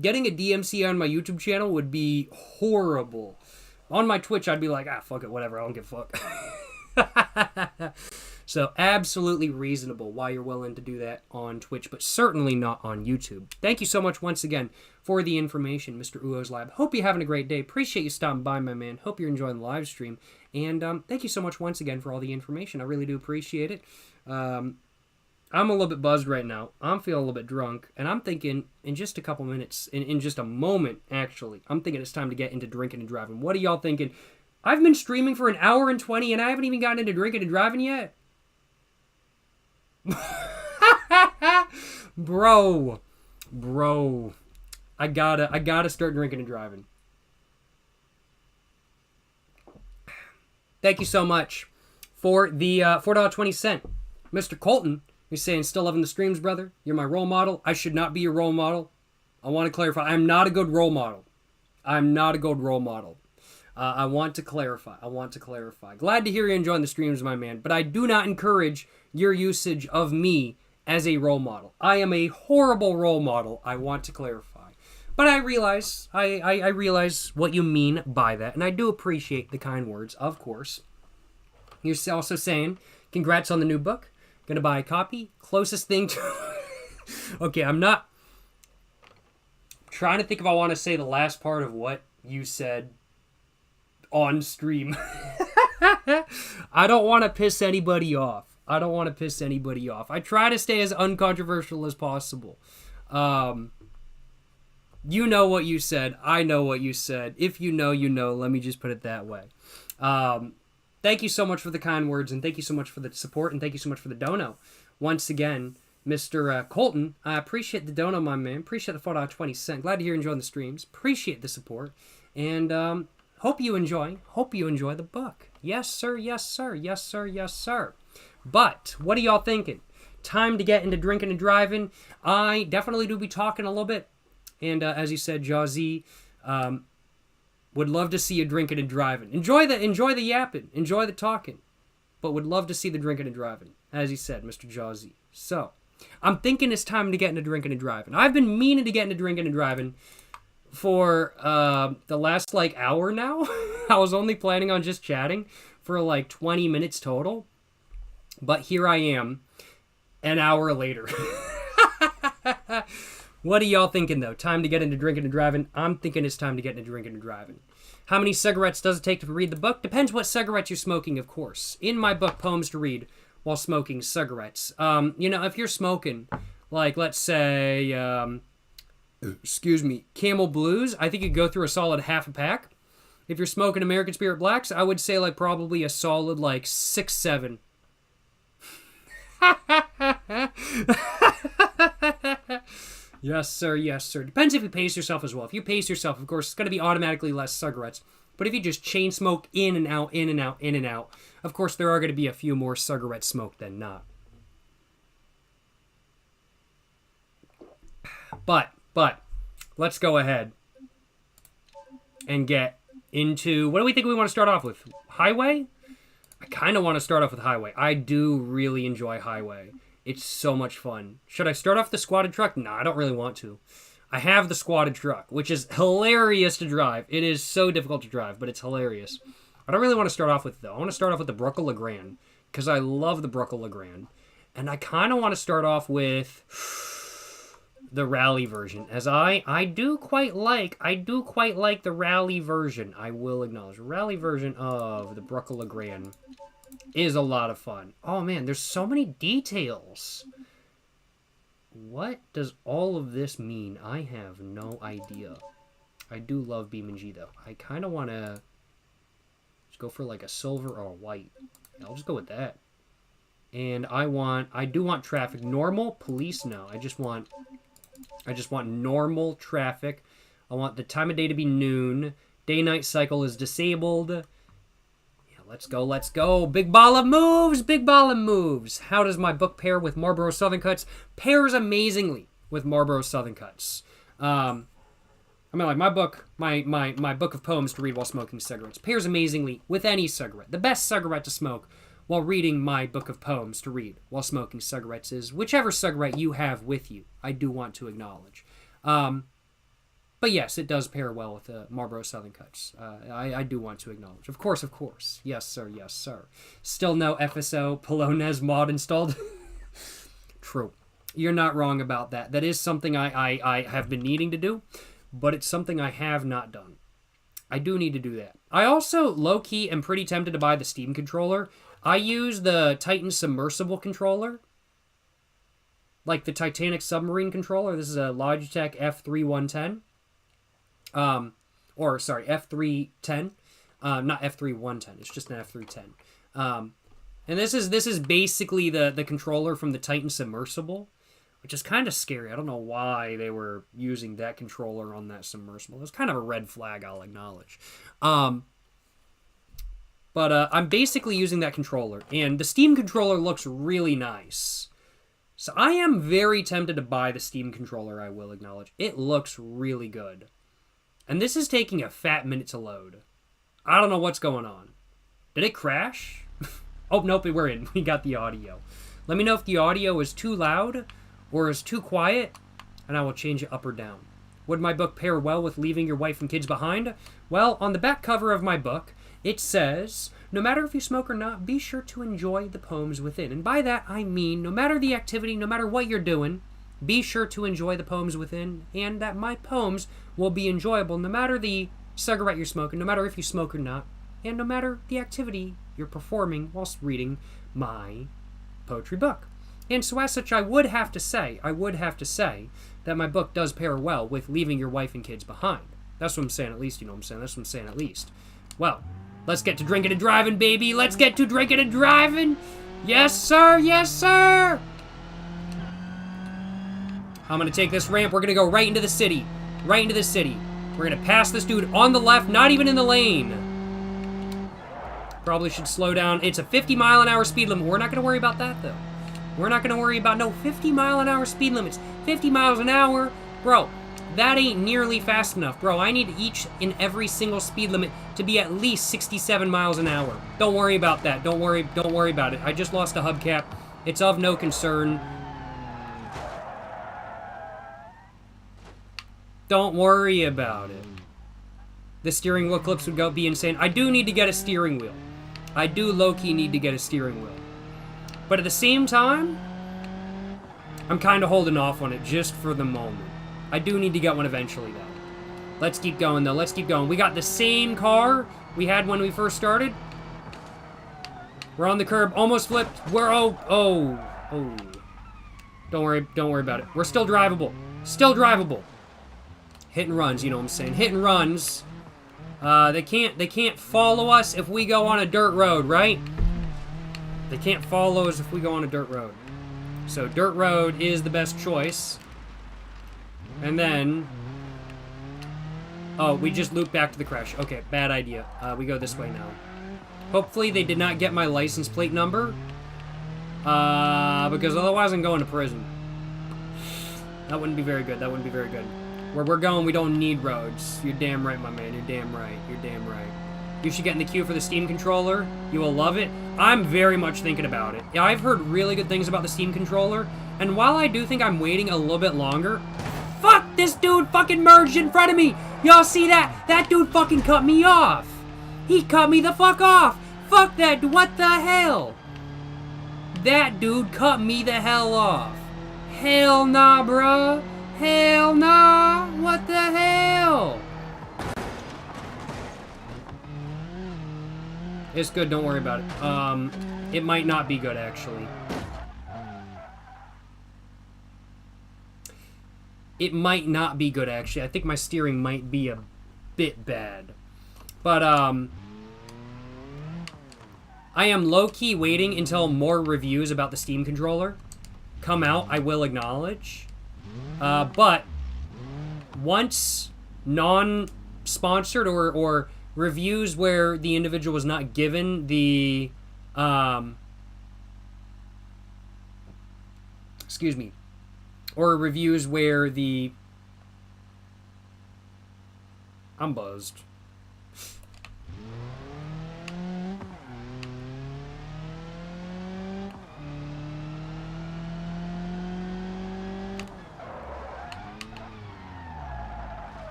getting a DMCA on my YouTube channel would be horrible. On my Twitch, I'd be like, fuck it, whatever, I don't give a fuck. So, absolutely reasonable why you're willing to do that on Twitch, but certainly not on YouTube. Thank you so much once again for the information, Mr. Uo's Lab. Hope you're having a great day. Appreciate you stopping by, my man. Hope you're enjoying the live stream. And thank you so much once again for all the information. I really do appreciate it. I'm a little bit buzzed right now. I'm feeling a little bit drunk. And I'm thinking, in just a couple minutes, in just a moment, actually, I'm thinking it's time to get into drinking and driving. What are y'all thinking? I've been streaming for 1 hour and 20, and I haven't even gotten into drinking and driving yet? Bro. I gotta start drinking and driving. Thank you so much for the $4.20. Mr. Colton, you're saying, still loving the streams, brother. You're my role model. I should not be your role model. I want to clarify. I'm not a good role model. I'm not a good role model. I want to clarify. Glad to hear you enjoying the streams, my man. But I do not encourage your usage of me as a role model. I am a horrible role model. I want to clarify. But I realize, I realize what you mean by that. And I do appreciate the kind words, of course. You're also saying, congrats on the new book. Gonna buy a copy. Closest thing to... Okay, I'm not... trying to think if I want to say the last part of what you said on stream. I don't want to piss anybody off. I try to stay as uncontroversial as possible. You know what you said. I know what you said. If you know, you know. Let me just put it that way. Thank you so much for the kind words, and thank you so much for the support, and thank you so much for the dono. Once again, Mr. Colton, I appreciate the dono, my man. Appreciate the $4.20. Glad to hear you enjoying the streams. Appreciate the support. And hope you enjoy the book. Yes, sir. But what are y'all thinking? Time to get into drinking and driving. I definitely do be talking a little bit. And as you said, Jazzy, would love to see you drinking and driving. Enjoy the yapping. Enjoy the talking. But would love to see the drinking and driving. As you said, Mr. Jazzy. So, I'm thinking it's time to get into drinking and driving. I've been meaning to get into drinking and driving for the last, hour now. I was only planning on just chatting for, 20 minutes total. But here I am, an hour later. What are y'all thinking, though? Time to get into drinking and driving? I'm thinking it's time to get into drinking and driving. How many cigarettes does it take to read the book? Depends what cigarettes you're smoking, of course. In my book, Poems to Read While Smoking Cigarettes. If you're smoking, let's say, Camel Blues, I think you'd go through a solid half a pack. If you're smoking American Spirit Blacks, I would say, probably a solid, 6, 7. Yes, sir. Depends if you pace yourself as well. If you pace yourself, of course, it's going to be automatically less cigarettes. But if you just chain smoke in and out, of course, there are going to be a few more cigarettes smoked than not. But, let's go ahead and get into... What do we think we want to start off with? Highway? I kind of want to start off with Highway. I do really enjoy Highway. It's so much fun. Should I start off the squatted truck? No, I don't really want to. I have the squatted truck, which is hilarious to drive. It is so difficult to drive, but it's hilarious. I don't really want to start off with it, though. I want to start off with the Bruckle Legrand, because I love the Bruckle Legrand. And I kind of want to start off with... the rally version, as I do quite like the rally version. I will acknowledge the rally version of the Bruckle Legrand is a lot of fun. Oh man, there's so many details. What does all of this mean? I have no idea. I do love BeamNG though. I kind of want to just go for like a silver or a white. I'll just go with that. And I do want traffic. Normal, police, no. I just want normal traffic. I want the time of day to be noon. Day-night cycle is disabled. Yeah, let's go, let's go. Big ball of moves, big ball of moves. How does my book pair with Marlboro Southern Cuts? Pairs amazingly with Marlboro Southern Cuts. I mean, like my book of poems to read while smoking cigarettes pairs amazingly with any cigarette. The best cigarette to smoke while reading my book of poems to read while smoking cigarettes is whichever cigarette you have with you. I do want to acknowledge. But yes, it does pair well with Marlboro Southern Cuts. I do want to acknowledge. Of course, of course. Yes, sir, yes, sir. Still no FSO Polonez mod installed. True. You're not wrong about that. That is something I have been needing to do, but it's something I have not done. I do need to do that. I also, low-key, am pretty tempted to buy the Steam controller. I use the Titan submersible controller, like the Titanic submarine controller. This is a Logitech F3110. Or sorry, F310. Not F3110. It's just an F310. And this is basically the controller from the Titan submersible, which is kind of scary. I don't know why they were using that controller on that submersible. It's kind of a red flag, I'll acknowledge. But I'm basically using that controller, and the Steam controller looks really nice. So I am very tempted to buy the Steam controller, I will acknowledge. It looks really good. And this is taking a fat minute to load. I don't know what's going on. Did it crash? Oh, nope, we're in. We got the audio. Let me know if the audio is too loud or is too quiet, and I will change it up or down. Would my book pair well with leaving your wife and kids behind? Well, on the back cover of my book, it says, no matter if you smoke or not, be sure to enjoy the poems within. And by that, I mean, no matter the activity, no matter what you're doing, be sure to enjoy the poems within, and that my poems will be enjoyable no matter the cigarette you're smoking, no matter if you smoke or not, and no matter the activity you're performing whilst reading my poetry book. And so as such, I would have to say that my book does pair well with leaving your wife and kids behind. That's what I'm saying, at least, you know what I'm saying? That's what I'm saying, at least. Well, let's get to drinking and driving, baby. Let's get to drinking and driving. Yes, sir. Yes, sir. I'm going to take this ramp. We're going to go right into the city. Right into the city. We're going to pass this dude on the left, not even in the lane. Probably should slow down. It's a 50-mile-an-hour speed limit. We're not going to worry about that, though. We're not going to worry about no 50-mile-an-hour speed limits. 50 miles an hour. Bro, that ain't nearly fast enough. Bro, I need each and every single speed limit to be at least 67 miles an hour. Don't worry about that. Don't worry about it. I just lost a hubcap. It's of no concern. Don't worry about it. The steering wheel clips would be insane. I do need to get a steering wheel. I do low-key need to get a steering wheel. But at the same time, I'm kind of holding off on it just for the moment. I do need to get one eventually, though. Let's keep going, though. Let's keep going. We got the same car we had when we first started. We're on the curb. Almost flipped. We're... Oh. Don't worry about it. We're still drivable. Still drivable. Hit and runs, you know what I'm saying? Hit and runs. They can't follow us if we go on a dirt road, right? They can't follow us if we go on a dirt road. So dirt road is the best choice. And then... Oh, we just looped back to the crash. Okay, bad idea. We go this way now. Hopefully they did not get my license plate number. Because otherwise I'm going to prison. That wouldn't be very good. That wouldn't be very good. Where we're going, we don't need roads. You're damn right, my man. You're damn right. You're damn right. You should get in the queue for the Steam controller. You will love it. I'm very much thinking about it. Yeah, I've heard really good things about the Steam controller. And while I do think I'm waiting a little bit longer... Fuck! This dude fucking merged in front of me! Y'all see that? That dude fucking cut me off! He cut me the fuck off! Fuck that! What the hell? That dude cut me the hell off. Hell nah, bruh. Hell no! What the hell? It's good, don't worry about it. It might not be good, actually. It might not be good, actually. I think my steering might be a bit bad. But, I am low-key waiting until more reviews about the Steam controller come out, I will acknowledge. But once non-sponsored or reviews where the individual was not given the, excuse me, or reviews where the, I'm buzzed.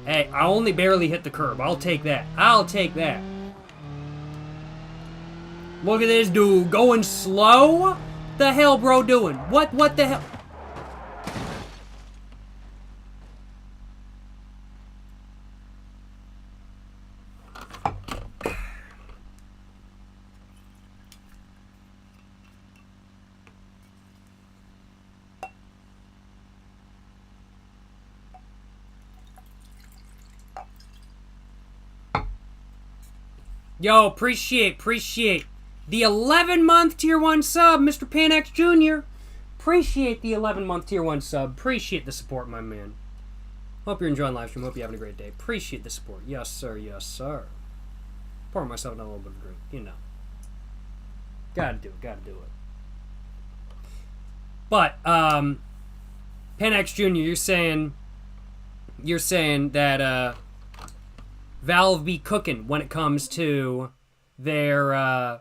Hey, I only barely hit the curb. I'll take that. I'll take that. Look at this dude going slow. The hell, bro, doing? What the hell? Yo, appreciate the 11-month Tier 1 sub, Mr. Panex Jr. Appreciate the 11-month Tier 1 sub. Appreciate the support, my man. Hope you're enjoying live stream. Hope you're having a great day. Appreciate the support. Yes, sir. Yes, sir. Pouring myself down a little bit of drink. You know. Gotta do it. Gotta do it. But, Panex Jr., you're saying that, Valve be cooking when it comes to their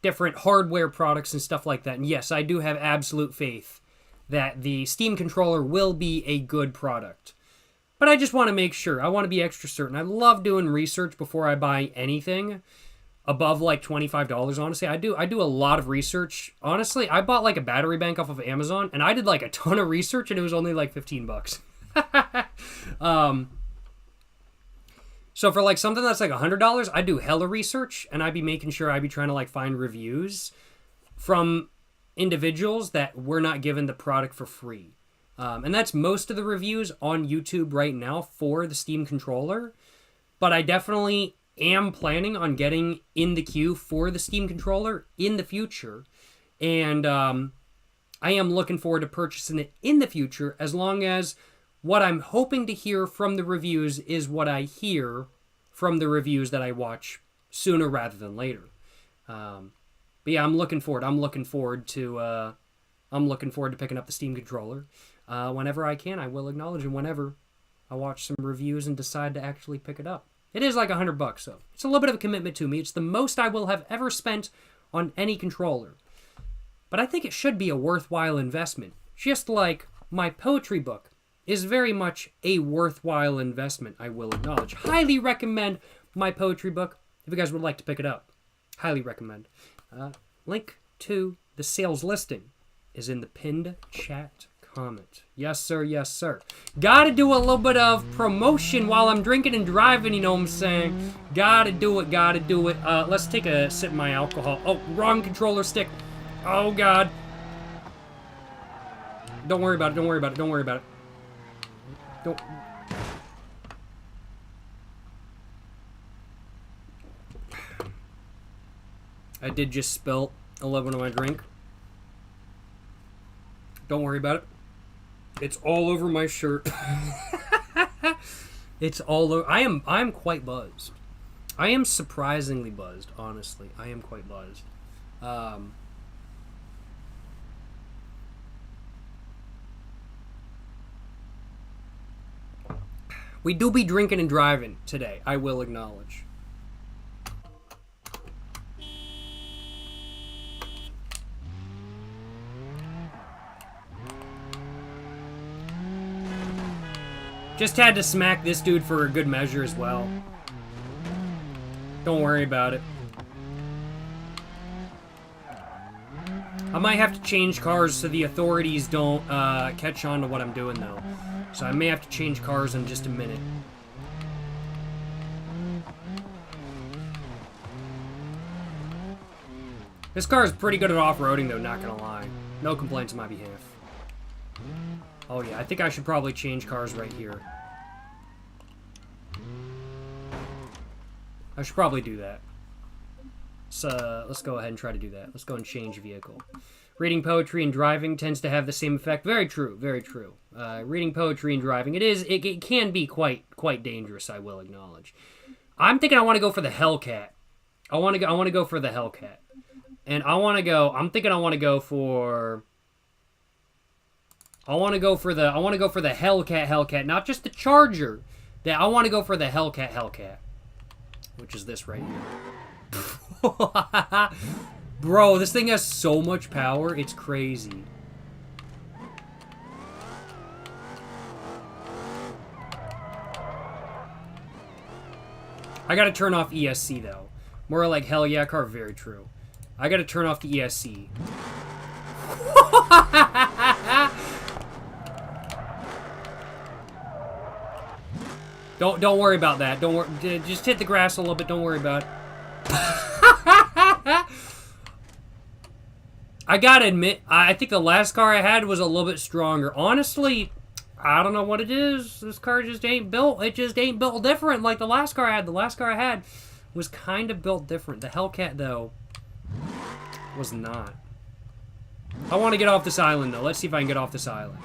different hardware products and stuff like that. And yes, I do have absolute faith that the Steam controller will be a good product. But I just want to make sure. I want to be extra certain. I love doing research before I buy anything above like $25, honestly. I do a lot of research. Honestly, I bought like a battery bank off of Amazon, and I did like a ton of research, and it was only like $15. So for like something that's like $100, I do hella research, and I'd be making sure I'd be trying to like find reviews from individuals that were not given the product for free. And that's most of the reviews on YouTube right now for the Steam controller. But I definitely am planning on getting in the queue for the Steam controller in the future. And I am looking forward to purchasing it in the future, as long as what I'm hoping to hear from the reviews is what I hear from the reviews that I watch sooner rather than later. But yeah, I'm looking forward. I'm looking forward to picking up the Steam controller. Whenever I can, I will acknowledge, and whenever I watch some reviews and decide to actually pick it up. It is like $100, so it's a little bit of a commitment to me. It's the most I will have ever spent on any controller. But I think it should be a worthwhile investment, just like my poetry book is very much a worthwhile investment, I will acknowledge. Highly recommend my poetry book if you guys would like to pick it up. Highly recommend. Link to the sales listing is in the pinned chat comment. Yes, sir. Yes, sir. Gotta do a little bit of promotion while I'm drinking and driving, you know what I'm saying? Gotta do it. Gotta do it. Let's take a sip of my alcohol. Oh, wrong controller stick. Oh, God. Don't worry about it. Don't worry about it. Don't worry about it. Don't. I did just spill a little bit of my drink. Don't worry about it. It's all over my shirt. It's all over. I'm quite buzzed. I am surprisingly buzzed, honestly. I am quite buzzed. We do be drinking and driving today, I will acknowledge. Just had to smack this dude for a good measure as well. Don't worry about it. I might have to change cars so the authorities don't catch on to what I'm doing, though. So I may have to change cars in just a minute. This car is pretty good at off-roading, though, not gonna lie. No complaints on my behalf. Oh, yeah, I think I should probably change cars right here. I should probably do that. So, let's go ahead and try to do that. Let's go and change vehicle. Reading poetry and driving tends to have the same effect. Very true, very true. Reading poetry and driving, it can be quite dangerous, I will acknowledge. I'm thinking I want to go for the Hellcat. I want to go for the Hellcat. And I'm thinking I want to go for the Hellcat, not just the Charger. I want to go for the Hellcat, which is this right here. Bro, this thing has so much power, it's crazy. I gotta turn off ESC though. More like hell yeah car, very true. I gotta turn off the ESC. Don't worry about that. Don't worry. Just hit the grass a little bit. Don't worry about it. I gotta admit, I think the last car I had was a little bit stronger. Honestly, I don't know what it is. This car just ain't built. It just ain't built different like the last car I had. The last car I had was kind of built different. The Hellcat, though, was not. I want to get off this island, though. Let's see if I can get off this island.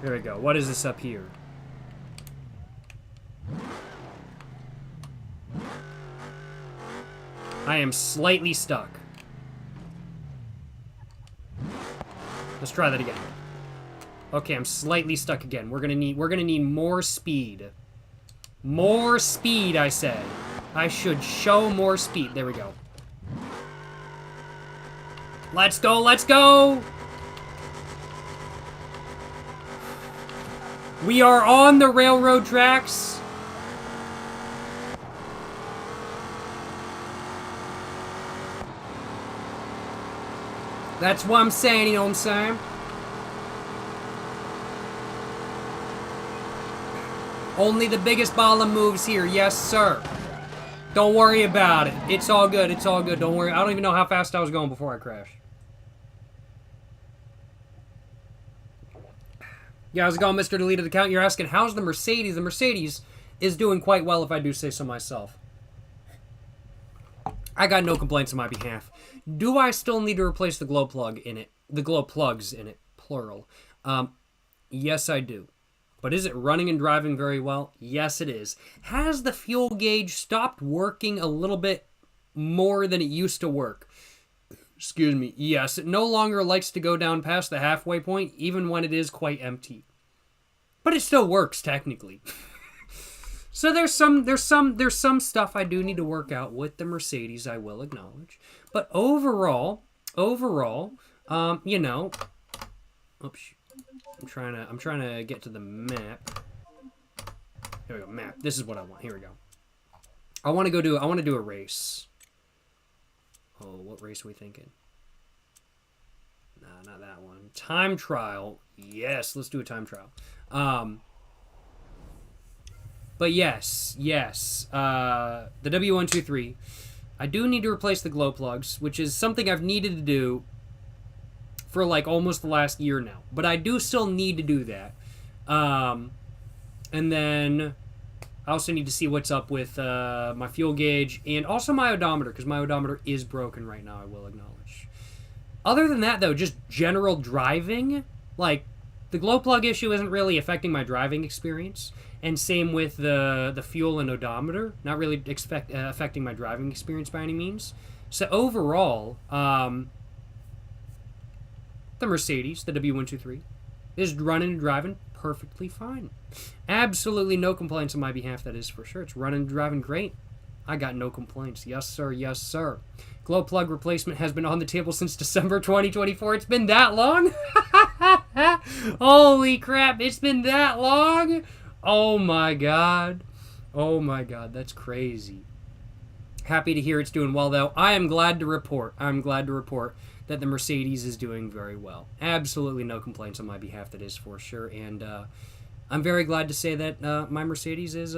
There we go. What is this up here? I am slightly stuck. Let's try that again. Okay, I'm slightly stuck again. We're gonna need more speed. More speed, I said. I should show more speed. There we go. Let's go, let's go! We are on the railroad tracks. That's what I'm saying, you know what I'm saying? Only the biggest baller moves here, yes sir. Don't worry about it. It's all good, it's all good, don't worry. I don't even know how fast I was going before I crashed. Yeah, how's it going, Mr. Deleted Account? You're asking, how's the Mercedes? The Mercedes is doing quite well, if I do say so myself. I got no complaints on my behalf. Do I still need to replace the glow plug in it? The glow plugs in it, plural. Yes, I do. But is it running and driving very well? Yes, it is. Has the fuel gauge stopped working a little bit more than it used to work? Excuse me. Yes, it no longer likes to go down past the halfway point, even when it is quite empty. But it still works, technically. So there's some stuff I do need to work out with the Mercedes, I will acknowledge. But overall, you know, oops, I'm trying to get to the map. Here we go, map. This is what I want. Here we go. I want to do a race. Oh, what race are we thinking? Nah, not that one. Time trial. Yes, let's do a time trial. But yes, the W123. I do need to replace the glow plugs, which is something I've needed to do for like almost the last year now. But I do still need to do that. And then I also need to see what's up with my fuel gauge and also my odometer, because my odometer is broken right now, I will acknowledge. Other than that, though, just general driving, like, the glow plug issue isn't really affecting my driving experience. And same with the fuel and odometer, not really affecting my driving experience by any means. So overall, the Mercedes, the W123, is running and driving perfectly fine. Absolutely no complaints on my behalf, that is for sure. It's running and driving great. I got no complaints. Yes, sir. Yes, sir. Glow plug replacement has been on the table since December 2024. It's been that long? Holy crap, it's been that long? Oh my god. Oh my god, that's crazy. Happy to hear it's doing well, though. I'm glad to report that the Mercedes is doing very well. Absolutely no complaints on my behalf, that is for sure. And I'm very glad to say that my Mercedes is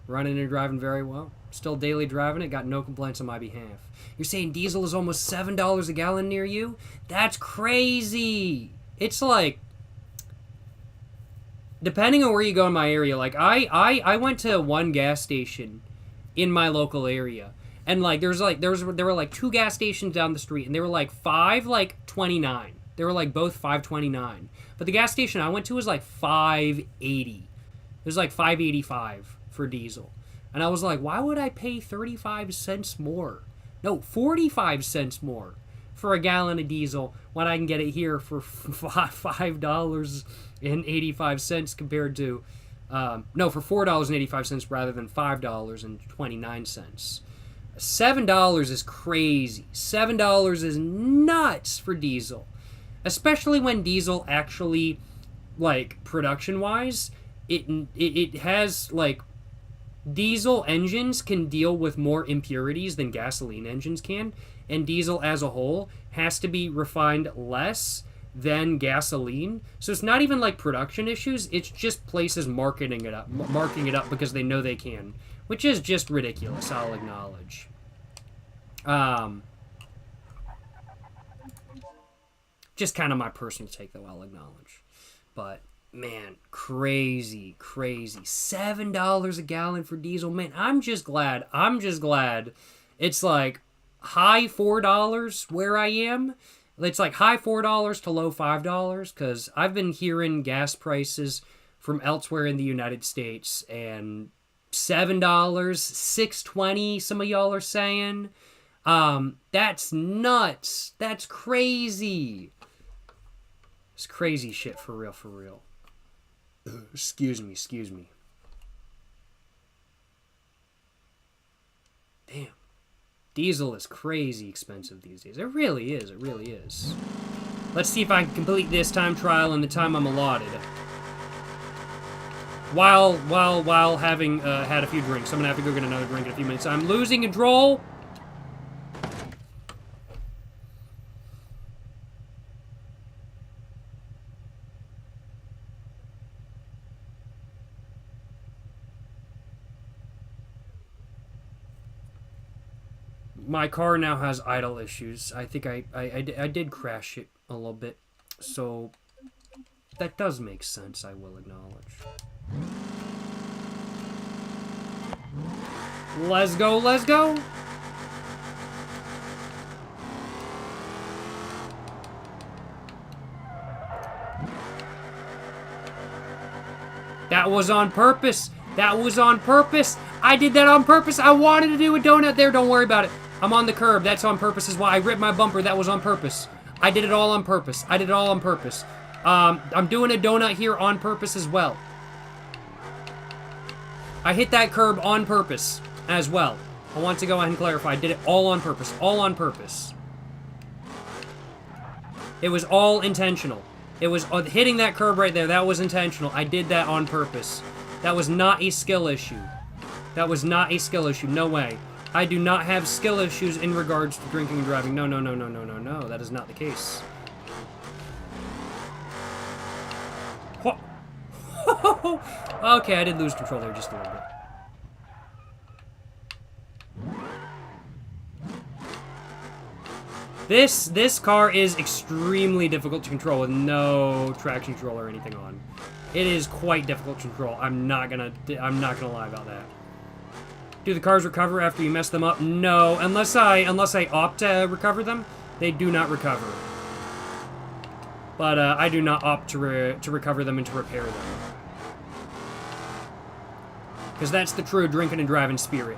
running and driving very well. Still daily driving it, got no complaints on my behalf. You're saying diesel is almost $7 a gallon near you? That's crazy. It's like, depending on where you go in my area, like I went to one gas station in my local area, and like there were like two gas stations down the street, and they were like $5.29. They were like both $5.29, but the gas station I went to was like $5.80. It was like $5.85 for diesel, and I was like, why would I pay 35 cents more? No, 45 cents more for a gallon of diesel when I can get it here for $5.85 compared to no, for $4.85 rather than $5.29. $7 is crazy. $7 is nuts for diesel, especially when diesel actually, like, production wise, it has like, diesel engines can deal with more impurities than gasoline engines can, and diesel as a whole has to be refined less than gasoline. So it's not even like production issues, it's just places marking it up because they know they can, which is just ridiculous, I'll acknowledge. Just kind of my personal take, though, I'll acknowledge. But man, crazy. $7 a gallon for diesel. Man, I'm just glad it's like high $4 where I am. It's like high $4 to low $5, because I've been hearing gas prices from elsewhere in the United States, and $7, $6.20, some of y'all are saying. That's nuts. That's crazy. It's crazy shit, for real. Excuse me. Damn. Diesel is crazy expensive these days. It really is. Let's see if I can complete this time trial in the time I'm allotted. While having had a few drinks. I'm gonna have to go get another drink in a few minutes. I'm losing control. My car now has idle issues. I think I did crash it a little bit, so that does make sense, I will acknowledge. Let's go. That was on purpose. I did that on purpose. I wanted to do a donut there. Don't worry about it. I'm on the curb. That's on purpose as well. I ripped my bumper. That was on purpose. I did it all on purpose. I'm doing a donut here on purpose as well. I hit that curb on purpose as well. I want to go ahead and clarify. I did it all on purpose. It was all intentional. It was hitting that curb right there. That was intentional. I did that on purpose. That was not a skill issue. No way. I do not have skill issues in regards to drinking and driving. No. That is not the case. Okay, I did lose control there just a little bit. This car is extremely difficult to control with no traction control or anything on. It is quite difficult to control. I'm not gonna lie about that. Do the cars recover after you mess them up? No, unless I opt to recover them, they do not recover. But I do not opt to recover them and to repair them, because that's the true drinking and driving spirit.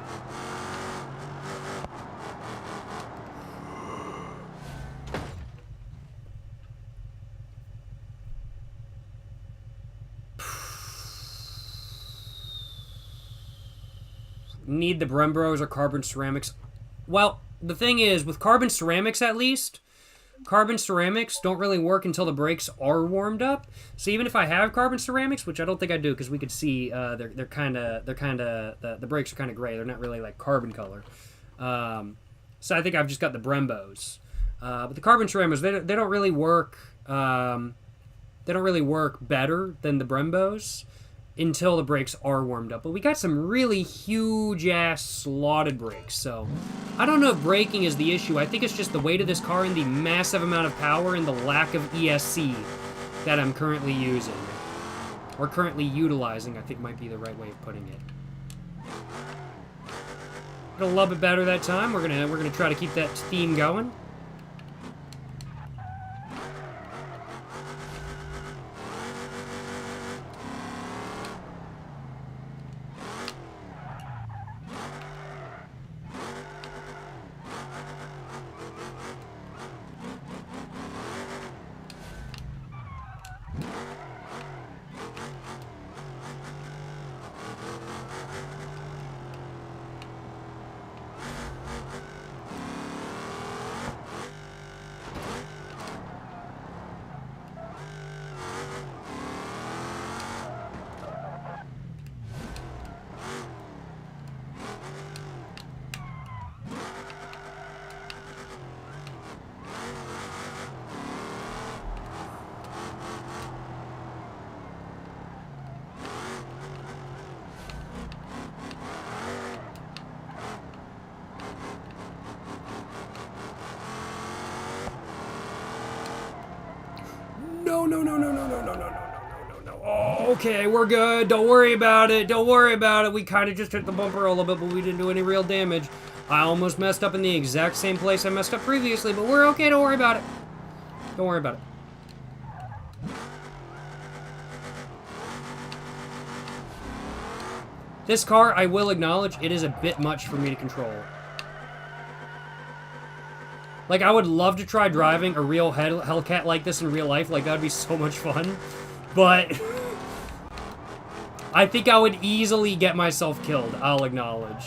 Need the Brembros or carbon ceramics? Well, the thing is, with carbon ceramics at least, carbon ceramics don't really work until the brakes are warmed up. So even if I have carbon ceramics, which I don't think I do, because we could see they're kind of the brakes are kind of gray. They're not really like carbon color. So I think I've just got the Brembos. But the carbon ceramics, they don't really work. They don't really work better than the Brembos until the brakes are warmed up. But we got some really huge-ass slotted brakes, so I don't know if braking is the issue. I think it's just the weight of this car and the massive amount of power and the lack of ESC that I'm currently using. Or currently utilizing, I think might be the right way of putting it. Gonna love it better that time. We're gonna try to keep that theme going. No. Oh, okay, we're good. Don't worry about it. Don't worry about it. We kind of just hit the bumper a little bit, but we didn't do any real damage. I almost messed up in the exact same place I messed up previously, but we're okay. Don't worry about it. Don't worry about it. This car, I will acknowledge, it is a bit much for me to control. Like, I would love to try driving a real Hellcat like this in real life. Like, that would be so much fun. But I think I would easily get myself killed, I'll acknowledge.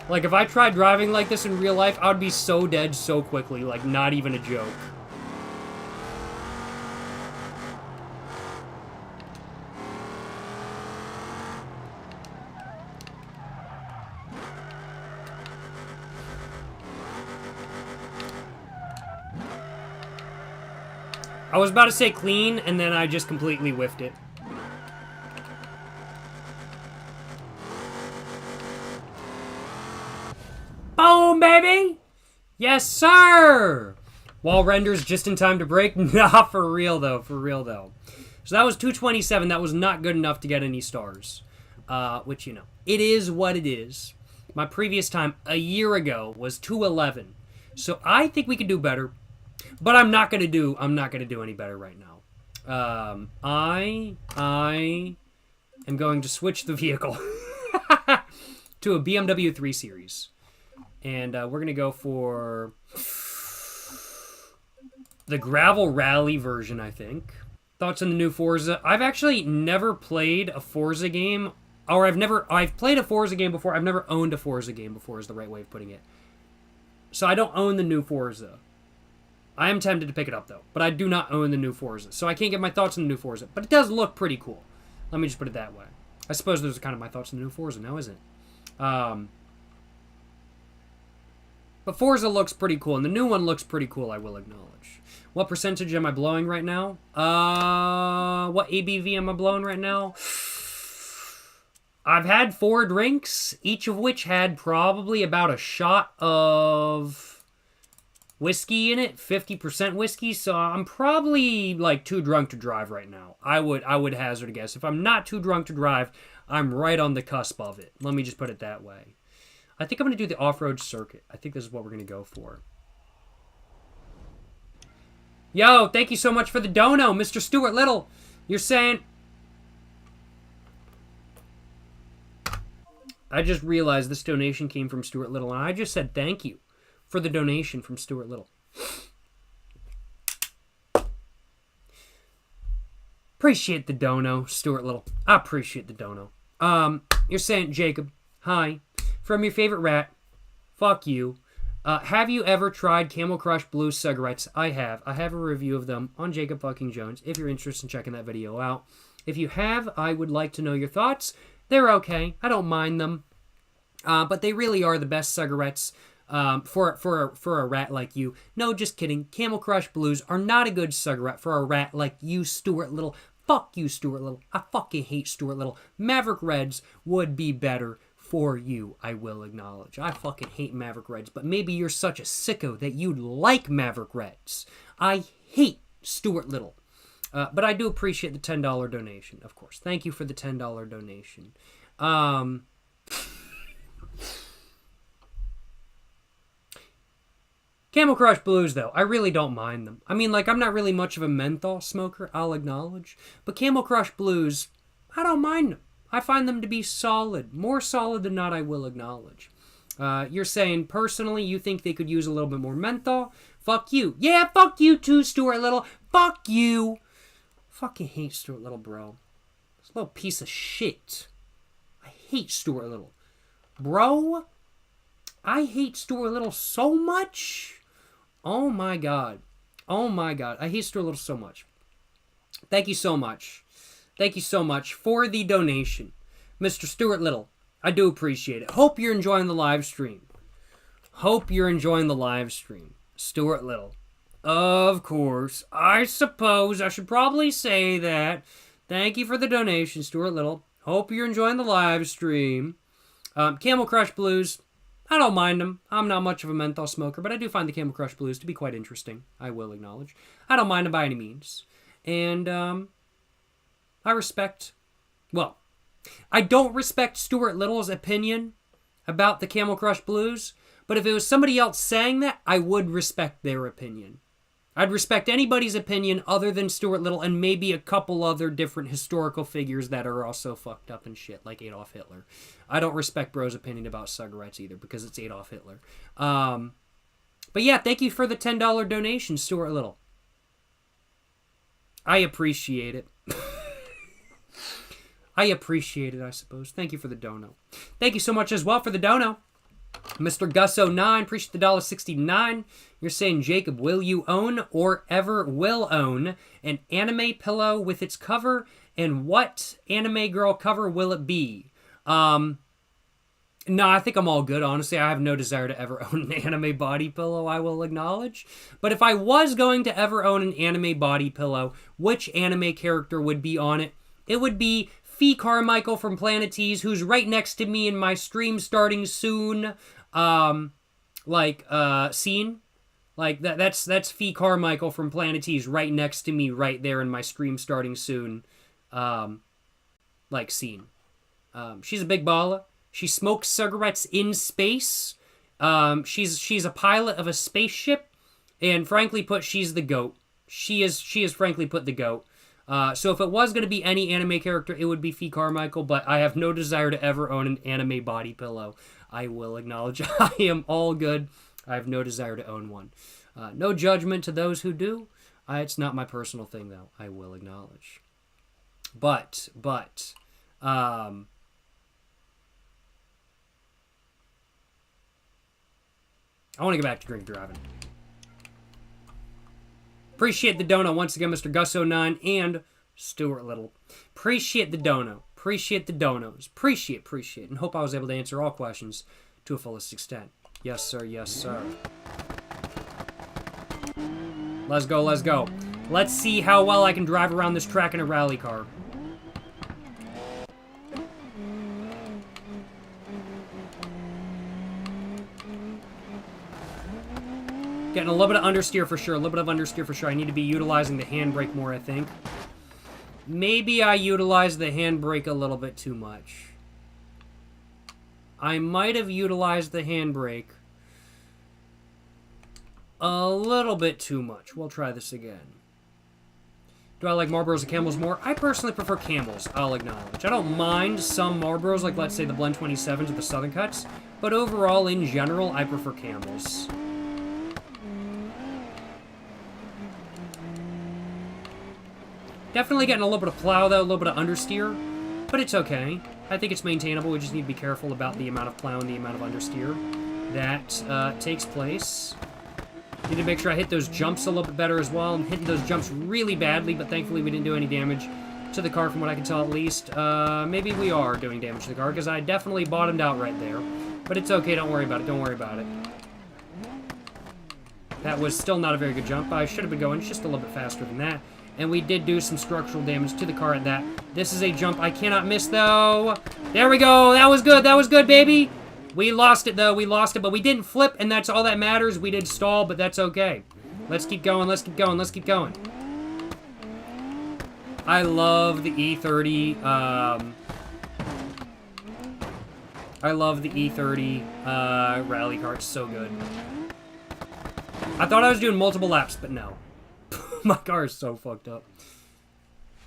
Like, if I tried driving like this in real life, I would be so dead so quickly. Like, not even a joke. I was about to say clean, and then I just completely whiffed it. Boom, baby! Yes, sir! Wall renders just in time to break? Nah, for real, though. For real, though. So that was 227. That was not good enough to get any stars. Which, you know, it is what it is. My previous time a year ago was 211. So I think we could do better. But I'm not gonna do any better right now. I am going to switch the vehicle to a BMW 3 Series, and we're gonna go for the gravel rally version. I think. Thoughts on the new Forza? I've actually never played a Forza game, or I've played a Forza game before. I've never owned a Forza game before. Is the right way of putting it. So I don't own the new Forza. I am tempted to pick it up, though. But I do not own the new Forza. So I can't get my thoughts on the new Forza. But it does look pretty cool. Let me just put it that way. I suppose those are kind of my thoughts on the new Forza now, isn't it? But Forza looks pretty cool. And the new one looks pretty cool, I will acknowledge. What percentage am I blowing right now? What ABV am I blowing right now? I've had 4 drinks. Each of which had probably about a shot of whiskey in it, 50% whiskey, so I'm probably like too drunk to drive right now. I would hazard a guess. If I'm not too drunk to drive, I'm right on the cusp of it. Let me just put it that way. I think I'm going to do the off-road circuit. I think this is what we're going to go for. Yo, thank you so much for the dono, Mr. Stuart Little. You're saying... I just realized this donation came from Stuart Little, and I just said thank you for the donation from Stuart Little. Appreciate the dono, Stuart Little. I appreciate the dono. You're saying, Jacob, hi. From your favorite rat, fuck you. Have you ever tried Camel Crush Blue cigarettes? I have. I have a review of them on Jacob fucking Jones, if you're interested in checking that video out. If you have, I would like to know your thoughts. They're okay. I don't mind them. But they really are the best cigarettes for a rat like you. No, just kidding. Camel Crush Blues are not a good cigarette for a rat like you, Stuart Little. Fuck you, Stuart Little. I fucking hate Stuart Little. Maverick Reds would be better for you, I will acknowledge. I fucking hate Maverick Reds, but maybe you're such a sicko that you'd like Maverick Reds. I hate Stuart Little. But I do appreciate the $10 donation, of course. Thank you for the $10 donation. Camel Crush Blues, though, I really don't mind them. I mean, like, I'm not really much of a menthol smoker, I'll acknowledge. But Camel Crush Blues, I don't mind them. I find them to be solid. More solid than not, I will acknowledge. You're saying, personally, you think they could use a little bit more menthol? Fuck you. Yeah, fuck you too, Stuart Little. Fuck you. Fucking hate Stuart Little, bro. This little piece of shit. I hate Stuart Little. Bro, I hate Stuart Little so much. Oh my god. Oh my god. I hate Stuart Little so much. Thank you so much. Thank you so much for the donation, Mr. Stuart Little. I do appreciate it. Hope you're enjoying the live stream. Hope you're enjoying the live stream. Stuart Little. Of course. I suppose I should probably say that. Thank you for the donation, Stuart Little. Hope you're enjoying the live stream. Camel Crush Blues. I don't mind them. I'm not much of a menthol smoker, but I do find the Camel Crush Blues to be quite interesting. I will acknowledge. I don't mind them by any means. And, I respect, well, I don't respect Stuart Little's opinion about the Camel Crush Blues, but if it was somebody else saying that, I would respect their opinion. I'd respect anybody's opinion other than Stuart Little and maybe a couple other different historical figures that are also fucked up and shit, like Adolf Hitler. I don't respect bro's opinion about cigarettes either because it's Adolf Hitler. But yeah, thank you for the $10 donation, Stuart Little. I appreciate it. I appreciate it, I suppose. Thank you for the dono. Thank you so much as well for the dono. Mr. Gus09, appreciate the $1.69. You're saying, Jacob, will you own or ever will own an anime pillow with its cover? And what anime girl cover will it be? No, I think I'm all good, honestly. I have no desire to ever own an anime body pillow, I will acknowledge. But if I was going to ever own an anime body pillow, which anime character would be on it? It would be Fee Carmichael from Planetease, who's right next to me in my stream starting soon, scene. Like, that's Fee Carmichael from Planetease right next to me right there in my stream starting soon, scene. She's a big baller. She smokes cigarettes in space. She's a pilot of a spaceship, and frankly put, she's the GOAT. She is frankly put the GOAT. So if it was going to be any anime character, it would be Fee Carmichael, but I have no desire to ever own an anime body pillow. I will acknowledge I am all good. I have no desire to own one. No judgment to those who do. It's not my personal thing, though. I will acknowledge. But, I want to get back to drink driving. Appreciate the dono once again, Mr. Gus09 and Stuart Little. Appreciate the dono. Appreciate the donos. Appreciate. And hope I was able to answer all questions to a fullest extent. Yes, sir. Yes, sir. Let's go. Let's see how well I can drive around this track in a rally car. Getting a little bit of understeer for sure. I need to be utilizing the handbrake more, I think. Maybe I utilize the handbrake a little bit too much. I might have utilized the handbrake a little bit too much. We'll try this again. Do I like Marlboros or Camels more? I personally prefer Camels, I'll acknowledge. I don't mind some Marlboros, like let's say the Blend 27s or the Southern Cuts, but overall, in general, I prefer Camels. Definitely getting a little bit of plow, though, a little bit of understeer, but it's okay. I think it's maintainable. We just need to be careful about the amount of plow and the amount of understeer. that takes place. Need to make sure I hit those jumps a little bit better as well. I'm hitting those jumps really badly, but thankfully we didn't do any damage to the car from what I can tell at least. Maybe we are doing damage to the car because I definitely bottomed out right there. But it's okay, don't worry about it, don't worry about it. That was still not a very good jump. I should have been going just a little bit faster than that. And we did do some structural damage to the car at that. This is a jump I cannot miss, though. There we go. That was good, baby. We lost it, though. We lost it, but we didn't flip, and that's all that matters. We did stall, but that's okay. Let's keep going. Let's keep going. Let's keep going. I love the E30. I love the E30 rally car. It's so good. I thought I was doing multiple laps, but no. My car is so fucked up.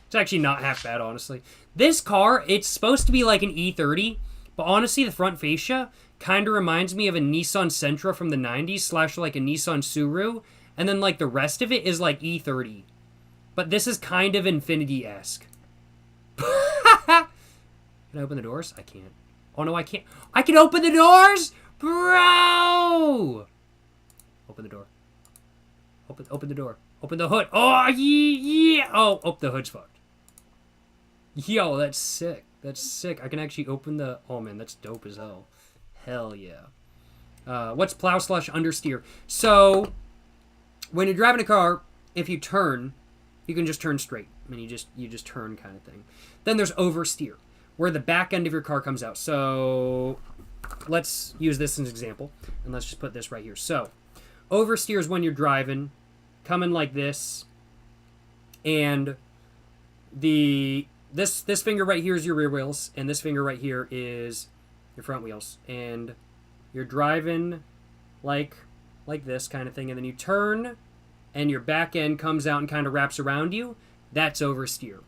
It's actually not half bad, honestly. This car, it's supposed to be like an E30, but honestly, the front fascia kind of reminds me of a Nissan Sentra from the 90s, slash like a Nissan Suru, and then like the rest of it is like E30. But this is kind of Infiniti-esque. Can I open the doors? I can't. Oh no, I can't. I can open the doors? Bro! Open the door. Open the door. Open the hood. Oh, yeah. Oh, the hood's fucked. Yo, that's sick. That's sick. I can actually open the... Oh, man, that's dope as hell. Hell yeah. What's plow slash understeer? So, when you're driving a car, if you turn, you can just turn straight. I mean, you just turn kind of thing. Then there's oversteer, where the back end of your car comes out. So, let's use this as an example. And let's just put this right here. So, oversteer is when you're driving, coming like this, and this finger right here is your rear wheels, and this finger right here is your front wheels, and you're driving like this kind of thing, and then you turn, and your back end comes out and kind of wraps around you. That's oversteer.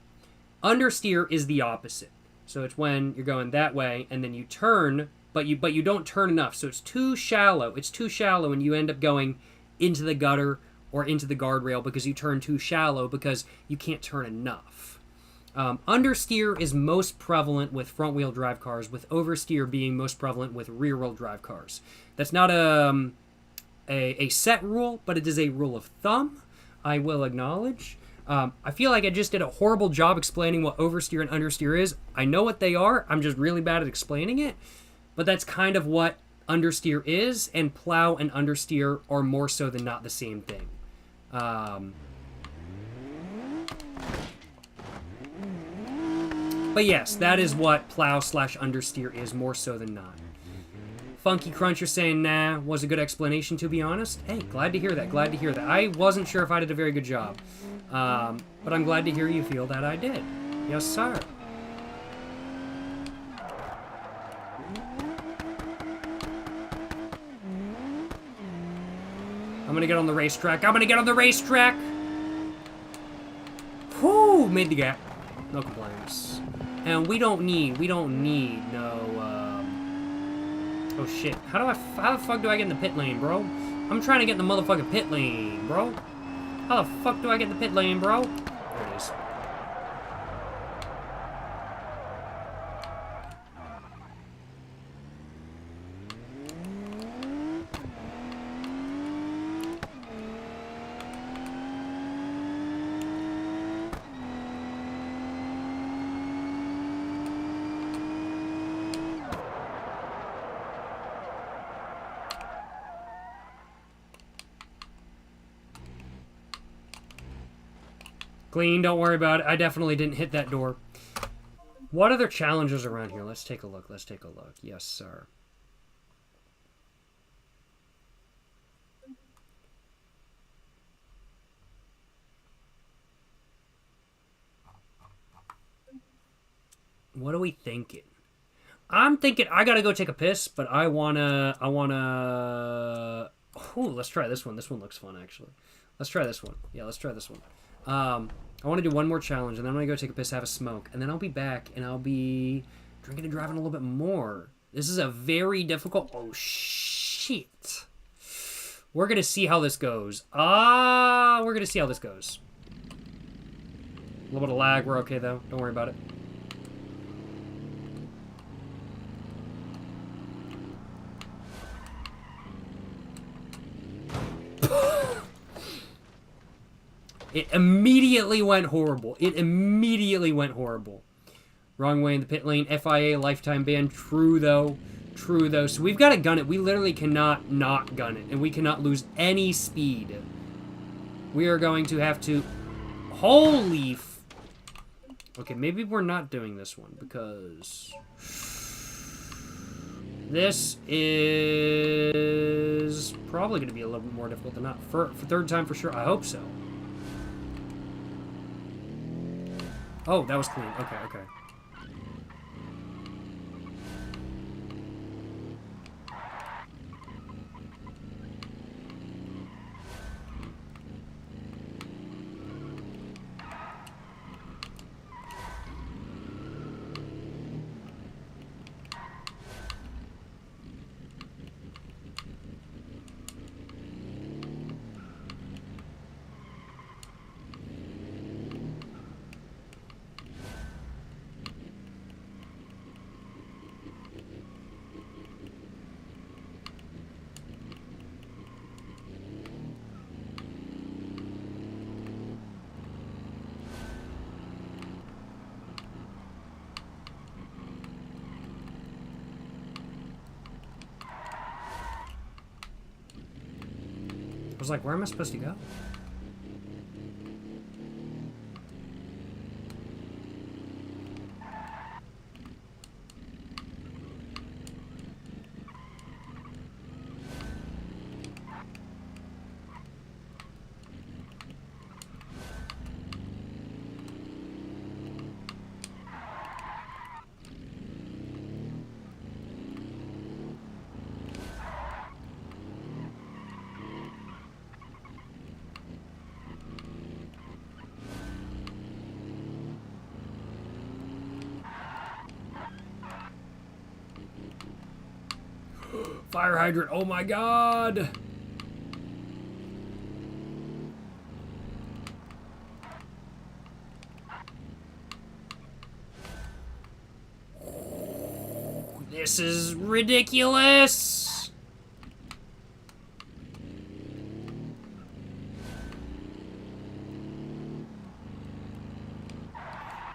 Understeer is the opposite. So it's when you're going that way, and then you turn, but you don't turn enough, so it's too shallow. It's too shallow, and you end up going into the gutter or into the guardrail because you turn too shallow because you can't turn enough. Understeer is most prevalent with front-wheel drive cars, with oversteer being most prevalent with rear-wheel drive cars. That's not a set rule, but it is a rule of thumb, I will acknowledge. I feel like I just did a horrible job explaining what oversteer and understeer is. I know what they are. I'm just really bad at explaining it. But that's kind of what understeer is, and plow and understeer are more so than not the same thing. But yes, that is what plow slash understeer is, more so than not. Funky Crunch, you're saying, nah, was a good explanation, to be honest. Hey, glad to hear that, glad to hear that. I wasn't sure if I did a very good job. But I'm glad to hear you feel that I did. Yes, sir. I'm gonna get on the racetrack. I'm gonna get on the racetrack! Whoo! Made the gap. No complaints. And we don't need no, oh shit. How the fuck do I get in the pit lane, bro? I'm trying to get in the motherfucking pit lane, bro. How the fuck do I get in the pit lane, bro? There it is. Clean, don't worry about it. I definitely didn't hit that door. What other challenges around here? Let's take a look. Let's take a look. Yes, sir. What are we thinking? I'm thinking I gotta go take a piss, but I wanna... Ooh, let's try this one. This one looks fun, actually. Let's try this one. Yeah, let's try this one. I want to do one more challenge, and then I'm going to go take a piss, have a smoke, and then I'll be back, and I'll be drinking and driving a little bit more. This is a very difficult... Oh, shit. We're going to see how this goes. We're going to see how this goes. A little bit of lag. We're okay, though. Don't worry about it. It immediately went horrible. It immediately went horrible. Wrong way in the pit lane. FIA, lifetime ban. True, though. True, though. So we've got to gun it. We literally cannot not gun it. And we cannot lose any speed. We are going to have to... Holy... Okay, maybe we're not doing this one, because... This is... probably going to be a little bit more difficult than not. For third time for sure. I hope so. Oh, that was clean. Okay, okay. I was like, where am I supposed to go? Fire hydrant. Oh my god. This is ridiculous.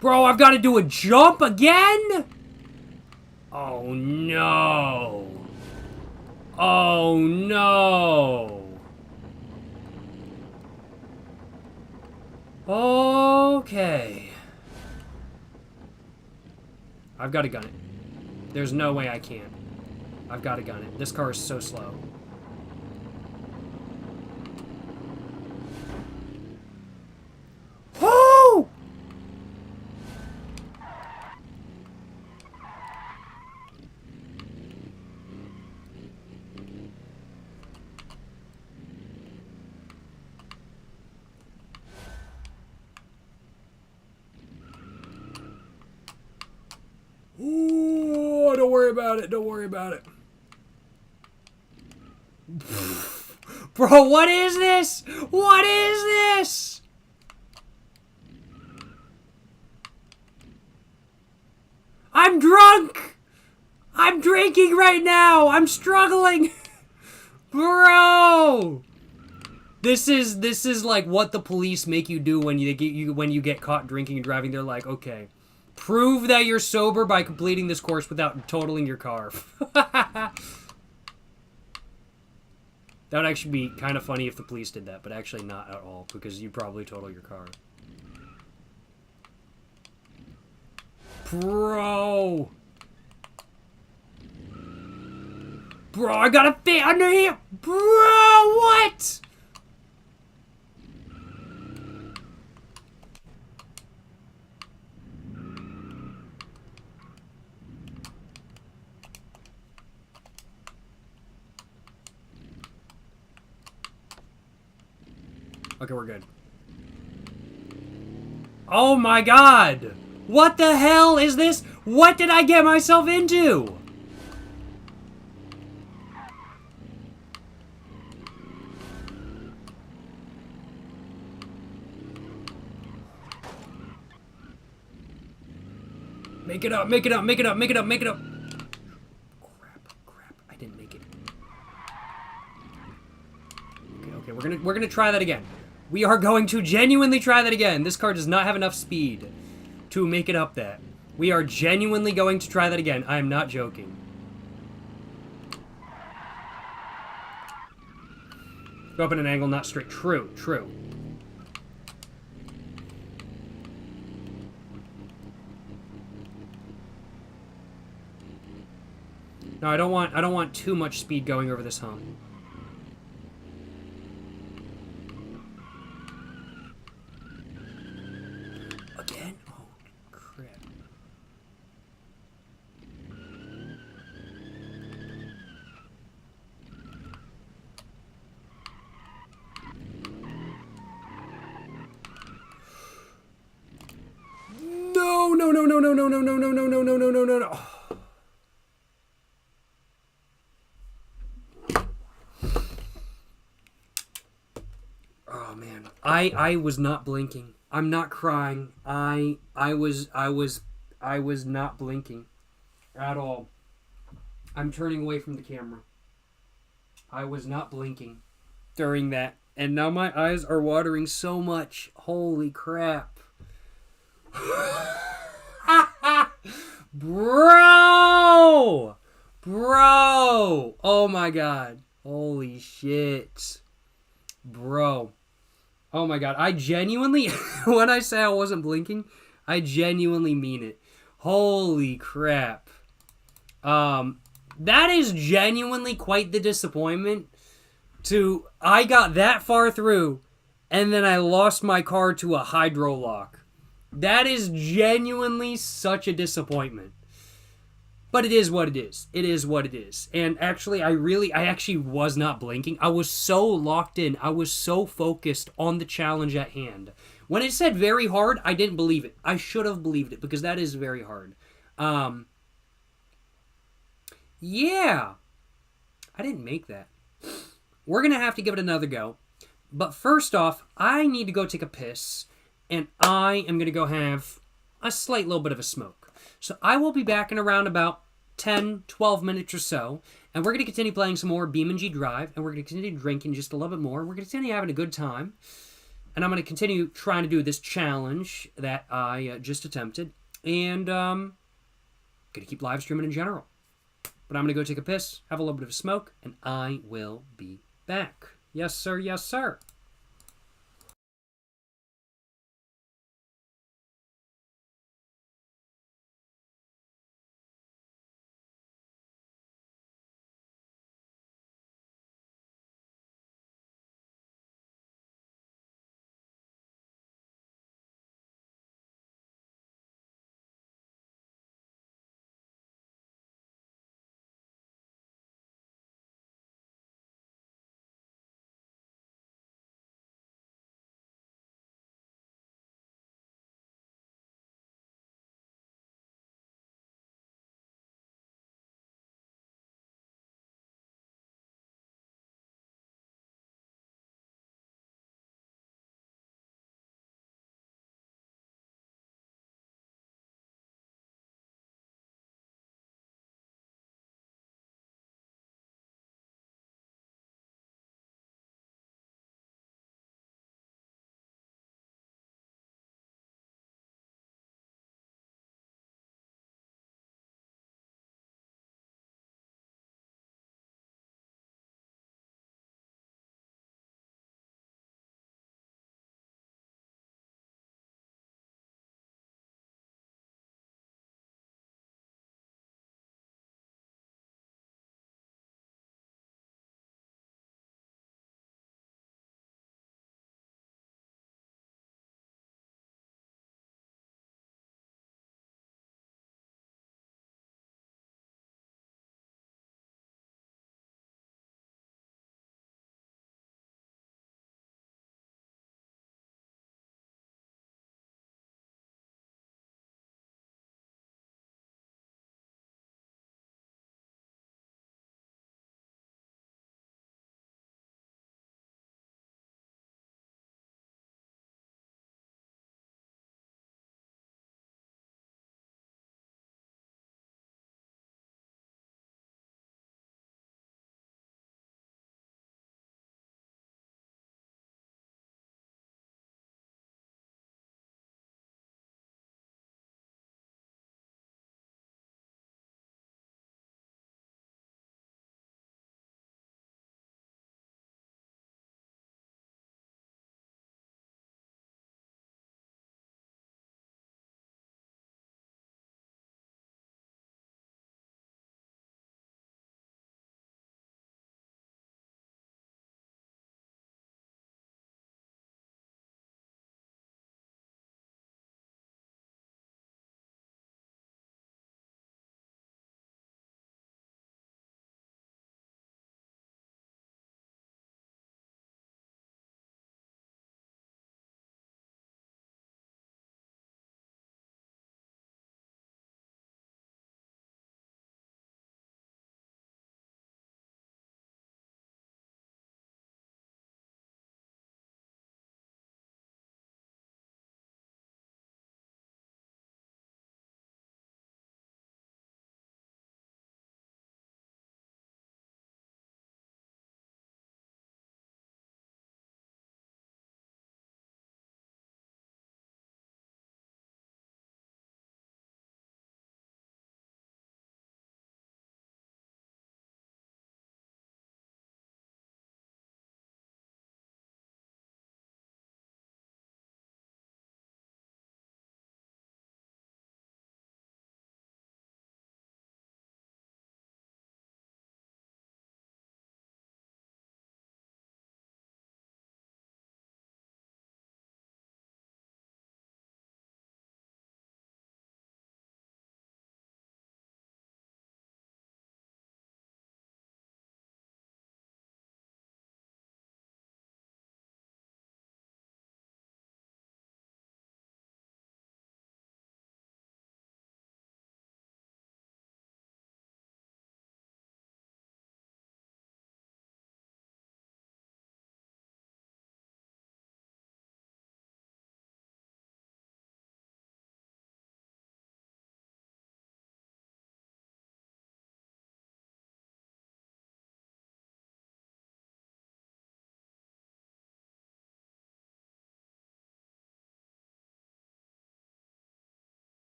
Bro, I've got to do a jump again? Oh no. Oh no. Okay. I've got to gun it. There's no way I can't. I've got to gun it. This car is so slow. Woo! Ooh, don't worry about it. Don't worry about it. Bro, what is this? What is this? I'm drunk. I'm drinking right now. I'm struggling. Bro. This is like what the police make you do when you get caught drinking and driving. They're like, okay, prove that you're sober by completing this course without totaling your car. That would actually be kind of funny if the police did that, but actually not at all, because you probably total your car. Bro! Bro, I gotta fit under here! Bro, what?! Okay, we're good. Oh my god! What the hell is this? What did I get myself into? Make it up, make it up, make it up, make it up, make it up! Crap, I didn't make it. Okay, we're gonna try that again. We are going to genuinely try that again. This car does not have enough speed to make it up that. We are genuinely going to try that again. I am not joking. Go up at an angle, not straight. True, true. No, I don't want too much speed going over this hump. Again? Oh, crap. No, no, no, no, no, no, no, no, no, no, no, no, no, no, no, no. Oh man. I was not blinking. I'm not crying. I was not blinking at all. I'm turning away from the camera. I was not blinking during that. And now my eyes are watering so much. Holy crap. Bro! Bro! Oh my god. Holy shit. Bro. Oh my god. I genuinely, when I say I wasn't blinking, I genuinely mean it. Holy crap. That is genuinely quite the disappointment. I got that far through, and then I lost my car to a hydro lock. That is genuinely such a disappointment. But it is what it is. It is what it is. And actually, I actually was not blinking. I was so locked in. I was so focused on the challenge at hand. When it said very hard, I didn't believe it. I should have believed it, because that is very hard. Yeah. I didn't make that. We're going to have to give it another go. But first off, I need to go take a piss, and I am going to go have a slight little bit of a smoke. So I will be back in around about 10, 12 minutes or so, and we're going to continue playing some more BeamNG Drive, and we're going to continue drinking just a little bit more. We're going to continue having a good time, and I'm going to continue trying to do this challenge that I just attempted, and going to keep live streaming in general. But I'm going to go take a piss, have a little bit of a smoke, and I will be back. Yes, sir. Yes, sir.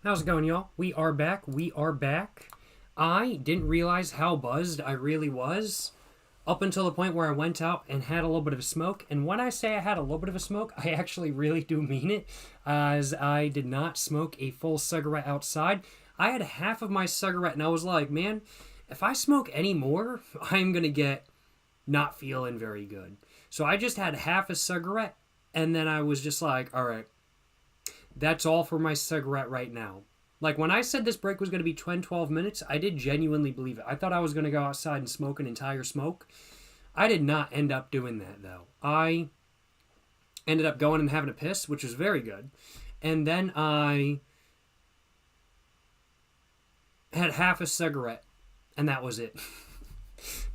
How's it going, y'all? We are back. We are back. I didn't realize how buzzed I really was up until the point where I went out and had a little bit of a smoke. And when I say I had a little bit of a smoke, I actually really do mean it, as I did not smoke a full cigarette outside. I had half of my cigarette, and I was like, man, if I smoke any more, I'm going to get not feeling very good. So I just had half a cigarette, and then I was just like, all right, that's all for my cigarette right now. Like, when I said this break was going to be 10-12 minutes, I did genuinely believe it. I thought I was going to go outside and smoke an entire smoke. I did not end up doing that, though. I ended up going and having a piss, which was very good. And then I had half a cigarette, and that was it.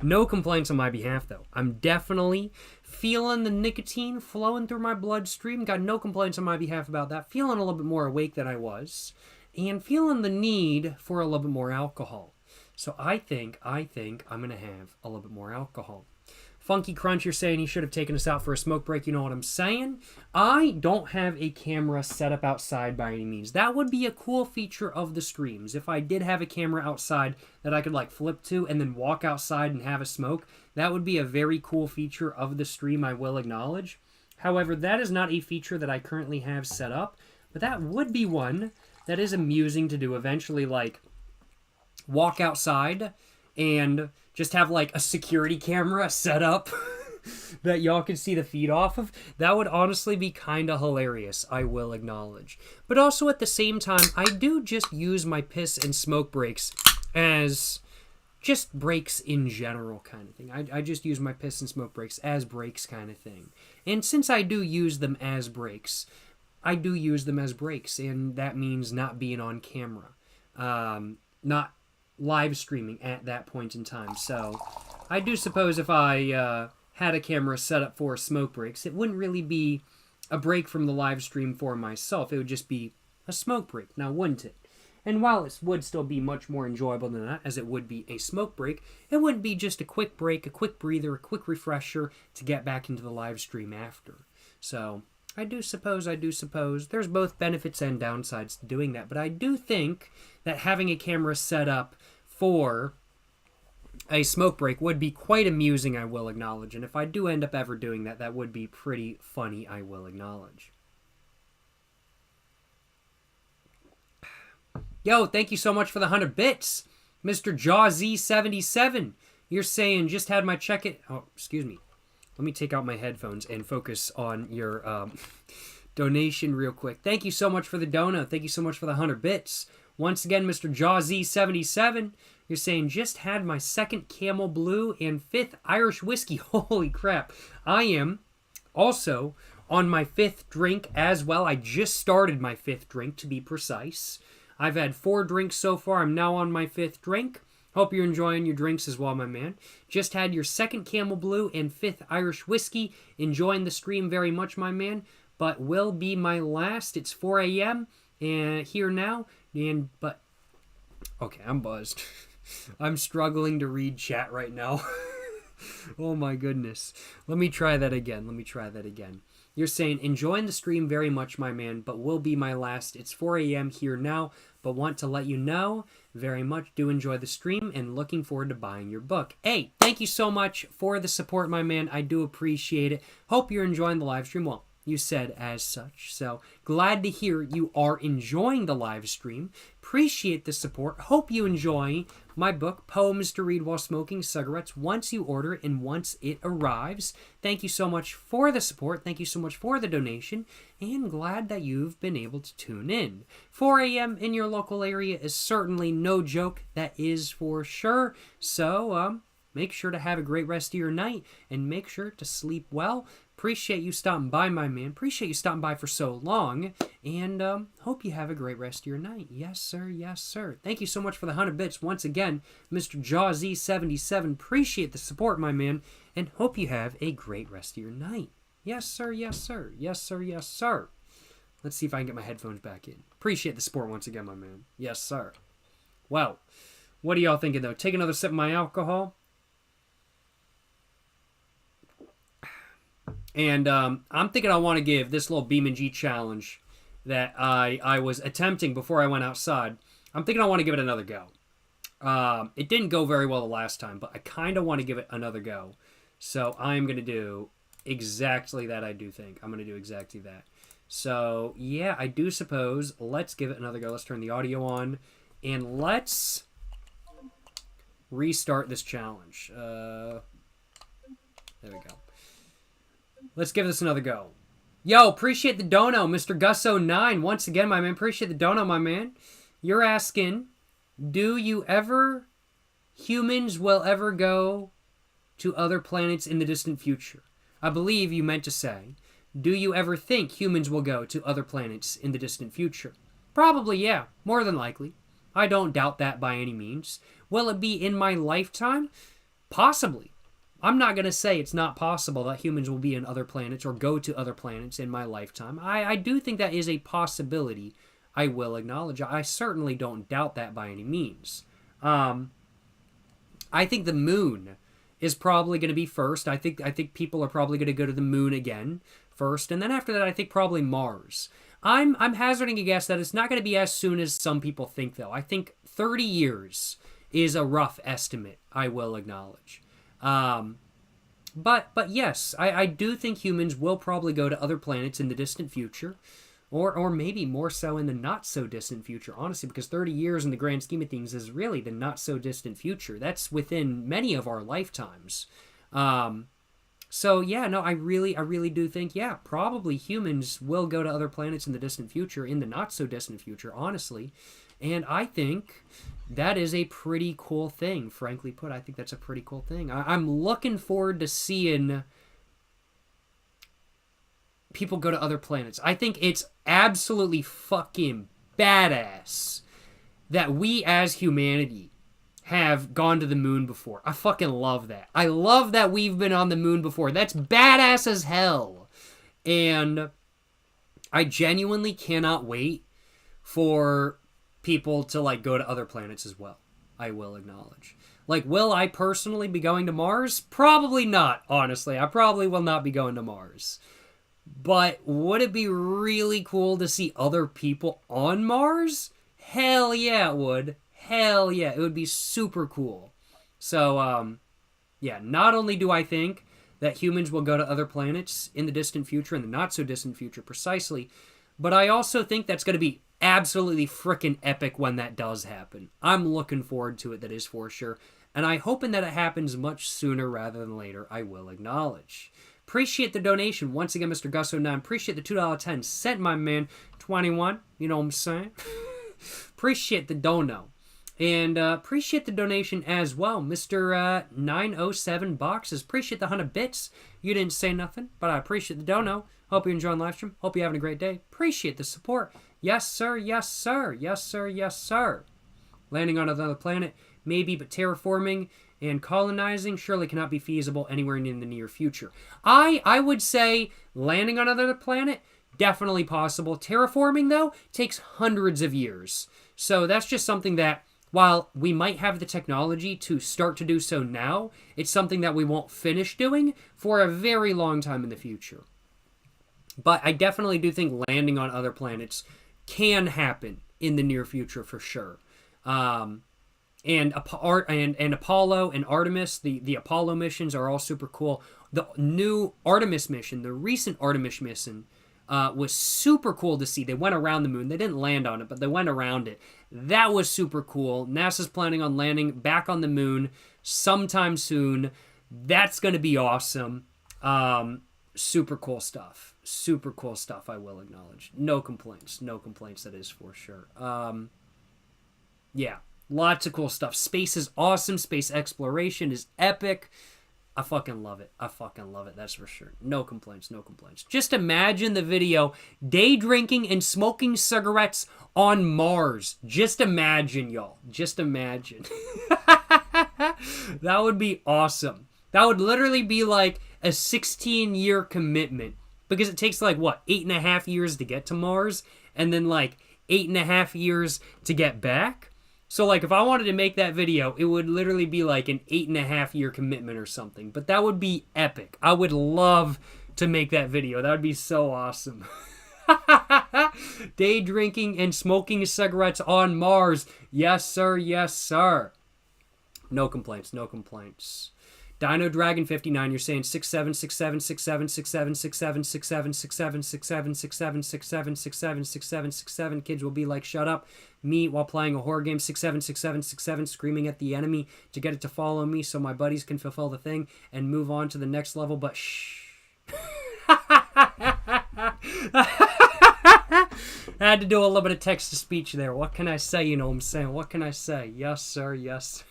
No complaints on my behalf, though. I'm definitely feeling the nicotine flowing through my bloodstream. Got no complaints on my behalf about that. Feeling a little bit more awake than I was. And feeling the need for a little bit more alcohol. So I think I'm going to have a little bit more alcohol. Funky Crunch, you're saying he should have taken us out for a smoke break. You know what I'm saying? I don't have a camera set up outside by any means. That would be a cool feature of the streams. If I did have a camera outside that I could like flip to and then walk outside and have a smoke, that would be a very cool feature of the stream, I will acknowledge. However, that is not a feature that I currently have set up, but that would be one that is amusing to do eventually, like walk outside and just have like a security camera set up that y'all can see the feed off of. That would honestly be kind of hilarious, I will acknowledge. But also at the same time, I do just use my piss and smoke breaks as just breaks in general kind of thing. I just use my piss and smoke breaks as breaks kind of thing. And since I do use them as breaks, and that means not being on camera. Not live streaming at that point in time. So I do suppose if I had a camera set up for smoke breaks, it wouldn't really be a break from the live stream for myself. It would just be a smoke break, now wouldn't it? And while it would still be much more enjoyable than that, as it would be a smoke break, it wouldn't be just a quick break, a quick breather, a quick refresher to get back into the live stream after. So I do suppose there's both benefits and downsides to doing that. But I do think that having a camera set up for a smoke break would be quite amusing, I will acknowledge. And if I do end up ever doing that, that would be pretty funny, I will acknowledge. Yo, thank you so much for the 100 bits. Mr. Jawzy77. You're saying, just had my check-in... Oh, excuse me. Let me take out my headphones and focus on your donation real quick. Thank you so much for the dono. Thank you so much for the 100 bits. Once again, Mr. Jawzy77, you're saying, just had my second Camel Blue and fifth Irish whiskey. Holy crap. I am also on my fifth drink as well. I just started my fifth drink, to be precise. I've had 4 drinks so far. I'm now on my 5th drink. Hope you're enjoying your drinks as well, my man. Just had your second Camel Blue and 5th Irish whiskey. Enjoying the stream very much, my man. But will be my last. It's 4 a.m. Here now. Okay, I'm buzzed. I'm struggling to read chat right now. Oh my goodness. Let me try that again. You're saying, enjoying the stream very much, my man, but will be my last. It's 4 a.m. here now, but want to let you know, very much do enjoy the stream and looking forward to buying your book. Hey, thank you so much for the support, my man. I do appreciate it. Hope you're enjoying the live stream. Well, you said as such, so glad to hear you are enjoying the live stream. Appreciate the support. Hope you enjoy my book, Poems to Read While Smoking Cigarettes, once you order it and once it arrives. Thank you so much for the support. Thank you so much for the donation, and glad that you've been able to tune in. 4 a.m. in your local area is certainly no joke, that is for sure. So, make sure to have a great rest of your night, and make sure to sleep well. Appreciate you stopping by, my man. Appreciate you stopping by for so long. And hope you have a great rest of your night. Yes, sir. Yes, sir. Thank you so much for the 100 bits. Once again, Mr. Jawzy77. Appreciate the support, my man. And hope you have a great rest of your night. Yes, sir. Yes, sir. Yes, sir. Yes, sir. Let's see if I can get my headphones back in. Appreciate the support once again, my man. Yes, sir. Well, what are y'all thinking, though? Take another sip of my alcohol. And I'm thinking I want to give this little BeamNG challenge that I was attempting before I went outside. I'm thinking I want to give it another go. It didn't go very well the last time, but I kind of want to give it another go. So I'm going to do exactly that, I do think. I'm going to do exactly that. So, yeah, I do suppose. Let's give it another go. Let's turn the audio on. And let's restart this challenge. There we go. Let's give this another go. Yo, appreciate the dono, Mr. Gusso9. Once again, my man, appreciate the dono, my man. You're asking, humans will ever go to other planets in the distant future? I believe you meant to say, do you ever think humans will go to other planets in the distant future? Probably, yeah. More than likely. I don't doubt that by any means. Will it be in my lifetime? Possibly. I'm not going to say it's not possible that humans will be in other planets or go to other planets in my lifetime. I do think that is a possibility. I will acknowledge. I certainly don't doubt that by any means. I think the moon is probably going to be first. I think people are probably going to go to the moon again first, and then after that, I think probably Mars. I'm hazarding a guess that it's not going to be as soon as some people think, though. I think 30 years is a rough estimate, I will acknowledge. But yes, I do think humans will probably go to other planets in the distant future, or maybe more so in the not-so-distant future, honestly, because 30 years in the grand scheme of things is really the not-so-distant future. That's within many of our lifetimes. So, yeah, no, I really do think, yeah, probably humans will go to other planets in the distant future, in the not-so-distant future, honestly. And I think that is a pretty cool thing, frankly put. I think that's a pretty cool thing. I'm looking forward to seeing people go to other planets. I think it's absolutely fucking badass that we as humanity have gone to the moon before. I fucking love that. I love that we've been on the moon before. That's badass as hell. And I genuinely cannot wait for people to, like, go to other planets as well. I will acknowledge. Like, will I personally be going to Mars? Probably not, honestly. I probably will not be going to Mars. But would it be really cool to see other people on Mars? Hell yeah, it would. Hell yeah, it would be super cool. So, yeah, not only do I think that humans will go to other planets in the distant future, in the not-so-distant future precisely, but I also think that's going to be absolutely freaking epic when that does happen. I'm looking forward to it, that is for sure. And I'm hoping that it happens much sooner rather than later, I will acknowledge. Appreciate the donation. Once again, Mr. Gusso9. Appreciate the $2.10, my man. 21, you know what I'm saying? Appreciate the dono. And appreciate the donation as well. Mr. 907 Boxes. Appreciate the 100 bits. You didn't say nothing, but I appreciate the dono. Hope you're enjoying the live stream. Hope you're having a great day. Appreciate the support. Yes, sir. Yes, sir. Yes, sir. Yes, sir. Landing on another planet, maybe, but terraforming and colonizing surely cannot be feasible anywhere in the near future. I would say landing on another planet, definitely possible. Terraforming, though, takes hundreds of years. So that's just something that, while we might have the technology to start to do so now, it's something that we won't finish doing for a very long time in the future. But I definitely do think landing on other planets can happen in the near future for sure. And Apollo and Artemis, the Apollo missions are all super cool. The new Artemis mission, the recent Artemis mission, was super cool to see. They went around the moon. They didn't land on it, but they went around it. That was super cool. NASA's planning on landing back on the moon sometime soon. That's going to be awesome. Super cool stuff. Super cool stuff, I will acknowledge. No complaints. No complaints, that is for sure. Yeah, lots of cool stuff. Space is awesome. Space exploration is epic. I fucking love it. I fucking love it. That's for sure. No complaints. No complaints. Just imagine the video. Day drinking and smoking cigarettes on Mars. Just imagine, y'all. Just imagine. That would be awesome. That would literally be like a 16-year commitment. Because it takes like, what, 8.5 years to get to Mars? And then like 8.5 years to get back? So, like, if I wanted to make that video, it would literally be like an 8.5 year commitment or something. But that would be epic. I would love to make that video. That would be so awesome. Day drinking and smoking cigarettes on Mars. Yes, sir. Yes, sir. No complaints. No complaints. Dino Dragon 59, you're saying 67, 67, 67, 67, 67, 67, 67, 67, 67, 67, 67, 67, 67. Kids will be like, shut up. Me, while playing a horror game, 67, 67, 67, screaming at the enemy to get it to follow me so my buddies can fulfill the thing and move on to the next level, but shh. I had to do a little bit of text-to-speech there. What can I say, you know what I'm saying? What can I say? Yes, sir, yes.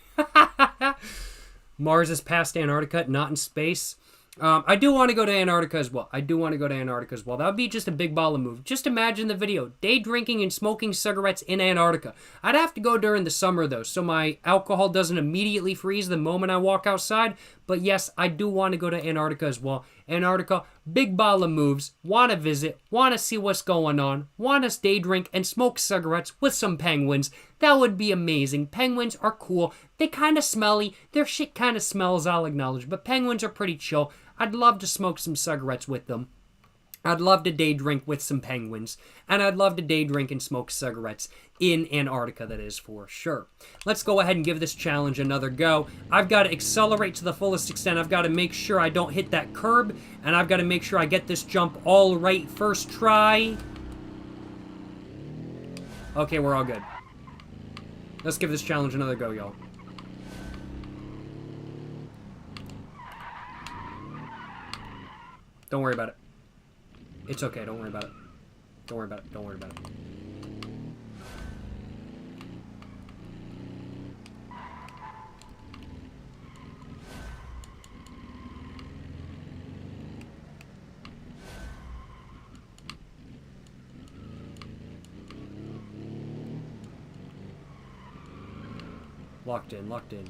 Mars is past Antarctica, not in space. I do want to go to Antarctica as well. That would be just a big baller move. Just imagine the video. Day drinking and smoking cigarettes in Antarctica. I'd have to go during the summer, though, so my alcohol doesn't immediately freeze the moment I walk outside. But yes, I do want to go to Antarctica as well. Antarctica, big baller moves. Want to visit. Want to see what's going on. Want to day drink and smoke cigarettes with some penguins. That would be amazing. Penguins are cool. They kind of smelly. Their shit kind of smells, I'll acknowledge. But penguins are pretty chill. I'd love to smoke some cigarettes with them. I'd love to day drink with some penguins. And I'd love to day drink and smoke cigarettes in Antarctica, that is for sure. Let's go ahead and give this challenge another go. I've got to accelerate to the fullest extent. I've got to make sure I don't hit that curb. And I've got to make sure I get this jump all right first try. Okay, we're all good. Let's give this challenge another go, y'all. Don't worry about it. It's okay, don't worry about it. Don't worry about it, don't worry about it. Locked in, locked in.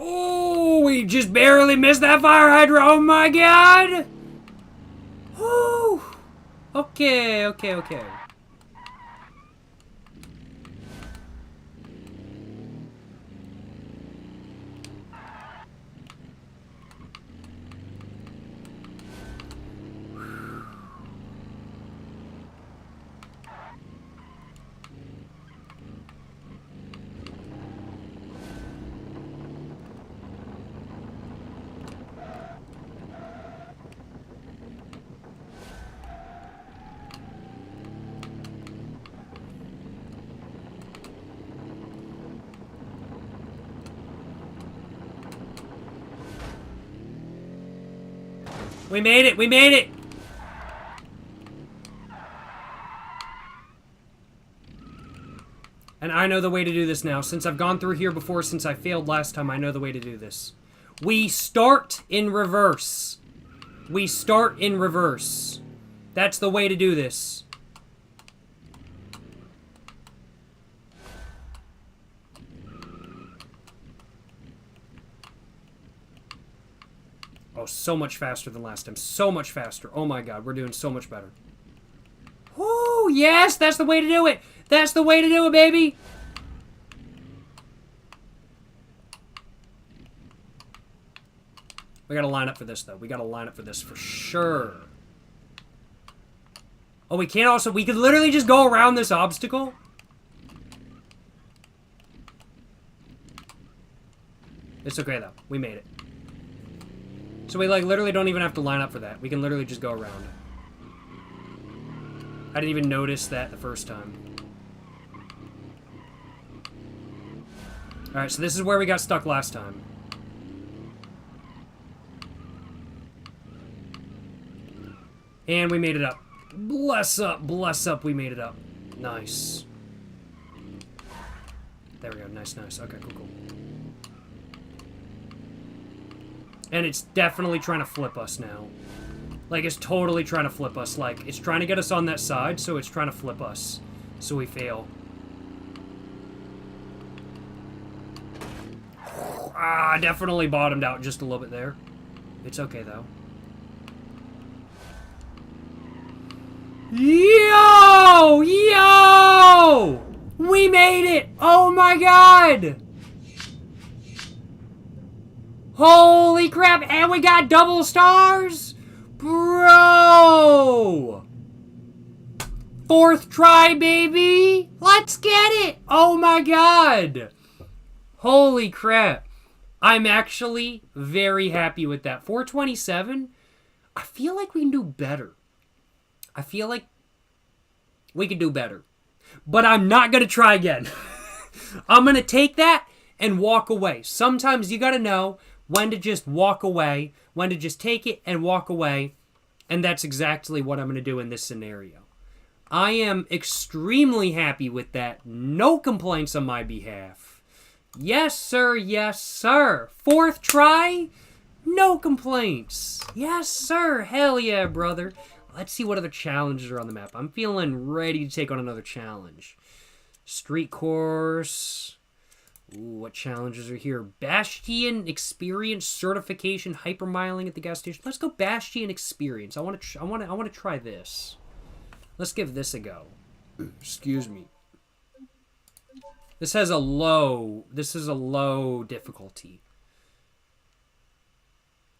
Oh, we just barely missed that fire hydrant. Oh my god. Whew. Okay, okay, okay. We made it! We made it! And I know the way to do this now. Since I've gone through here before, since I failed last time, I know the way to do this. We start in reverse. We start in reverse. That's the way to do this. Oh, so much faster than last time. So much faster. Oh my god, we're doing so much better. Woo! Yes, that's the way to do it! That's the way to do it, baby! We gotta line up for this, though. We gotta line up for this for sure. Oh, we can't also... We could literally just go around this obstacle? It's okay, though. We made it. So we, like, literally don't even have to line up for that. We can literally just go around. I didn't even notice that the first time. Alright, so this is where we got stuck last time. And we made it up. Bless up, we made it up. Nice. There we go, nice. Okay, cool. And it's definitely trying to flip us now. Like, it's totally trying to flip us. Like, it's trying to get us on that side, so it's trying to flip us. So we fail. Ah, definitely bottomed out just a little bit there. It's okay, though. Yo! We made it! Oh my god! Holy crap! And we got double stars? Bro! 4th try, baby! Let's get it! Oh my god! Holy crap. I'm actually very happy with that. 427? I feel like we can do better. I feel like we can do better. But I'm not going to try again. I'm going to take that and walk away. Sometimes you got to know when to just walk away, when to just take it and walk away. And that's exactly what I'm going to do in this scenario. I am extremely happy with that. No complaints on my behalf. Yes, sir. Yes, sir. 4th try? No complaints. Yes, sir. Hell yeah, brother. Let's see what other challenges are on the map. I'm feeling ready to take on another challenge. Street course. Ooh, what challenges are here? Bastion Experience Certification Hypermiling at the gas station. Let's go Bastion Experience. I want to try this. Let's give this a go. Excuse me. This is a low difficulty.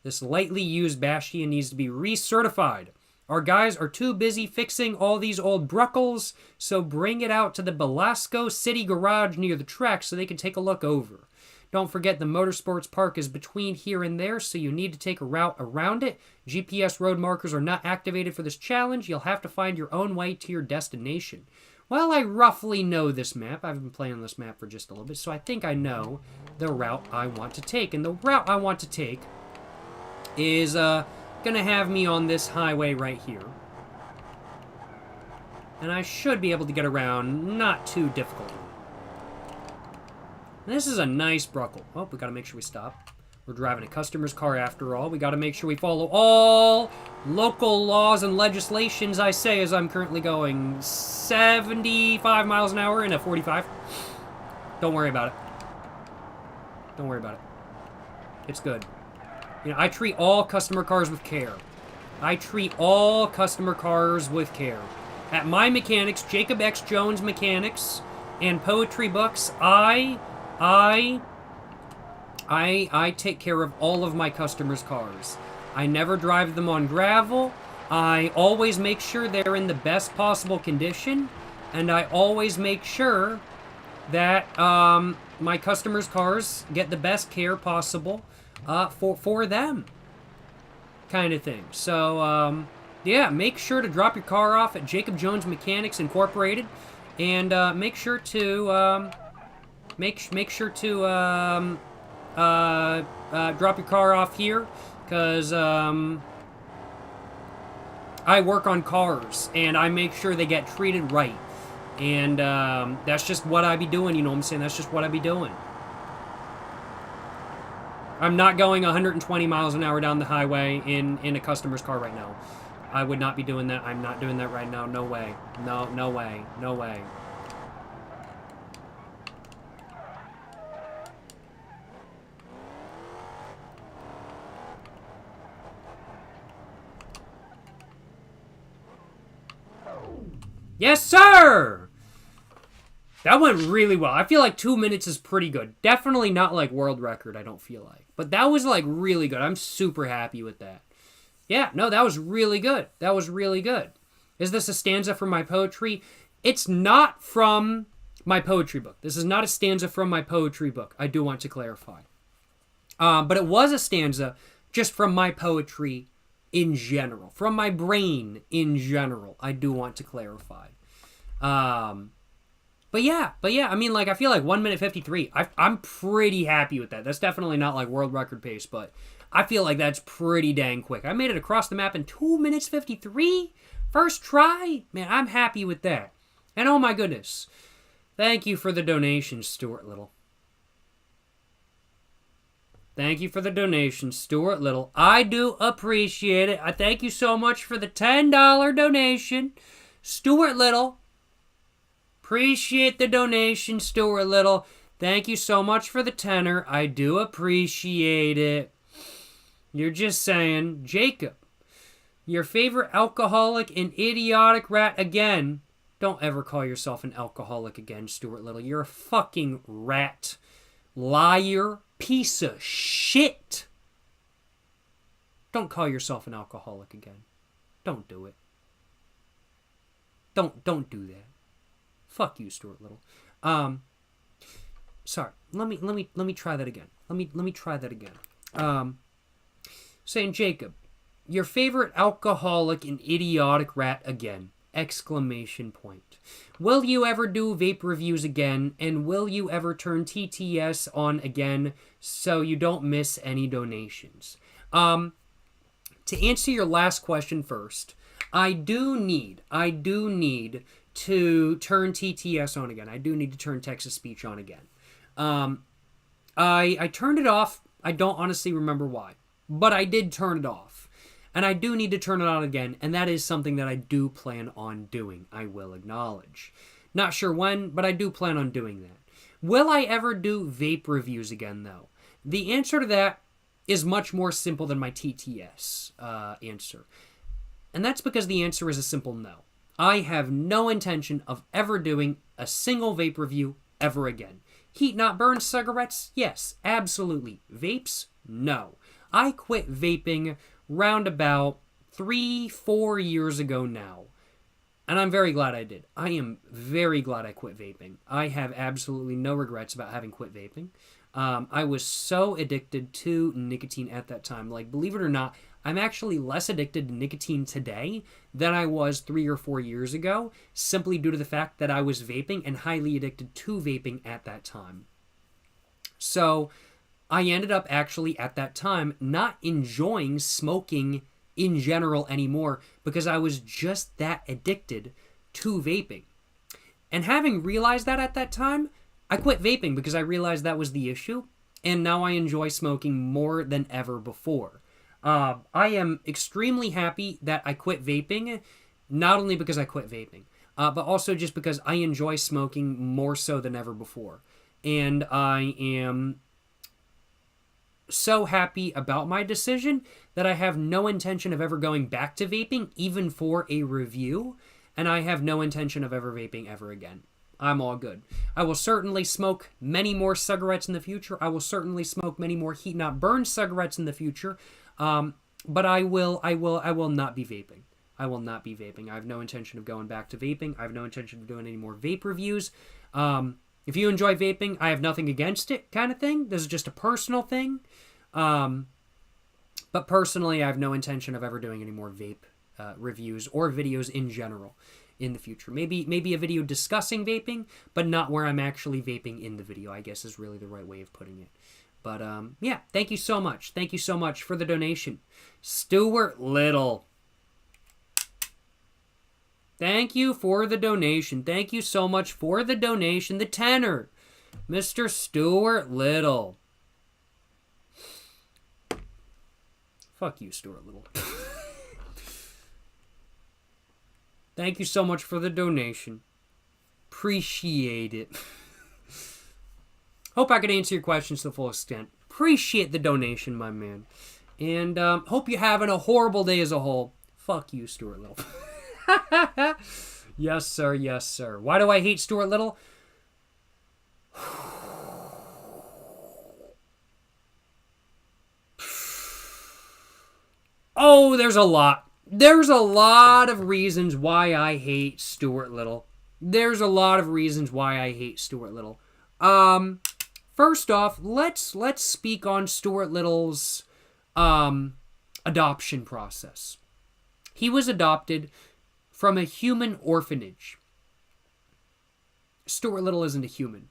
This lightly used Bastion needs to be recertified. Our guys are too busy fixing all these old bruckles, so bring it out to the Belasco City garage near the track so they can take a look over. Don't forget the motorsports park is between here and there, so you need to take a route around it. GPS road markers are not activated for this challenge. You'll have to find your own way to your destination. Well, I roughly know this map. I've been playing this map for just a little bit, so I think I know the route I want to take. And the route I want to take is gonna have me on this highway right here. And I should be able to get around not too difficult. And this is a nice bruckle. Oh, we gotta make sure we stop. We're driving a customer's car after all. We gotta make sure we follow all local laws and legislations, I say, as I'm currently going 75 miles an hour in a 45. Don't worry about it. Don't worry about it. It's good. You know, I treat all customer cars with care. I treat all customer cars with care. At my mechanics, Jacob X. Jones Mechanics, and Poetry Books, I take care of all of my customers' cars. I never drive them on gravel. I always make sure they're in the best possible condition. And I always make sure that my customers' cars get the best care possible for them. Kind of thing. So, yeah, make sure to drop your car off at Jacob Jones Mechanics Incorporated. And make sure to... Make sure to drop your car off here, because I work on cars, and I make sure they get treated right. And that's just what I be doing, you know what I'm saying? That's just what I be doing. I'm not going 120 miles an hour down the highway in a customer's car right now. I would not be doing that. I'm not doing that right now. No way. No way. No way. Yes, sir! That went really well. I feel like 2 minutes is pretty good. Definitely not like world record, I don't feel like. But that was like really good. I'm super happy with that. Yeah, no, that was really good. That was really good. Is this a stanza from my poetry? It's not from my poetry book. This is not a stanza from my poetry book. I do want to clarify. But it was a stanza just from my poetry in general. From my brain in general, I do want to clarify. But yeah, I mean, like, I feel like 1 minute 53. I'm pretty happy with that. That's definitely not like world record pace, but I feel like that's pretty dang quick. I made it across the map in 2 minutes 53. First try. Man, I'm happy with that. And oh my goodness. Thank you for the donation, Stuart Little. Thank you for the donation, Stuart Little. I do appreciate it. I thank you so much for the $10 donation, Stuart Little. Appreciate the donation, Stuart Little. Thank you so much for the tenner. I do appreciate it. You're just saying, Jacob, your favorite alcoholic and idiotic rat again. Don't ever call yourself an alcoholic again, Stuart Little. You're a fucking rat. Liar. Piece of shit. Don't call yourself an alcoholic again. Don't do it. Don't do that. Fuck you, Stuart Little. Sorry. Let me try that again. Let me try that again. Saying, Jacob, your favorite alcoholic and idiotic rat again. Exclamation point. Will you ever do vape reviews again? And will you ever turn TTS on again so you don't miss any donations? To answer your last question first, I do need to turn TTS on again. I do need to turn text to speech on again. I turned it off. I don't honestly remember why, but I did turn it off. And I do need to turn it on again, and that is something that I do plan on doing, I will acknowledge. Not sure when, but I do plan on doing that. Will I ever do vape reviews again, though? The answer to that is much more simple than my TTS answer. And that's because the answer is a simple no. I have no intention of ever doing a single vape review ever again. Heat not burn cigarettes? Yes, absolutely. Vapes? No. I quit vaping round about 3-4 years ago now. And I'm very glad I did. I am very glad I quit vaping. I have absolutely no regrets about having quit vaping. I was so addicted to nicotine at that time. Like, believe it or not, I'm actually less addicted to nicotine today than I was 3 or 4 years ago, simply due to the fact that I was vaping and highly addicted to vaping at that time. So I ended up actually at that time not enjoying smoking in general anymore because I was just that addicted to vaping. And having realized that at that time, I quit vaping because I realized that was the issue, and now I enjoy smoking more than ever before. I am extremely happy that I quit vaping, not only because I quit vaping, but also just because I enjoy smoking more so than ever before. And I am so happy about my decision that I have no intention of ever going back to vaping, even for a review, and I have no intention of ever vaping ever again. I'm all good. I will certainly smoke many more cigarettes in the future. I will certainly smoke many more heat not burn cigarettes in the future. But I will not be vaping. I will not be vaping. I have no intention of going back to vaping. I have no intention of doing any more vape reviews. If you enjoy vaping, I have nothing against it, kind of thing. This is just a personal thing. But personally, I have no intention of ever doing any more vape reviews or videos in general in the future. Maybe a video discussing vaping, but not where I'm actually vaping in the video, I guess is really the right way of putting it. But, yeah, thank you so much. Thank you so much for the donation. Stuart Little. Thank you for the donation. Thank you so much for the donation. The tenor, Mr. Stuart Little. Fuck you, Stuart Little. Thank you so much for the donation. Appreciate it. Hope I could answer your questions to the full extent. Appreciate the donation, my man. And hope you're having a horrible day as a whole. Fuck you, Stuart Little. Yes, sir. Yes, sir. Why do I hate Stuart Little? Oh, there's a lot. There's a lot of reasons why I hate Stuart Little. There's a lot of reasons why I hate Stuart Little. First off, let's speak on Stuart Little's adoption process. He was adopted from a human orphanage. Stuart Little isn't a human.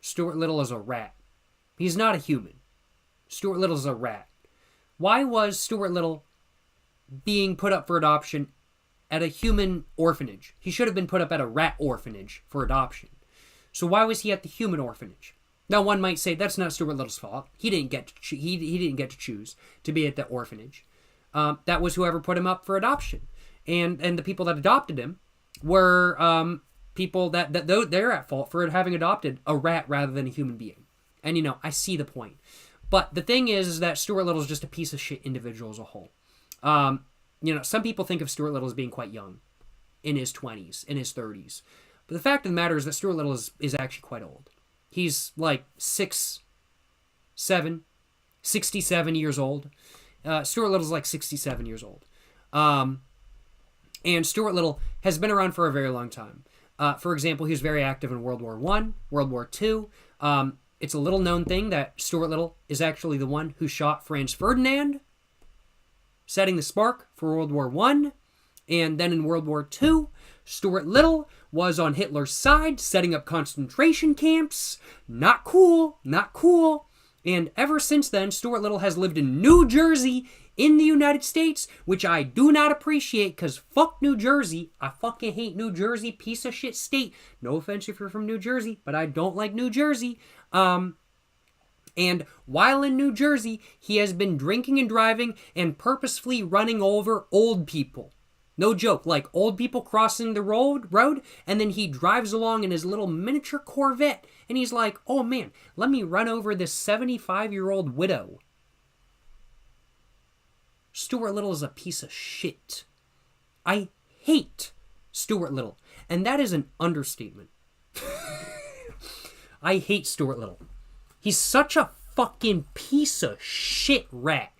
Stuart Little is a rat. He's not a human. Stuart Little is a rat. Why was Stuart Little being put up for adoption at a human orphanage? He should have been put up at a rat orphanage for adoption. So why was he at the human orphanage? Now one might say that's not Stuart Little's fault. He didn't get to he didn't get to choose to be at the orphanage. That was whoever put him up for adoption, and the people that adopted him were people that they're at fault for having adopted a rat rather than a human being. And I see the point, but the thing is that Stuart Little is just a piece of shit individual as a whole. Some people think of Stuart Little as being quite young, in his 20s, in his 30s. But the fact of the matter is that Stuart Little is actually quite old. He's like 67 years old. Stuart Little's like 67 years old. And Stuart Little has been around for a very long time. For example, he was very active in World War I, World War II. It's a little known thing that Stuart Little is actually the one who shot Franz Ferdinand, setting the spark for World War I. And then in World War II, Stuart Little was on Hitler's side, setting up concentration camps. Not cool, not cool. And ever since then, Stuart Little has lived in New Jersey in the United States, which I do not appreciate, because fuck New Jersey. I fucking hate New Jersey, piece of shit state. No offense if you're from New Jersey, but I don't like New Jersey. And while in New Jersey, he has been drinking and driving and purposefully running over old people. No joke, like old people crossing the road, and then he drives along in his little miniature Corvette, and he's like, oh man, let me run over this 75-year-old widow. Stuart Little is a piece of shit. I hate Stuart Little, and that is an understatement. I hate Stuart Little. He's such a fucking piece of shit rat.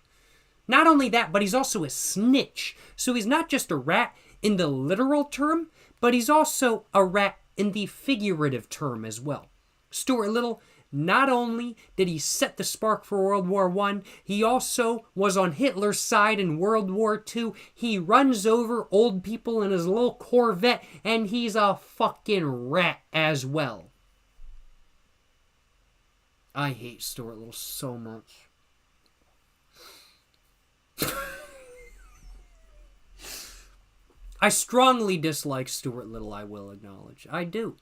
Not only that, but he's also a snitch. So he's not just a rat in the literal term, but he's also a rat in the figurative term as well. Stuart Little, not only did he set the spark for World War I, he also was on Hitler's side in World War II. He runs over old people in his little Corvette, and he's a fucking rat as well. I hate Stuart Little so much. I strongly dislike Stuart Little, I will acknowledge. I do.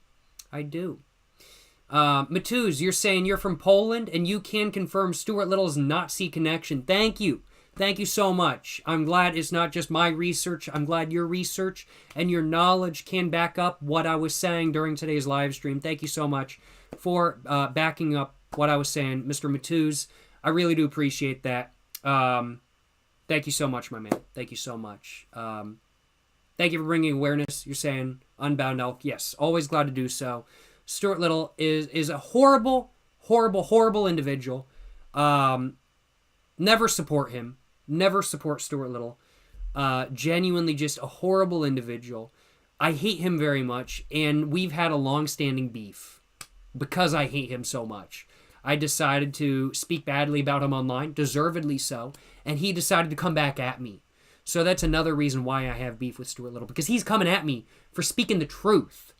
Matuz, you're saying you're from Poland and you can confirm Stuart Little's Nazi connection. Thank you. Thank you so much. I'm glad it's not just my research. I'm glad your research and your knowledge can back up what I was saying during today's live stream. Thank you so much for backing up what I was saying, Mr. Matuz. I really do appreciate that. Thank you so much, my man. Thank you so much. Thank you for bringing awareness. You're saying Unbound Elk. Yes, always glad to do so. Stuart Little is a horrible, horrible, horrible individual. Never support him. Never support Stuart Little. Genuinely just a horrible individual. I hate him very much, and we've had a long-standing beef because I hate him so much. I decided to speak badly about him online, deservedly so, and he decided to come back at me. So that's another reason why I have beef with Stuart Little, because he's coming at me for speaking the truth.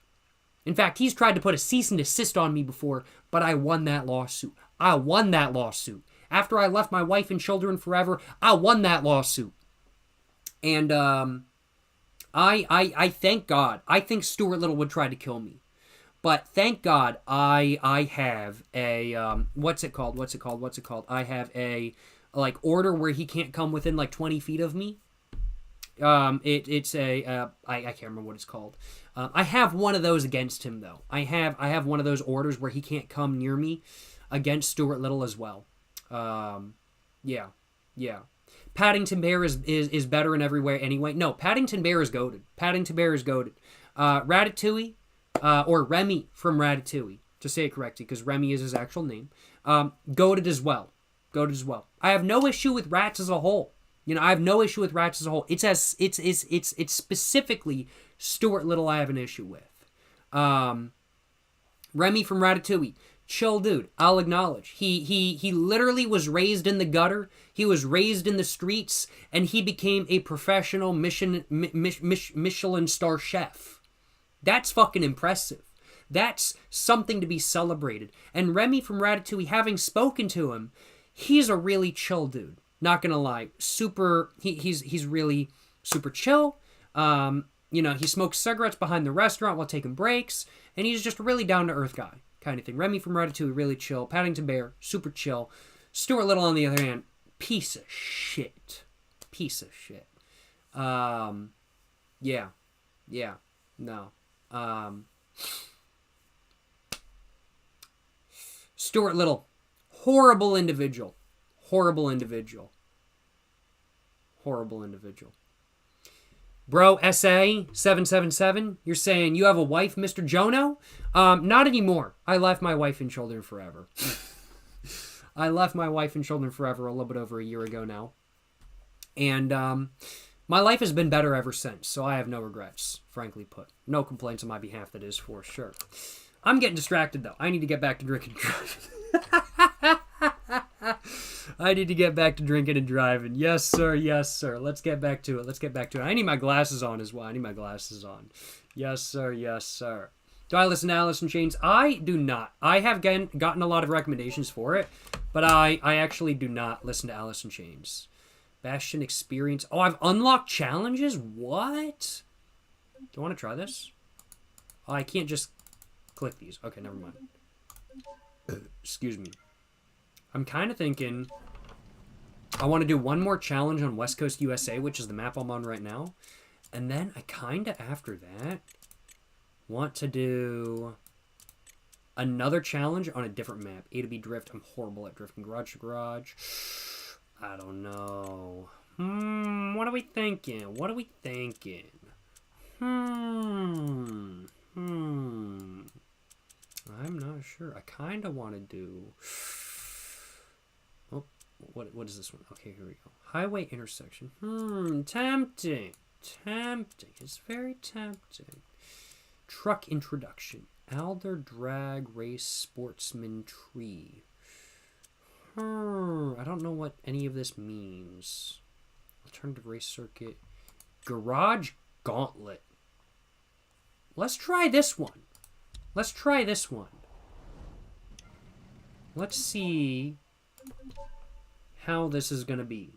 In fact, he's tried to put a cease and desist on me before, but I won that lawsuit. After I left my wife and children forever, I won that lawsuit. And I thank God. I think Stuart Little would try to kill me. But thank God I have a, what's it called? I have a, order where he can't come within, 20 feet of me. It's a, I can't remember what it's called. I have one of those against him, though. I have one of those orders where he can't come near me against Stuart Little as well. Yeah. Paddington Bear is better in every way anyway. No, Paddington Bear is goated. Ratatouille, or Remy from Ratatouille, to say it correctly, because Remy is his actual name. Goated as well. I have no issue with rats as a whole. I have no issue with rats as a whole. It's specifically Stuart Little I have an issue with. Remy from Ratatouille, chill dude. I'll acknowledge. He literally was raised in the gutter. He was raised in the streets, and he became a professional Michelin star chef. That's fucking impressive. That's something to be celebrated. And Remy from Ratatouille, having spoken to him, he's a really chill dude. Not gonna lie, super. He's really super chill. You know, he smokes cigarettes behind the restaurant while taking breaks, and he's just a really down to earth guy, kind of thing. Remy from Ratatouille, really chill. Paddington Bear, super chill. Stuart Little, on the other hand, piece of shit. Piece of shit. Yeah, no. Stuart Little, horrible individual. Horrible individual. Horrible individual. Bro, SA777, you're saying you have a wife, Mr. Jono? Not anymore. I left my wife and children forever. I left my wife and children forever a little bit over a year ago now. And my life has been better ever since, so I have no regrets, frankly put. No complaints on my behalf, that is for sure. I'm getting distracted, though. I need to get back to drinking and driving. I need to get back to drinking and driving. Yes, sir. Yes, sir. Let's get back to it. Let's get back to it. I need my glasses on as well. I need my glasses on. Yes, sir. Yes, sir. Do I listen to Alice in Chains? I do not. I have gotten a lot of recommendations for it, but I actually do not listen to Alice in Chains. Bastion Experience. Oh, I've unlocked challenges? What? Do you want to try this? Oh, I can't just click these. Okay, never mind. Excuse me. I'm kind of thinking I want to do one more challenge on West Coast USA, which is the map I'm on right now. And then I kind of, after that, want to do another challenge on a different map. A to B Drift. I'm horrible at drifting. Garage to Garage. I don't know. What are we thinking? What are we thinking? I'm not sure. I kind of want to do... Oh, what is this one? Okay, here we go. Highway intersection. Tempting. Tempting. It's very tempting. Truck introduction. Alder Drag Race Sportsman Tree. I don't know what any of this means. Alternative race circuit. Garage Gauntlet. Let's try this one. Let's try this one. Let's see how this is going to be.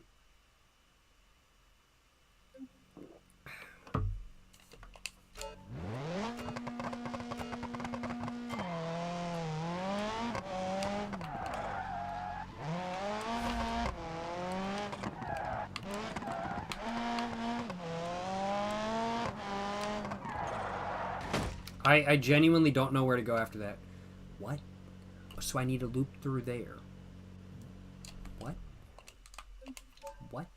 I genuinely don't know where to go after that. What? So I need to loop through there. What? What?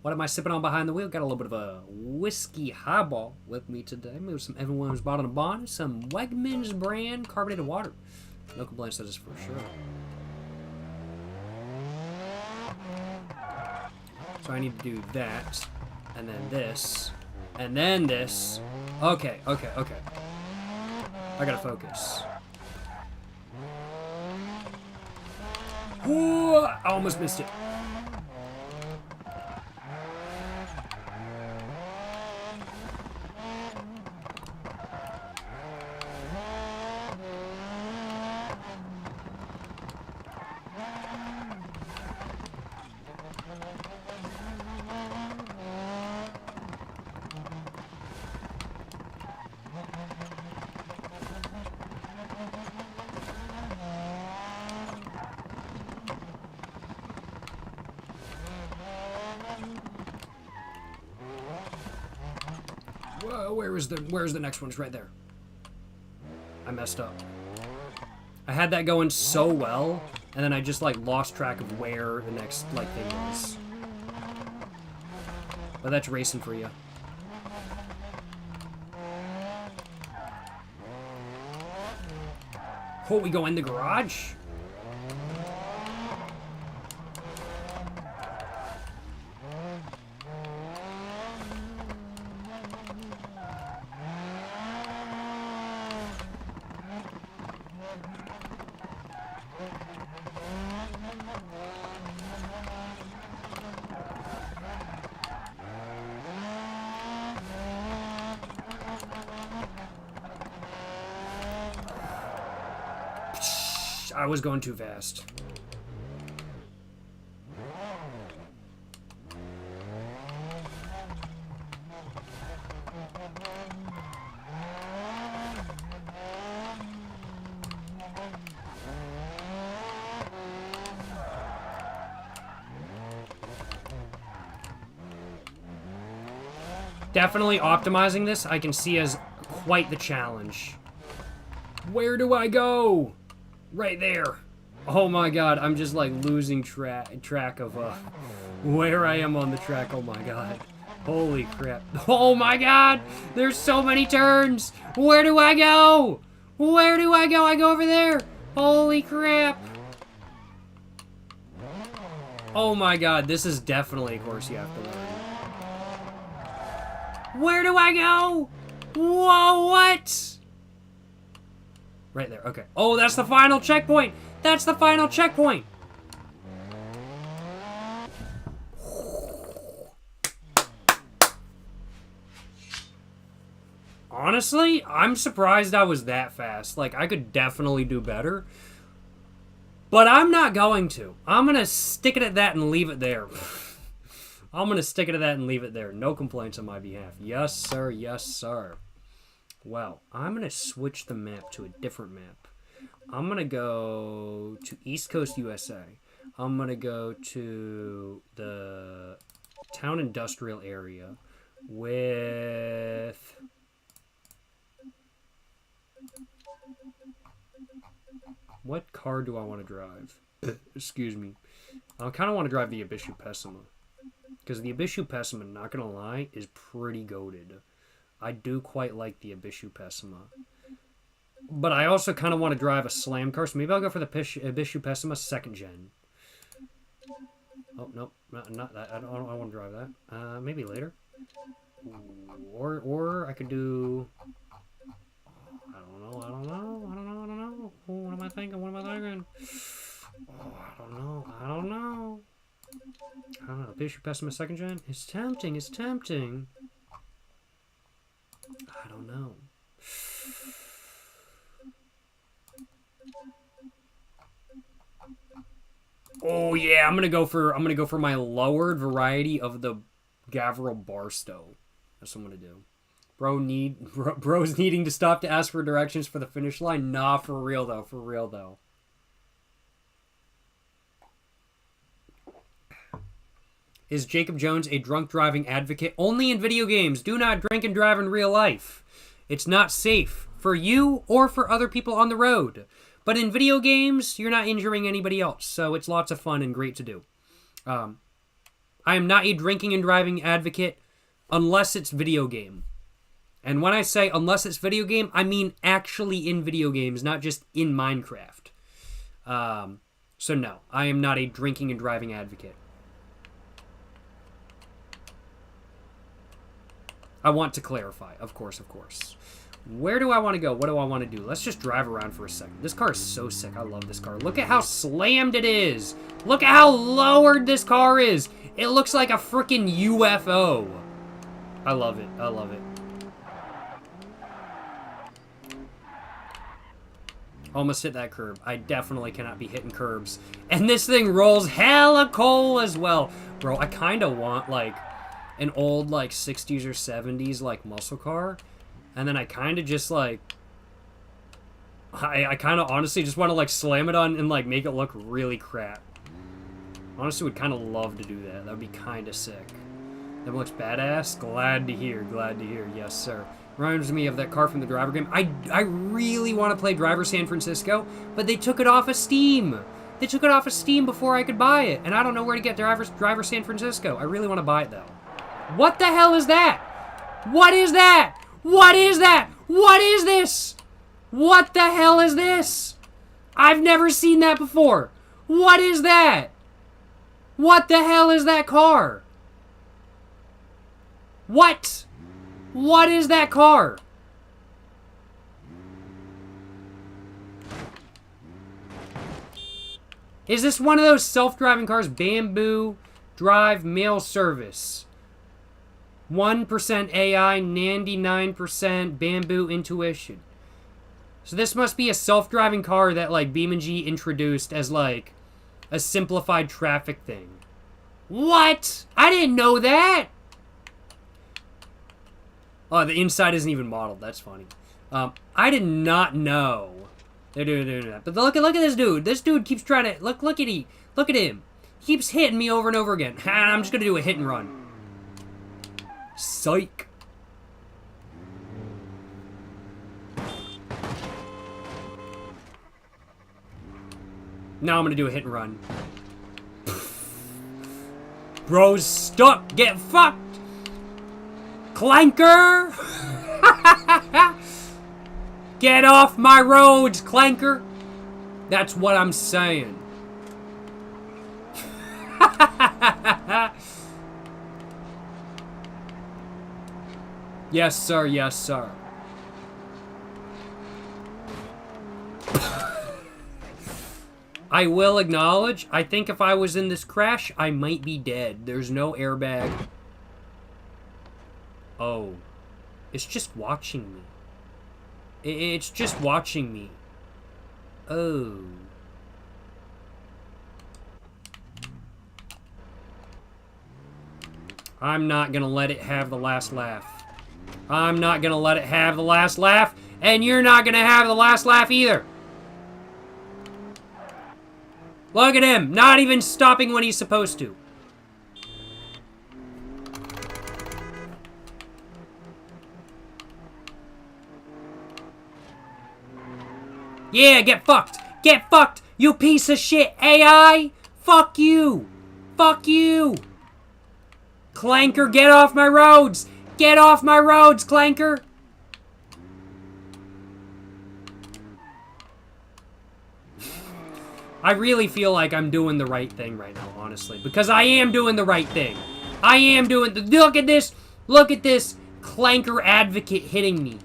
What am I sipping on behind the wheel? Got a little bit of a whiskey highball with me today. Maybe some Evan Williams bottle and bond. Some Wegmans brand carbonated water. No complaints, that is for sure. So I need to do that. And then this. And then this. Okay. I gotta focus. Ooh, I almost missed it. Whoa, where's the next one? It's right there. I messed up. I had that going so well, and then I just like lost track of where the next like thing was. But that's racing for you. Oh, we go in the garage? I was going too fast. Definitely optimizing this, I can see as quite the challenge. Where do I go? Right there. Oh my god, I'm just like losing track of where I am on the track. Oh my god. Holy crap. Oh my god! There's so many turns! Where do I go? Where do I go? I go over there! Holy crap! Oh my god, this is definitely a course you have to learn. Where do I go? Whoa, what? Right there, okay. Oh, that's the final checkpoint! That's the final checkpoint! Honestly, I'm surprised I was that fast. Like, I could definitely do better. But I'm not going to. I'm gonna stick it at that and leave it there. I'm gonna stick it at that and leave it there. No complaints on my behalf. Yes, sir. Yes, sir. Well, I'm gonna switch the map to a different map. I'm gonna go to East Coast, USA. I'm gonna go to the town industrial area with... What car do I want to drive? Excuse me. I kind of want to drive the Ibishu Pessima. Because the Ibishu Pessima, not going to lie, is pretty goated. I do quite like the Ibishu Pessima. But I also kind of want to drive a slam car, so maybe I'll go for the Ibishu Pessima 2nd gen. Oh, no, not that. I don't want to drive that. Maybe later. Or I could do... I don't know. What am I thinking? Oh, I don't know. Bishop Pessima 2nd gen? It's tempting. I don't know. Oh yeah, I'm gonna go for my lowered variety of the Gavril Barstow. That's what I'm gonna do. Bro's needing to stop to ask for directions for the finish line. Nah, for real though. Is Jacob Jones a drunk driving advocate? Only in video games. Do not drink and drive in real life. It's not safe for you or for other people on the road. But in video games, you're not injuring anybody else, so it's lots of fun and great to do. I am not a drinking and driving advocate unless it's video game. And when I say unless it's video game, I mean actually in video games, not just in Minecraft. So no, I am not a drinking and driving advocate. I want to clarify, of course. Where do I want to go? What do I want to do? Let's just drive around for a second. This car is so sick. I love this car. Look at how slammed it is. Look at how lowered this car is. It looks like a freaking UFO. I love it. Almost hit that curb. I definitely cannot be hitting curbs. And this thing rolls hella coal as well. Bro, I kind of want, like, an old, like, 60s or 70s, like, muscle car. And then I kind of just, like... I kind of honestly just want to, like, slam it on and, like, make it look really crap. Honestly, would kind of love to do that. That would be kind of sick. That looks badass. Glad to hear. Yes, sir. Reminds me of that car from the Driver game. I really want to play Driver San Francisco, but they took it off of Steam. They took it off of Steam before I could buy it, and I don't know where to get Driver San Francisco. I really want to buy it, though. What the hell is that? What is that? What is that? What is this? What the hell is this? I've never seen that before. What is that? What the hell is that car? What? What is that car? Is this one of those self-driving cars? Bamboo Drive Mail Service. 1% AI, 99% Bamboo Intuition. So this must be a self-driving car that, like, BeamNG introduced as, like, a simplified traffic thing. What? I didn't know that! Oh, the inside isn't even modeled. That's funny. I did not know they're doing that. But look at this dude. This dude keeps trying to... Look at him. He keeps hitting me over and over again. And I'm just going to do a hit and run. Psych. Now I'm going to do a hit and run. Bro's stuck. Get fucked. Clanker. Get off my roads, Clanker. That's what I'm saying. Yes, sir. Yes, sir. I will acknowledge, I think if I was in this crash, I might be dead. There's no airbag. Oh. It's just watching me. It's just watching me. Oh. I'm not gonna let it have the last laugh. I'm not gonna let it have the last laugh, and you're not gonna have the last laugh either. Look at him, not even stopping when he's supposed to. Yeah, get fucked! Get fucked! You piece of shit AI! Fuck you! Fuck you! Clanker, get off my roads! Get off my roads, Clanker! I really feel like I'm doing the right thing right now, honestly. Because I am doing the right thing. I am doing the... Look at this! Look at this Clanker advocate hitting me.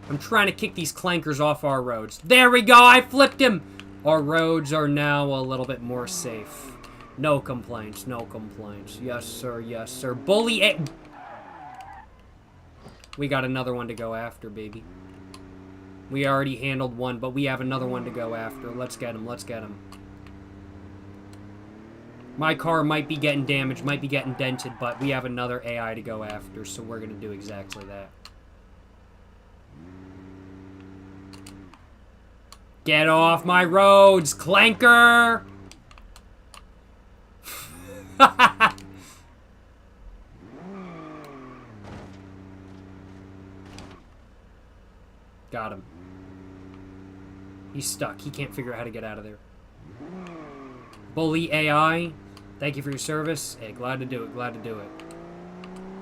I'm trying to kick these clankers off our roads. There we go! I flipped him! Our roads are now a little bit more safe. No complaints. No complaints. Yes, sir. Yes, sir. Bully it! We got another one to go after, baby. We already handled one, but we have another one to go after. Let's get him. Let's get him. My car might be getting damaged, might be getting dented, but we have another AI to go after, so we're going to do exactly that. Get off my roads, Clanker! Got him. He's stuck. He can't figure out how to get out of there. Bully AI, thank you for your service. Hey, glad to do it. Glad to do it.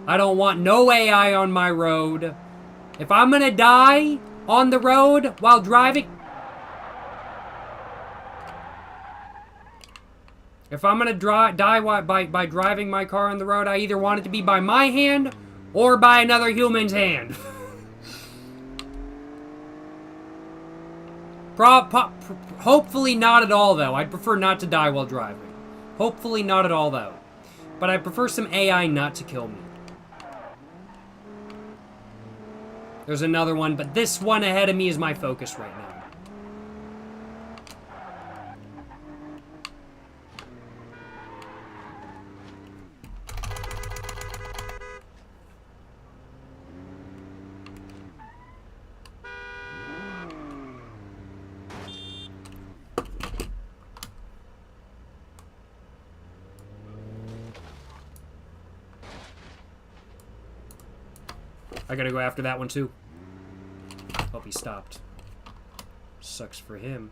I don't want no AI on my road. If I'm gonna die on the road while driving... If I'm gonna die by driving my car on the road, I either want it to be by my hand or by another human's hand. Hopefully not at all, though. I'd prefer not to die while driving. Hopefully not at all, though. But I prefer some AI not to kill me. There's another one, but this one ahead of me is my focus right now. I gotta go after that one too. Hope he stopped. Sucks for him.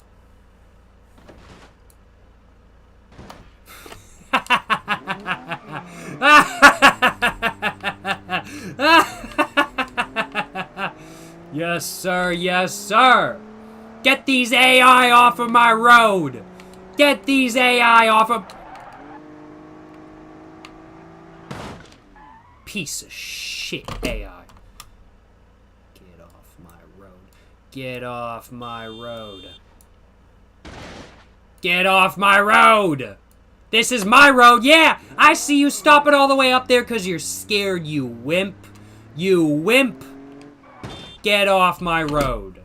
Yes, sir. Yes, sir. Get these AI off of my road. Get these AI off of... Piece of shit AI. Get off my road. Get off my road! This is my road, yeah! I see you stopping all the way up there because you're scared, you wimp. You wimp! Get off my road.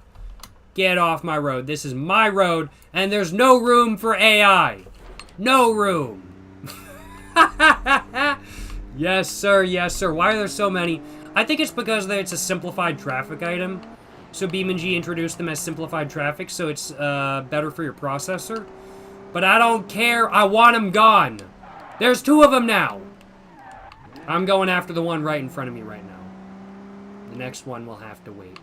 Get off my road. This is my road, and there's no room for AI. No room. Yes, sir. Yes, sir. Why are there so many? I think it's because it's a simplified traffic item. So BeamNG introduced them as simplified traffic, so it's better for your processor. But I don't care. I want them gone. There's 2 of them now. I'm going after the one right in front of me right now. The next one will have to wait.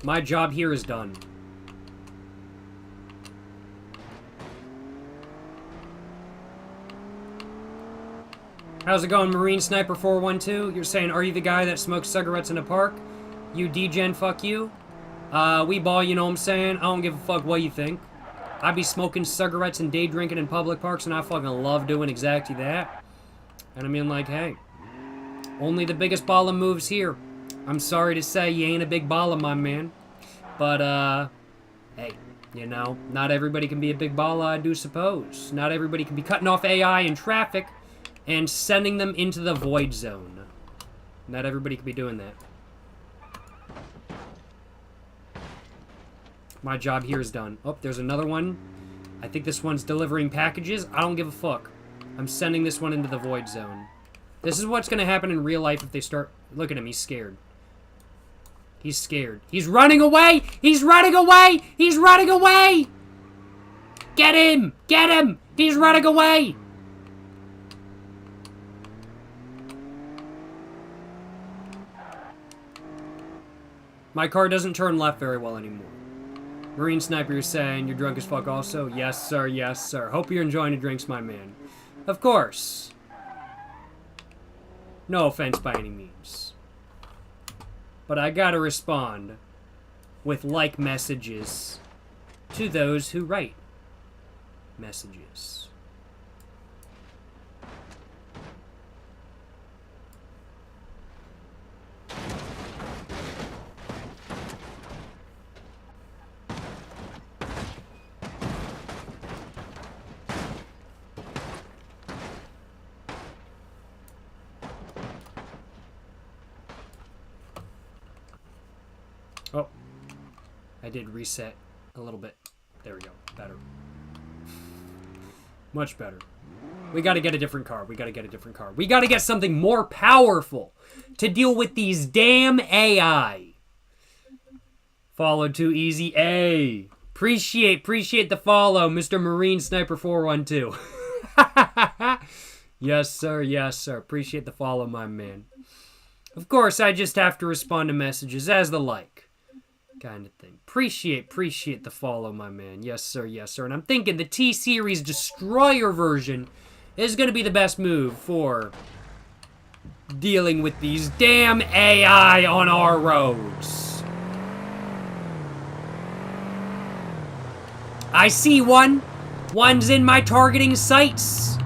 My job here is done. How's it going, Marine Sniper 412? You're saying, are you the guy that smokes cigarettes in a park? You degen, fuck you. We ball, you know what I'm saying? I don't give a fuck what you think. I be smoking cigarettes and day drinking in public parks, and I fucking love doing exactly that. And I mean, like, hey, only the biggest baller moves here. I'm sorry to say you ain't a big baller, my man. But, hey, you know, not everybody can be a big baller, I do suppose. Not everybody can be cutting off AI in traffic and sending them into the void zone. Not everybody can be doing that. My job here is done. Oh, there's another one. I think this one's delivering packages. I don't give a fuck. I'm sending this one into the void zone. This is what's going to happen in real life if they start... Look at him, he's scared. He's scared. He's running away! He's running away! He's running away! Get him! Get him! He's running away! My car doesn't turn left very well anymore. Marine Sniper, you're saying you're drunk as fuck also? Yes, sir. Yes, sir. Hope you're enjoying the drinks, my man. Of course. No offense by any means. But I gotta respond with like messages to those who write messages. Oh, I did reset a little bit. There we go. Better. Much better. We gotta get a different car. We gotta get a different car. We gotta get something more powerful to deal with these damn AI. Follow too easy. A. Appreciate the follow, Mr. Marine Sniper 412. Yes, sir. Yes, sir. Appreciate the follow, my man. Of course, I just have to respond to messages as the like. Kind of thing. Appreciate the follow, my man. Yes, sir. Yes, sir. And I'm thinking the T-Series Destroyer version is going to be the best move for dealing with these damn AI on our roads. I see one. One's in my targeting sights.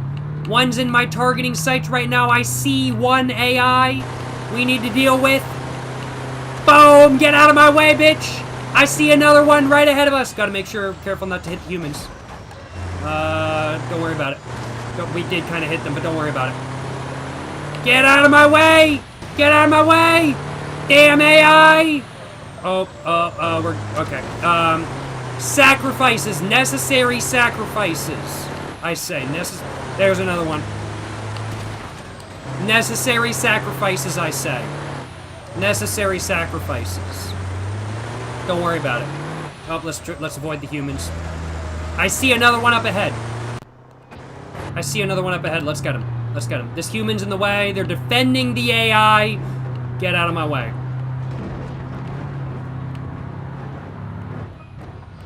One's in my targeting sights right now. I see one AI we need to deal with. Boom! Get out of my way, bitch! I see another one right ahead of us. Gotta make sure, careful not to hit the humans. Don't worry about it. We did kind of hit them, but don't worry about it. Get out of my way! Get out of my way! Damn AI! We're, okay. Sacrifices, necessary sacrifices. I say, there's another one. Necessary sacrifices, I say. Necessary sacrifices. Don't worry about it. Oh, let's avoid the humans. I see another one up ahead. I see another one up ahead. Let's get him. Let's get him. This human's in the way. They're defending the AI. Get out of my way.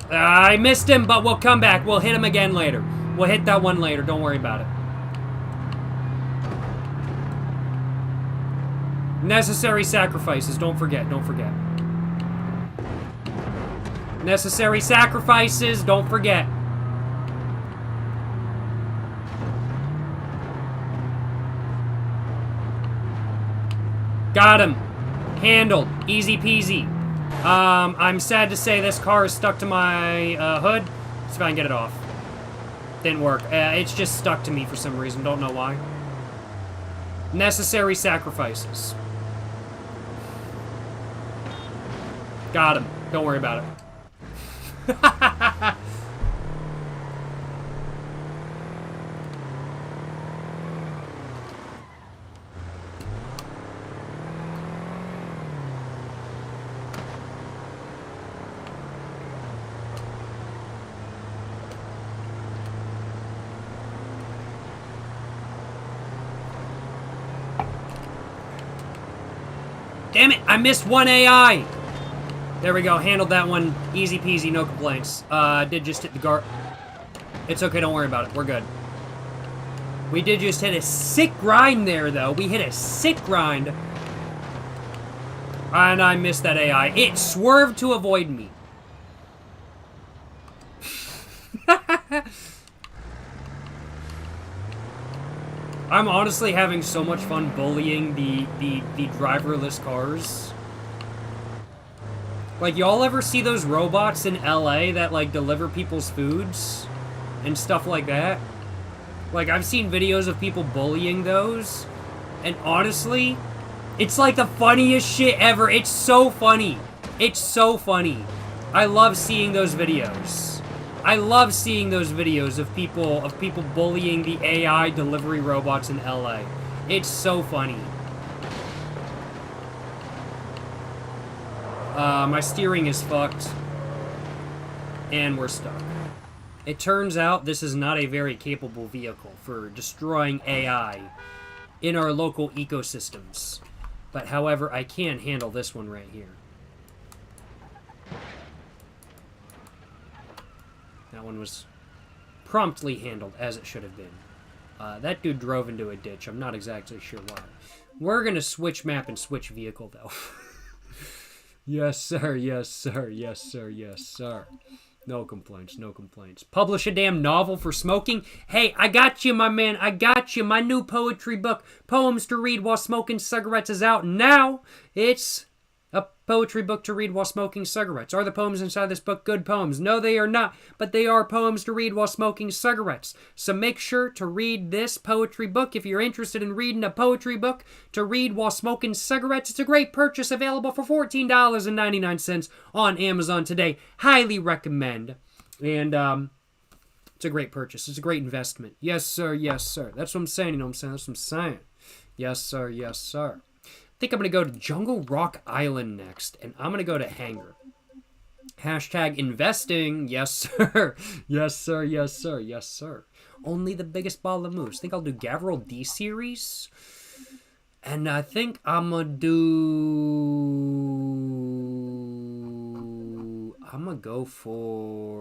I missed him, but we'll come back. We'll hit him again later. We'll hit that one later. Don't worry about it. Necessary sacrifices. Don't forget. Don't forget. Necessary sacrifices. Don't forget. Got him. Handled. Easy peasy. I'm sad to say this car is stuck to my hood. Let's see if I can get it off. Didn't work. It's just stuck to me for some reason. Don't know why. Necessary sacrifices. Got him. Don't worry about it. Damn it! I missed one AI! There we go. Handled that one. Easy peasy, no complaints. Did just hit the guard. It's okay, don't worry about it. We're good. We did just hit a sick grind there, though. We hit a sick grind. And I missed that AI. It swerved to avoid me. I'm honestly having so much fun bullying the driverless cars. Like, y'all ever see those robots in LA that, like, deliver people's foods? And stuff like that? Like, I've seen videos of people bullying those. And honestly, it's like the funniest shit ever. It's so funny. It's so funny. I love seeing those videos. I love seeing those videos of people bullying the AI delivery robots in LA. It's so funny. My steering is fucked. And we're stuck. It turns out this is not a very capable vehicle for destroying AI in our local ecosystems. But however, I can handle this one right here. That one was promptly handled as it should have been. That dude drove into a ditch. I'm not exactly sure why. We're going to switch map and switch vehicle, though. Yes, sir. Yes, sir. Yes, sir. Yes, sir. No complaints. No complaints. Publish a damn novel for smoking? Hey, I got you, my man. I got you. My new poetry book, Poems to Read While Smoking Cigarettes, is out now. It's a poetry book to read while smoking cigarettes. Are the poems inside this book good poems? No, they are not, but they are poems to read while smoking cigarettes. So make sure to read this poetry book if you're interested in reading a poetry book to read while smoking cigarettes. It's a great purchase, available for $14.99 on Amazon today. Highly recommend. And it's a great purchase. It's a great investment. Yes, sir. Yes, sir. That's what I'm saying. You know what I'm saying? That's what I'm saying. Yes, sir. Yes, sir. I think I'm going to go to Jungle Rock Island next, and I'm going to go to Hangar. Hashtag investing. Yes, sir. Yes, sir. Yes, sir. Yes, sir. Only the biggest ball of moves. I think I'll do Gavril D-Series. And I think I'm going to do... I'm going to go for...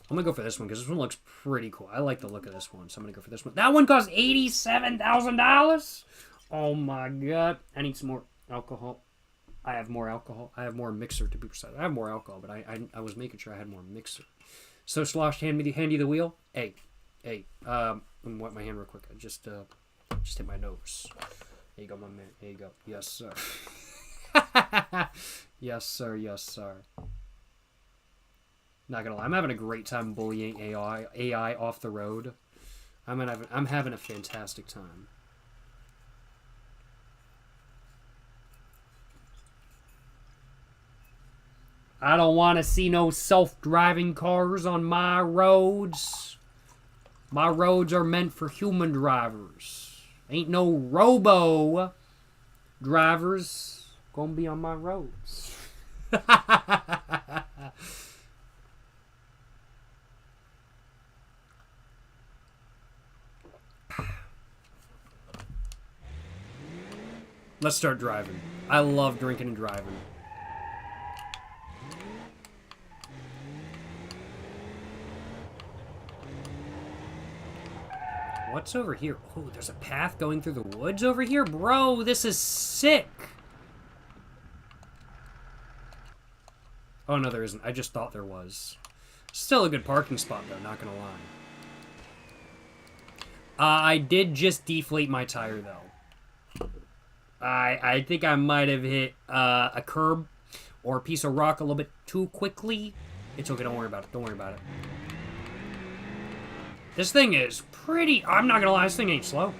I'm going to go for this one, because this one looks pretty cool. I like the look of this one, so I'm going to go for this one. That one cost $87,000? Oh my god. I need some more alcohol. I have more alcohol. I have more mixer, to be precise. I have more alcohol, but I was making sure I had more mixer. So, Slosh, hand you the wheel. Hey. Let me wipe my hand real quick. I just hit my nose. There you go, my man. There you go. Yes, sir. Yes, sir. Yes, sir. Not gonna lie, I'm having a great time bullying AI off the road. I'm having a fantastic time. I don't want to see no self-driving cars on my roads. My roads are meant for human drivers. Ain't no robo drivers gonna be on my roads. Let's start driving. I love drinking and driving. What's over here? Oh, there's a path going through the woods over here? Bro, this is sick. Oh, no, there isn't. I just thought there was. Still a good parking spot, though, not gonna lie. I did just deflate my tire, though. I think I might have hit a curb or a piece of rock a little bit too quickly. It's okay, don't worry about it. Don't worry about it. This thing is pretty... I'm not gonna lie, this thing ain't slow.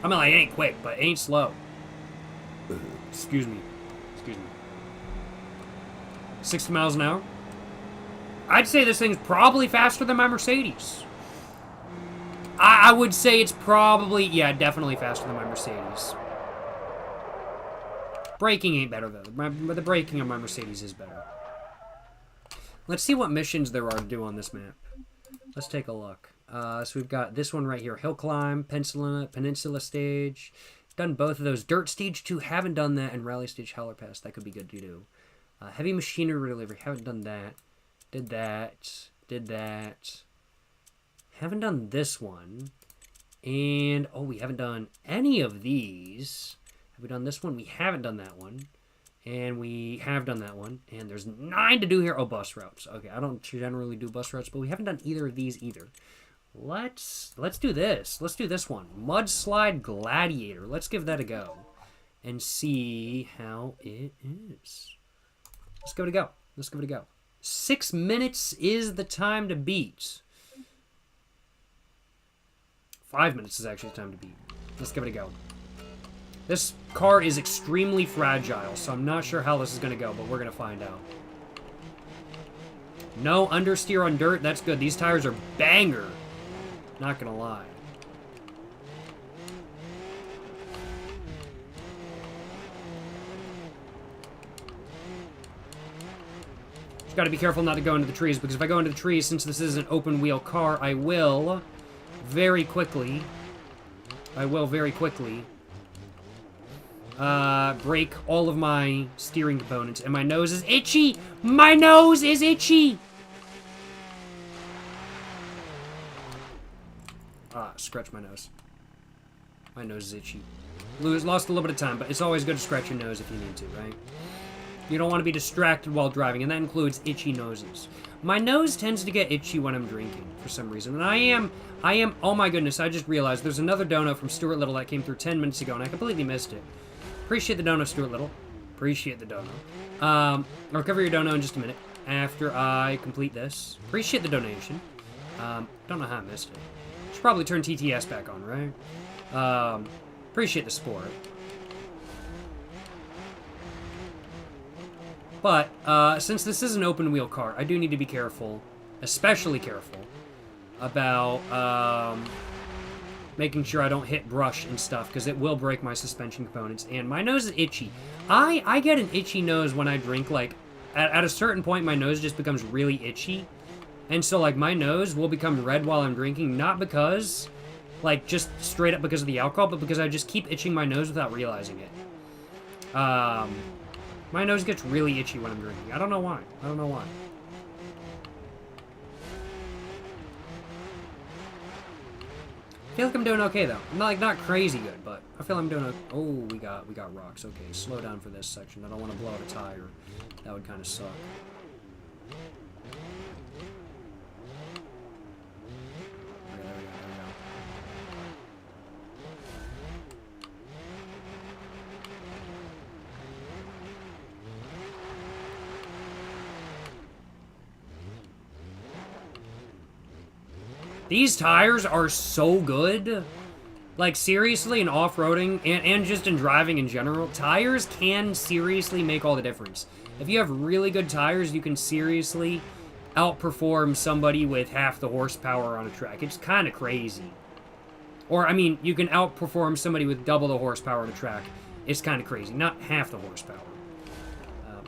I mean, like, it ain't quick, but it ain't slow. Excuse me. Excuse me. 60 miles an hour? I'd say this thing's probably faster than my Mercedes. I would say it's probably... Yeah, definitely faster than my Mercedes. Braking ain't better, though. The braking on my Mercedes is better. Let's see what missions there are to do on this map. Let's take a look. So we've got this one right here. Hill Climb, Peninsula Stage. Done both of those. Dirt Stage 2, haven't done that. And Rally Stage Howler Pass, that could be good to do. Heavy Machinery Delivery, haven't done that. Did that. Did that. Haven't done this one. And, oh, we haven't done any of these. Have we done this one? We haven't done that one. And we have done that one. And there's 9 to do here. Oh, bus routes. Okay, I don't generally do bus routes, but we haven't done either of these either. Let's do this. Let's do this one. Mudslide Gladiator. Let's give that a go. And see how it is. Let's give it a go. Let's give it a go. 6 minutes is the time to beat. 5 minutes is actually the time to beat. Let's give it a go. This car is extremely fragile, so I'm not sure how this is going to go, but we're going to find out. No understeer on dirt. That's good. These tires are banger. Not going to lie. Just got to be careful not to go into the trees, because if I go into the trees, since this is an open wheel car, I will very quickly break all of my steering components, and my nose is itchy! My nose is itchy! Scratch my nose. My nose is itchy. Lost a little bit of time, but it's always good to scratch your nose if you need to, right? You don't want to be distracted while driving, and that includes itchy noses. My nose tends to get itchy when I'm drinking, for some reason, and I am, oh my goodness, I just realized there's another dono from Stuart Little that came through 10 minutes ago, and I completely missed it. Appreciate the dono, Stuart Little. Appreciate the dono. I'll cover your dono in just a minute after I complete this. Appreciate the donation. Don't know how I missed it. Should probably turn TTS back on, right? Appreciate the support. But, since this is an open wheel car, I do need to be careful, especially careful, about, making sure I don't hit brush and stuff, because it will break my suspension components, and my nose is itchy. I get an itchy nose when I drink, like, at a certain point, my nose just becomes really itchy, and so, like, my nose will become red while I'm drinking, not because, like, just straight up because of the alcohol, but because I just keep itching my nose without realizing it. My nose gets really itchy when I'm drinking. I don't know why. I don't know why. I feel like I'm doing okay, though. Not crazy good, but I feel I'm doing okay. Oh, we got rocks. Okay, slow down for this section. I don't want to blow out a tire. That would kind of suck. Okay, there we go. These tires are so good. Like, seriously, in off-roading, and just in driving in general, tires can seriously make all the difference. If you have really good tires, you can seriously outperform somebody with half the horsepower on a track. It's kind of crazy. Or, I mean, you can outperform somebody with double the horsepower on a track. It's kind of crazy. Not half the horsepower.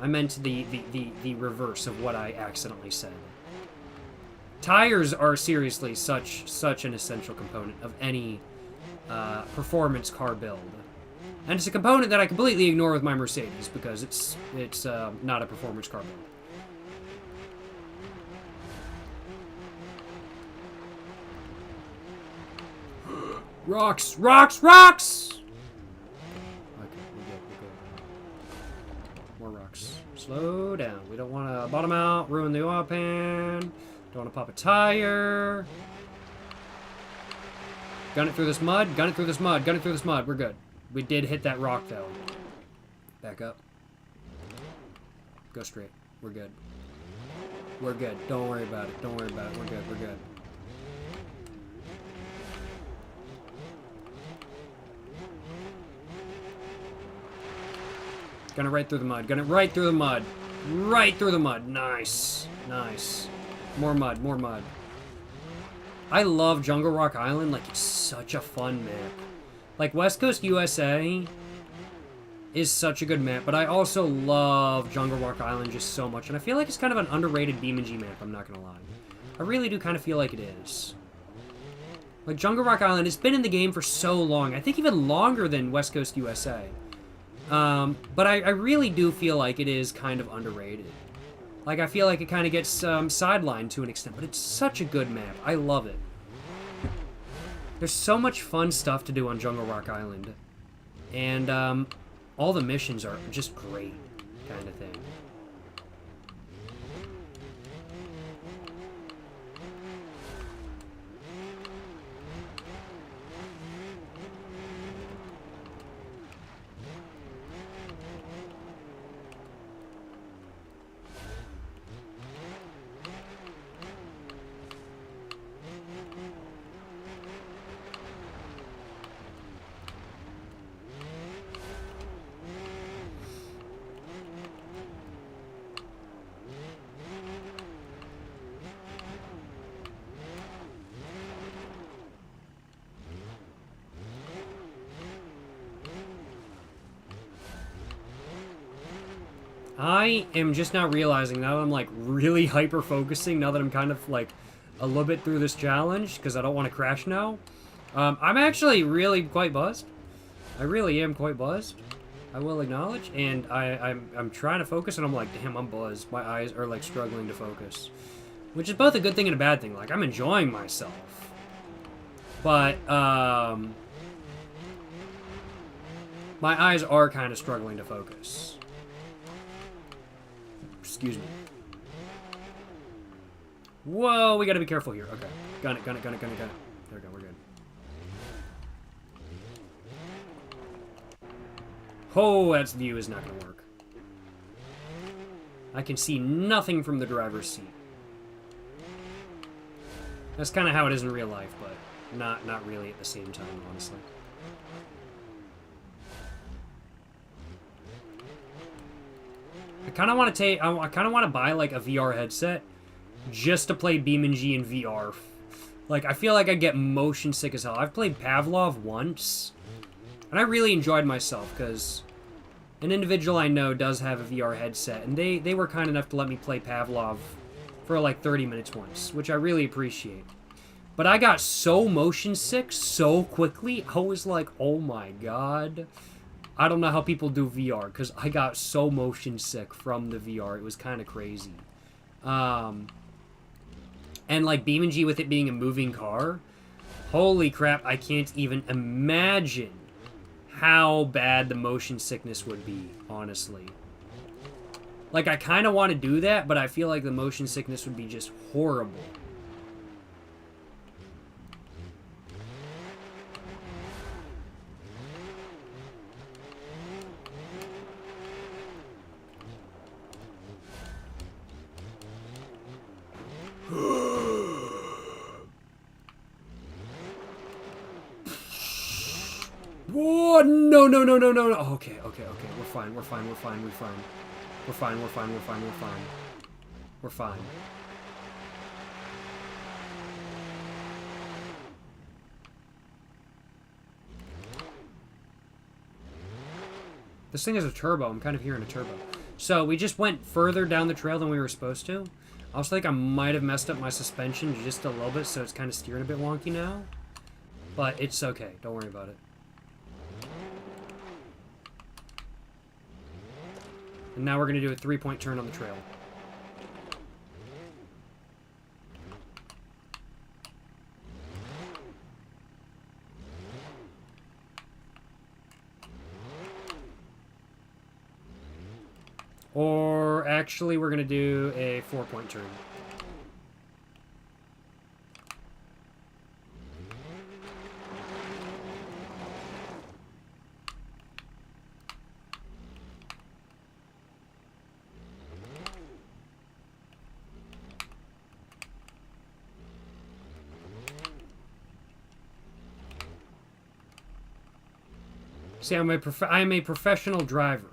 I meant the reverse of what I accidentally said. Tires are seriously such an essential component of any performance car build. And it's a component that I completely ignore with my Mercedes because it's not a performance car build. Rocks! Rocks! Rocks! Okay, we're good. More rocks. Slow down. We don't want to bottom out, ruin the oil pan. Don't want to pop a tire. Gun it through this mud. Gun it through this mud. Gun it through this mud. We're good. We did hit that rock, though. Back up. Go straight. We're good. We're good. Don't worry about it. Don't worry about it. We're good. We're good. Gun it right through the mud. Gun it right through the mud. Right through the mud. Nice. Nice. More mud. More mud. I love Jungle Rock Island. Like, it's such a fun map. Like, West Coast USA is such a good map, but I also love Jungle Rock Island just so much. And I feel like it's kind of an underrated BeamNG map, I'm not going to lie. I really do kind of feel like it is. Like, Jungle Rock Island has been in the game for so long. I think even longer than West Coast USA. But I really do feel like it is kind of underrated. Like, I feel like it kind of gets sidelined to an extent, but it's such a good map. I love it. There's so much fun stuff to do on Jungle Rock Island. And all the missions are just great, kind of thing. I am just now realizing, now that I'm, like, really hyper-focusing, now that I'm kind of, like, a little bit through this challenge, because I don't want to crash now, I'm actually really quite buzzed. I really am quite buzzed. I will acknowledge, and I'm trying to focus, and I'm like, damn, I'm buzzed. My eyes are, like, struggling to focus. Which is both a good thing and a bad thing. Like, I'm enjoying myself. But, my eyes are kind of struggling to focus. Excuse me. Whoa, we gotta be careful here. Okay. Gun it, gun it, gun it, gun it, gun it. There we go, we're good. Oh, that view is not gonna work. I can see nothing from the driver's seat. That's kind of how it is in real life, but not really at the same time, honestly. I kind of want to take. I kind of want to buy like a VR headset just to play BeamNG in VR. Like, I feel like I get motion sick as hell. I've played Pavlov once, and I really enjoyed myself because an individual I know does have a VR headset, and they were kind enough to let me play Pavlov for like 30 minutes once, which I really appreciate. But I got so motion sick so quickly. I was like, oh my god. I don't know how people do VR, because I got so motion sick from the VR. It was kind of crazy. And, like, BeamNG with it being a moving car, holy crap, I can't even imagine how bad the motion sickness would be, honestly. Like, I kind of want to do that, but I feel like the motion sickness would be just horrible. Oh, no, no, no, no, no, no. Okay, okay, okay. We're fine, we're fine, we're fine, we're fine. We're fine, we're fine, we're fine, we're fine. We're fine. This thing is a turbo. I'm kind of hearing a turbo. So, we just went further down the trail than we were supposed to. I also think I might have messed up my suspension just a little bit, so it's kind of steering a bit wonky now. But it's okay. Don't worry about it. And now we're going to do a 3-point turn on the trail. Or Actually, we're going to do a 4-point turn. See, I'm a professional driver.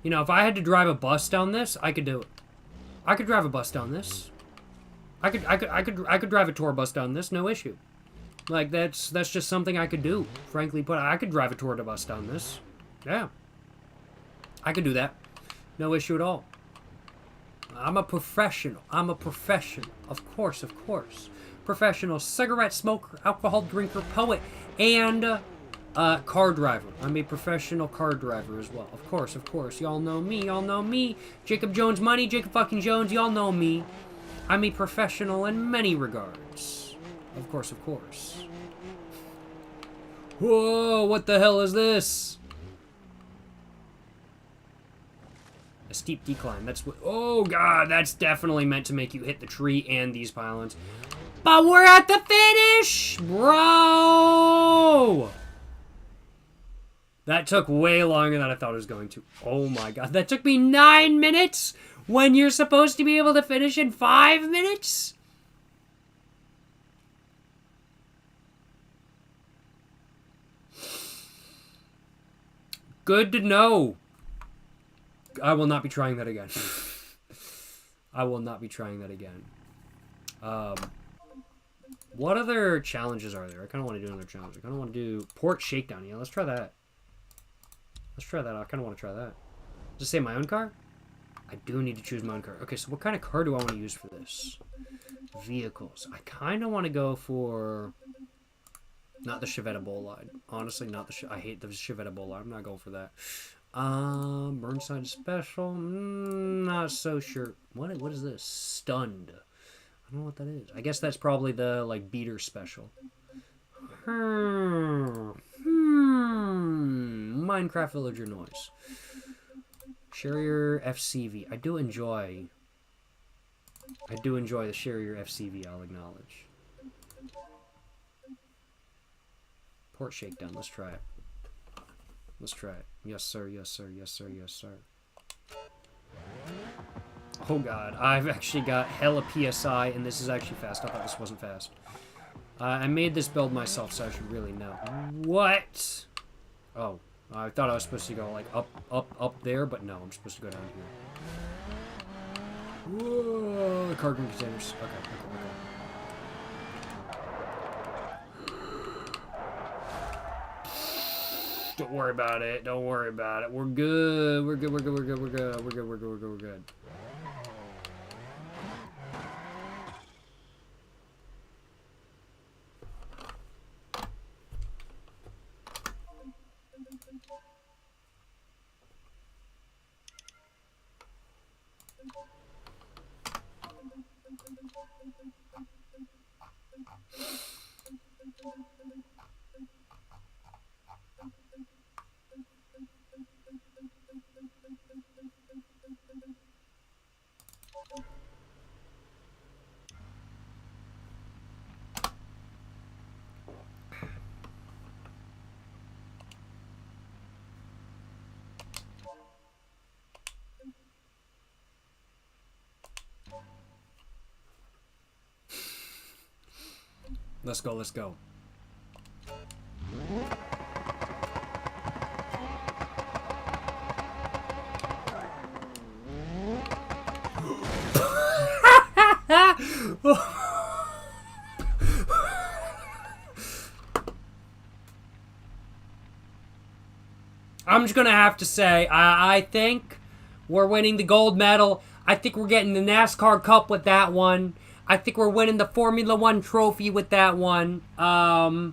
You know, if I had to drive a bus down this, I could do it. I could drive a bus down this. I could drive a tour bus down this, no issue. Like that's just something I could do. Frankly, but I could drive a tour bus down this. Yeah. I could do that. No issue at all. I'm a professional. I'm a professional. Of course, of course. Professional cigarette smoker, alcohol drinker, poet, and car driver. I'm a professional car driver as well. Of course, of course. Y'all know me. Y'all know me. Jacob Jones Money. Jacob fucking Jones. Y'all know me. I'm a professional in many regards. Of course, of course. Whoa, what the hell is this? A steep decline. That's what... Oh, God. That's definitely meant to make you hit the tree and these pylons. But we're at the finish! Bro! That took way longer than I thought it was going to. Oh my god. That took me 9 minutes when you're supposed to be able to finish in 5 minutes? Good to know. I will not be trying that again. I will not be trying that again. What other challenges are there? I kind of want to do another challenge. I kind of want to do port shakedown. Yeah, let's try that. Let's try that. I kind of want to try that. Just say my own car? I do need to choose my own car. Okay, so what kind of car do I want to use for this? Vehicles. I kind of want to go for... Not the Chevette Bolide. Honestly, not the... I hate the Chevette Bolide. I'm not going for that. Burnside Special. Not so sure. What is this? Stunned. I don't know what that is. I guess that's probably the, like, beater special. Minecraft Villager Noise. Sharrier FCV. I do enjoy the Sharrier FCV, I'll acknowledge. Port Shakedown. Let's try it. Let's try it. Yes, sir. Yes, sir. Yes, sir. Yes, sir. Oh, God. I've actually got hella PSI, and this is actually fast. I thought this wasn't fast. I made this build myself, so I should really know. What? Oh. I thought I was supposed to go, like, up there, but no. I'm supposed to go down here. Whoa. Cargo containers. Okay, okay, okay. Don't worry about it. Don't worry about it. We're good. We're good. We're good. We're good. We're good. We're good. We're good. We're good. We're good. Let's go, let's go. I'm just gonna have to say, I think we're winning the gold medal. I think we're getting the NASCAR Cup with that one. I think we're winning the Formula 1 trophy with that one. We're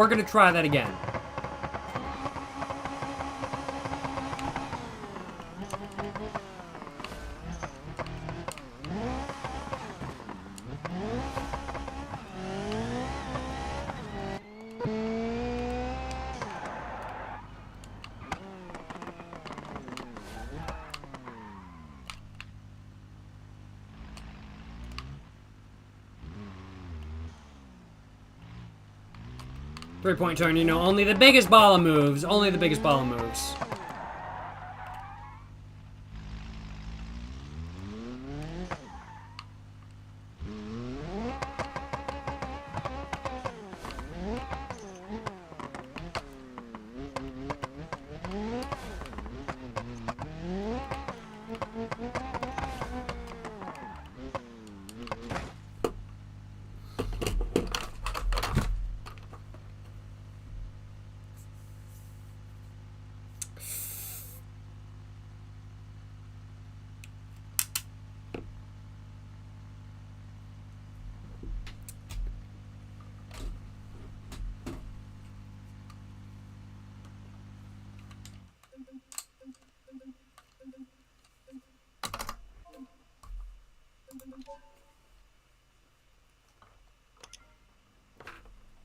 gonna try that again. Three-point turn, you know, only the biggest baller moves. Only the biggest baller moves.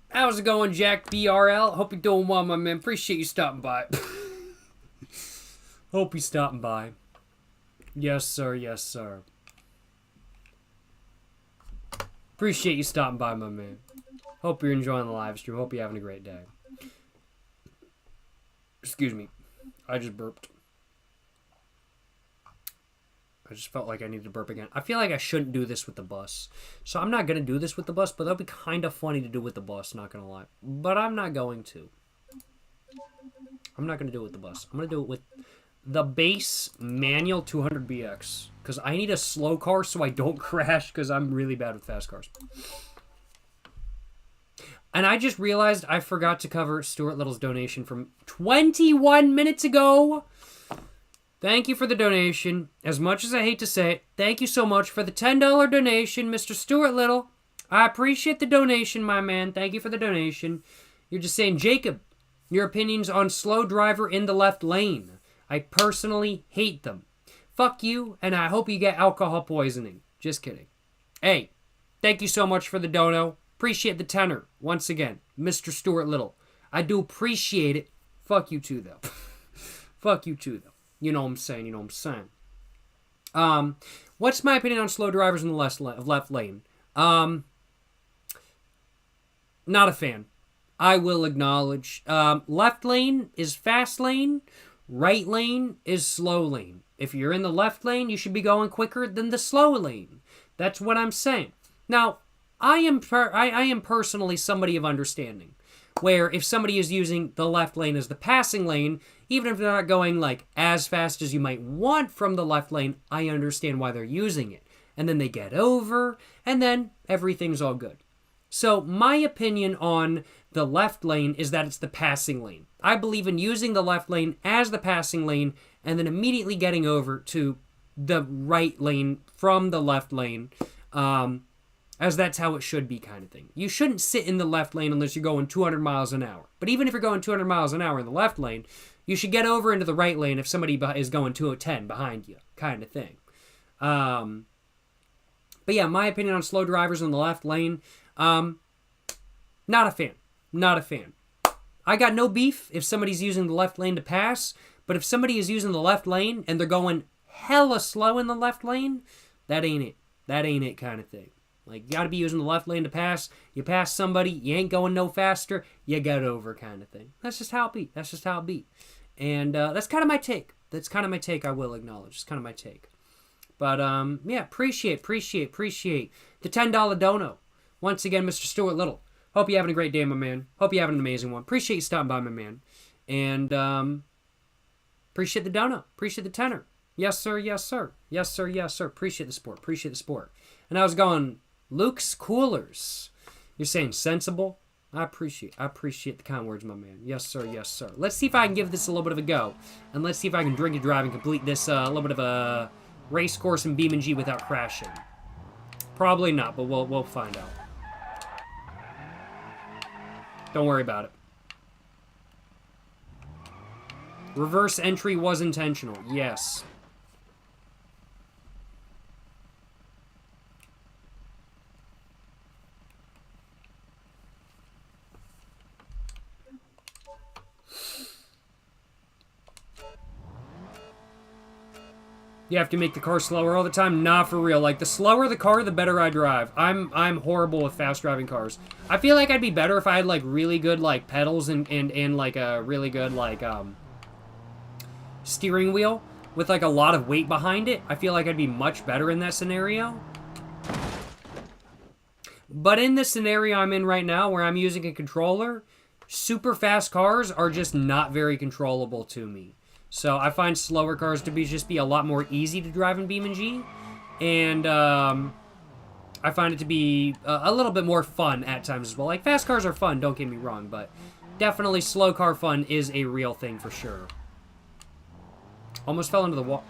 How's it going, Jack BRL? Hope you're doing well, my man. Appreciate you stopping by. Hope you're stopping by. Yes, sir. Yes, sir. Appreciate you stopping by, my man. Hope you're enjoying the live stream. Hope you're having a great day. Excuse me. I just burped. I just felt like I needed to burp again. I feel like I shouldn't do this with the bus. So I'm not going to do this with the bus, but that'll be kind of funny to do with the bus, not going to lie. But I'm not going to. I'm not going to do it with the bus. I'm going to do it with the base manual 200BX. Because I need a slow car so I don't crash because I'm really bad with fast cars. And I just realized I forgot to cover Stuart Little's donation from 21 minutes ago. Thank you for the donation. As much as I hate to say it, thank you so much for the $10 donation, Mr. Stuart Little. I appreciate the donation, my man. Thank you for the donation. You're just saying, Jacob, your opinions on slow driver in the left lane. I personally hate them. Fuck you, and I hope you get alcohol poisoning. Just kidding. Hey, thank you so much for the dono. Appreciate the tenor. Once again, Mr. Stuart Little. I do appreciate it. Fuck you too, though. Fuck you too, though. You know what I'm saying, you know what I'm saying. What's my opinion on slow drivers in the left lane? Not a fan. I will acknowledge. Left lane is fast lane. Right lane is slow lane. If you're in the left lane, you should be going quicker than the slow lane. That's what I'm saying. Now, I am personally somebody of understanding, where if somebody is using the left lane as the passing lane, even if they're not going like as fast as you might want from the left lane, I understand why they're using it. And then they get over, and then everything's all good. So my opinion on the left lane is that it's the passing lane. I believe in using the left lane as the passing lane and then immediately getting over to the right lane from the left lane, as that's how it should be, kind of thing. You shouldn't sit in the left lane unless you're going 200 miles an hour. But even if you're going 200 miles an hour in the left lane, you should get over into the right lane if somebody is going 210 behind you, kind of thing. But yeah, my opinion on slow drivers in the left lane, not a fan. Not a fan. I got no beef if somebody's using the left lane to pass, but if somebody is using the left lane and they're going hella slow in the left lane, that ain't it. That ain't it, kind of thing. Like, you gotta be using the left lane to pass. You pass somebody, you ain't going no faster, you get over, kind of thing. That's just how it be. That's just how it be. And that's kind of my take. That's kind of my take, I will acknowledge. It's kind of my take. But, yeah, appreciate the $10 dono. Once again, Mr. Stuart Little. Hope you're having a great day, my man. Hope you're having an amazing one. Appreciate you stopping by, my man. And, appreciate the dono. Appreciate the tenor. Yes, sir, yes, sir. Yes, sir, yes, sir. Appreciate the sport. Appreciate the sport. And I was going, Luke's Coolers. You're saying sensible? I appreciate the kind words, my man. Yes, sir, yes, sir. Let's see if I can give this a little bit of a go. And let's see if I can drink and drive and complete this a little bit of a race course in BeamNG without crashing. Probably not, but we'll find out. Don't worry about it. Reverse entry was intentional. Yes. You have to make the car slower all the time? Nah, for real. Like, the slower the car, the better I drive. I'm horrible with fast driving cars. I feel like I'd be better if I had, like, really good, like, pedals and like, a really good, like, steering wheel with, like, a lot of weight behind it. I feel like I'd be much better in that scenario. But in the scenario I'm in right now, where I'm using a controller, super fast cars are just not very controllable to me. So I find slower cars to be a lot more easy to drive in BeamNG, and I find it to be a little bit more fun at times as well. Like, fast cars are fun, don't get me wrong, but definitely slow car fun is a real thing for sure. Almost fell into the wall.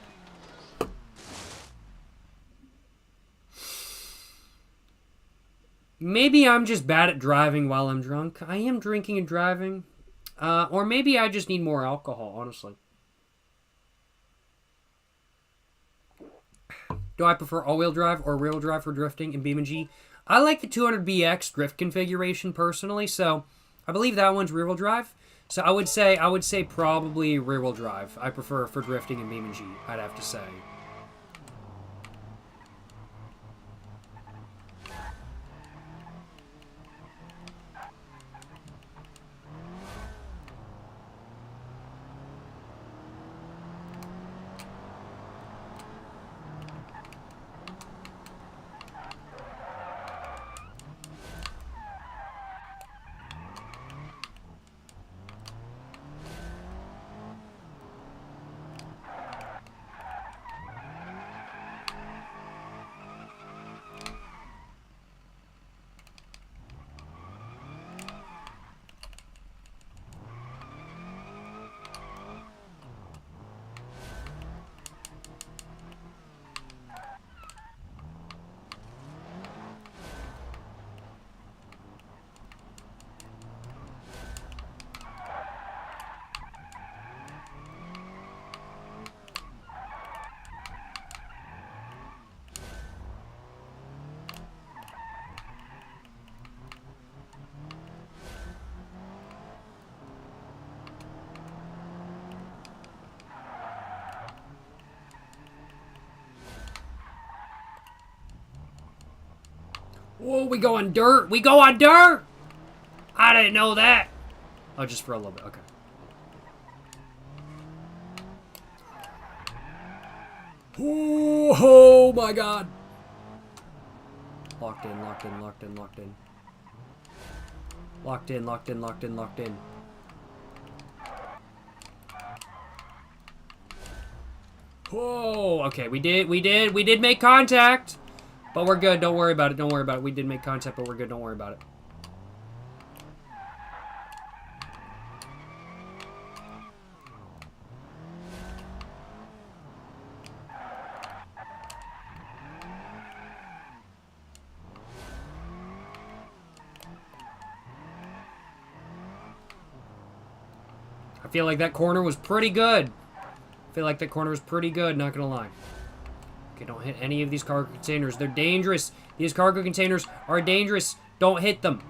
Maybe I'm just bad at driving while I'm drunk. I am drinking and driving. Or maybe I just need more alcohol, honestly. Do I prefer all-wheel drive or rear-wheel drive for drifting in BeamNG? I like the 200BX drift configuration personally, so I believe that one's rear-wheel drive. So I would say probably rear-wheel drive. I prefer for drifting in BeamNG, I'd have to say. Whoa, we go on dirt! We go on dirt! I didn't know that! Oh, just for a little bit, okay. Oh my god! Locked in, locked in, locked in, locked in. Locked in, locked in, locked in, locked in. Whoa, okay, we did make contact! But we're good, don't worry about it, don't worry about it. We did make contact, but we're good, don't worry about it. I feel like that corner was pretty good. Not gonna lie. Okay, don't hit any of these cargo containers. They're dangerous. These cargo containers are dangerous. Don't hit them.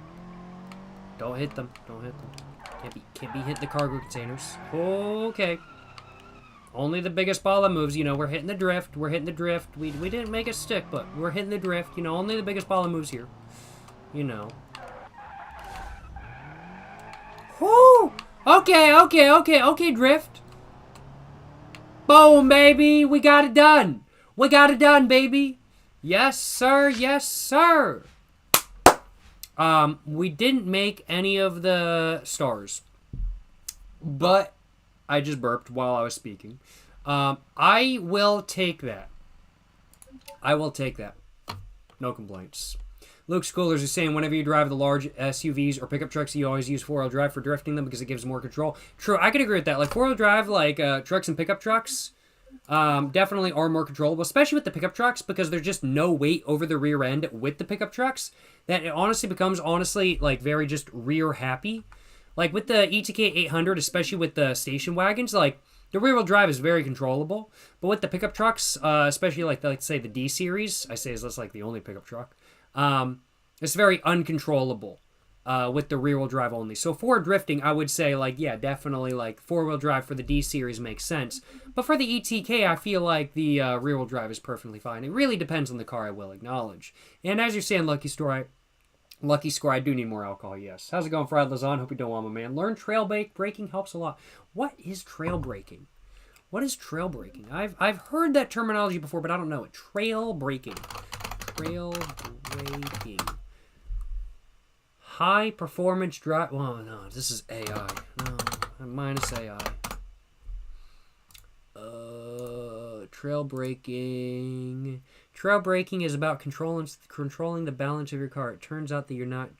Don't hit them. Don't hit them. Can't be hitting the cargo containers. Okay. Only the biggest ball of moves. You know, we're hitting the drift. We're hitting the drift. We didn't make it stick, but we're hitting the drift. You know, only the biggest ball of moves here. You know. Whoo! Okay, drift. Boom, baby. We got it done. We got it done, baby. Yes, sir. Yes, sir. We didn't make any of the stars. But I just burped while I was speaking. I will take that. No complaints. Luke Schoolers is saying, whenever you drive the large SUVs or pickup trucks, you always use four-wheel drive for drifting them because it gives more control. True, I could agree with that. Like, four-wheel drive, like, trucks and pickup trucks definitely are more controllable, especially with the pickup trucks because there's just no weight over the rear end with the pickup trucks that it honestly becomes, like, very just rear-happy. Like, with the ETK 800, especially with the station wagons, like, the rear-wheel drive is very controllable. But with the pickup trucks, especially, like, let's say the D-Series, I say is that's, like, the only pickup truck, it's very uncontrollable. with the rear-wheel drive only. So for drifting, I would say, like, yeah, definitely, like, four-wheel drive for the D series makes sense. But for the ETK, I feel like the rear-wheel drive is perfectly fine. It really depends on the car, I will acknowledge. And as you're saying, Lucky Score, I do need more alcohol, yes. How's it going, Fried Lazan? Hope you're doing well, my man. Learn trail braking helps a lot. What is trail braking? What is trail braking? I've heard that terminology before, but I don't know it. Trail braking. Trail braking. High performance drive. Well, no, this is AI. No, I'm minus AI. Trail braking. Trail braking is about controlling the balance of your car. It turns out that you're not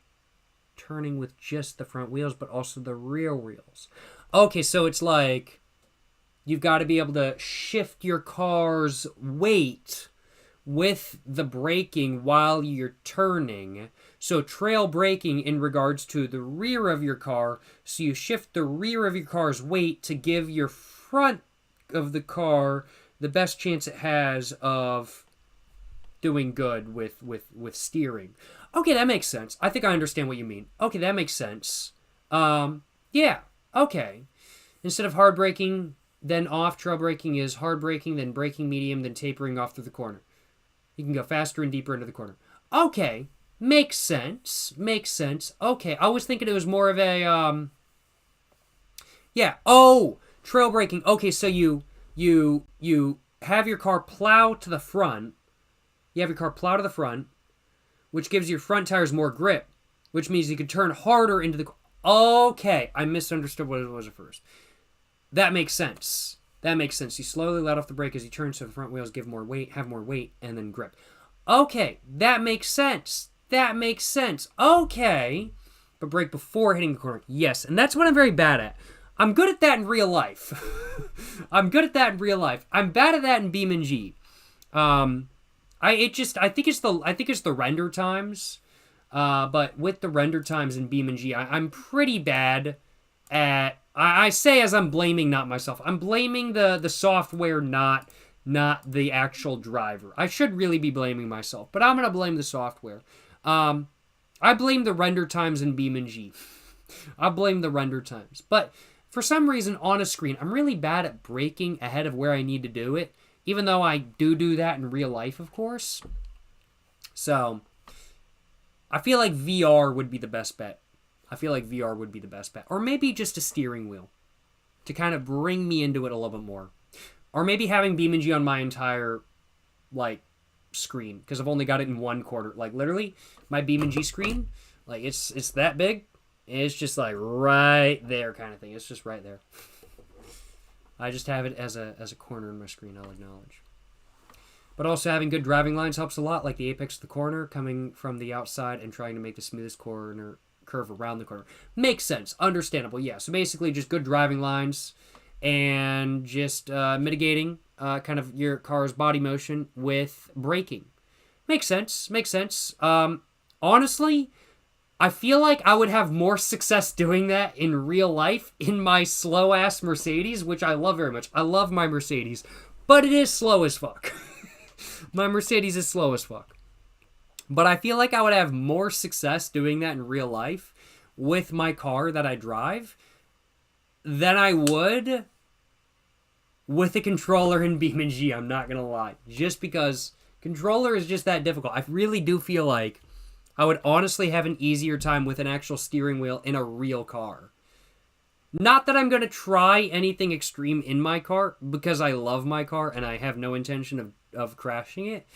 turning with just the front wheels, but also the rear wheels. Okay, so it's like you've got to be able to shift your car's weight with the braking while you're turning. So trail braking in regards to the rear of your car, so you shift the rear of your car's weight to give your front of the car the best chance it has of doing good with steering. Okay, that makes sense. I think I understand what you mean. Okay, that makes sense. Yeah, okay. Instead of hard braking, then off, trail braking is hard braking, then braking medium, then tapering off through the corner. You can go faster and deeper into the corner. Okay, makes sense. Makes sense. Okay, I was thinking it was more of a, yeah. Oh, trail braking. Okay, so you have your car plow to the front. You have your car plow to the front, which gives your front tires more grip, which means you can turn harder into the... Okay, I misunderstood what it was at first. That makes sense. That makes sense. You slowly let off the brake as you turn so the front wheels have more weight, and then grip. Okay, that makes sense. That makes sense. Okay. But brake before hitting the corner. Yes, and that's what I'm very bad at. I'm good at that in real life. I'm good at that in real life. I'm bad at that in BeamNG. I think it's the render times. But with the render times in BeamNG, I'm pretty bad at... I say as I'm blaming not myself. I'm blaming the software, not the actual driver. I should really be blaming myself, but I'm going to blame the software. I blame the render times in BeamNG. I blame the render times. But for some reason, on a screen, I'm really bad at braking ahead of where I need to do it, even though I do that in real life, of course. So, I feel like VR would be the best bet. Or maybe just a steering wheel to kind of bring me into it a little bit more. Or maybe having BeamNG on my entire, like, screen, because I've only got it in one quarter. Like, literally, my BeamNG screen, like, it's that big. It's just, like, right there kind of thing. It's just right there. I just have it as a corner in my screen, I'll acknowledge. But also having good driving lines helps a lot, like the apex of the corner, coming from the outside and trying to make the smoothest curve around the corner. Makes sense. Understandable, yeah. So basically just good driving lines and just mitigating kind of your car's body motion with braking. Makes sense. Makes sense. Honestly, I feel like I would have more success doing that in real life in my slow-ass Mercedes, which I love very much. I love my Mercedes, but it is slow as fuck. My Mercedes is slow as fuck. But I feel like I would have more success doing that in real life with my car that I drive than I would with a controller in BeamNG, I'm not going to lie. Just because controller is just that difficult. I really do feel like I would honestly have an easier time with an actual steering wheel in a real car. Not that I'm going to try anything extreme in my car, because I love my car and I have no intention of crashing it.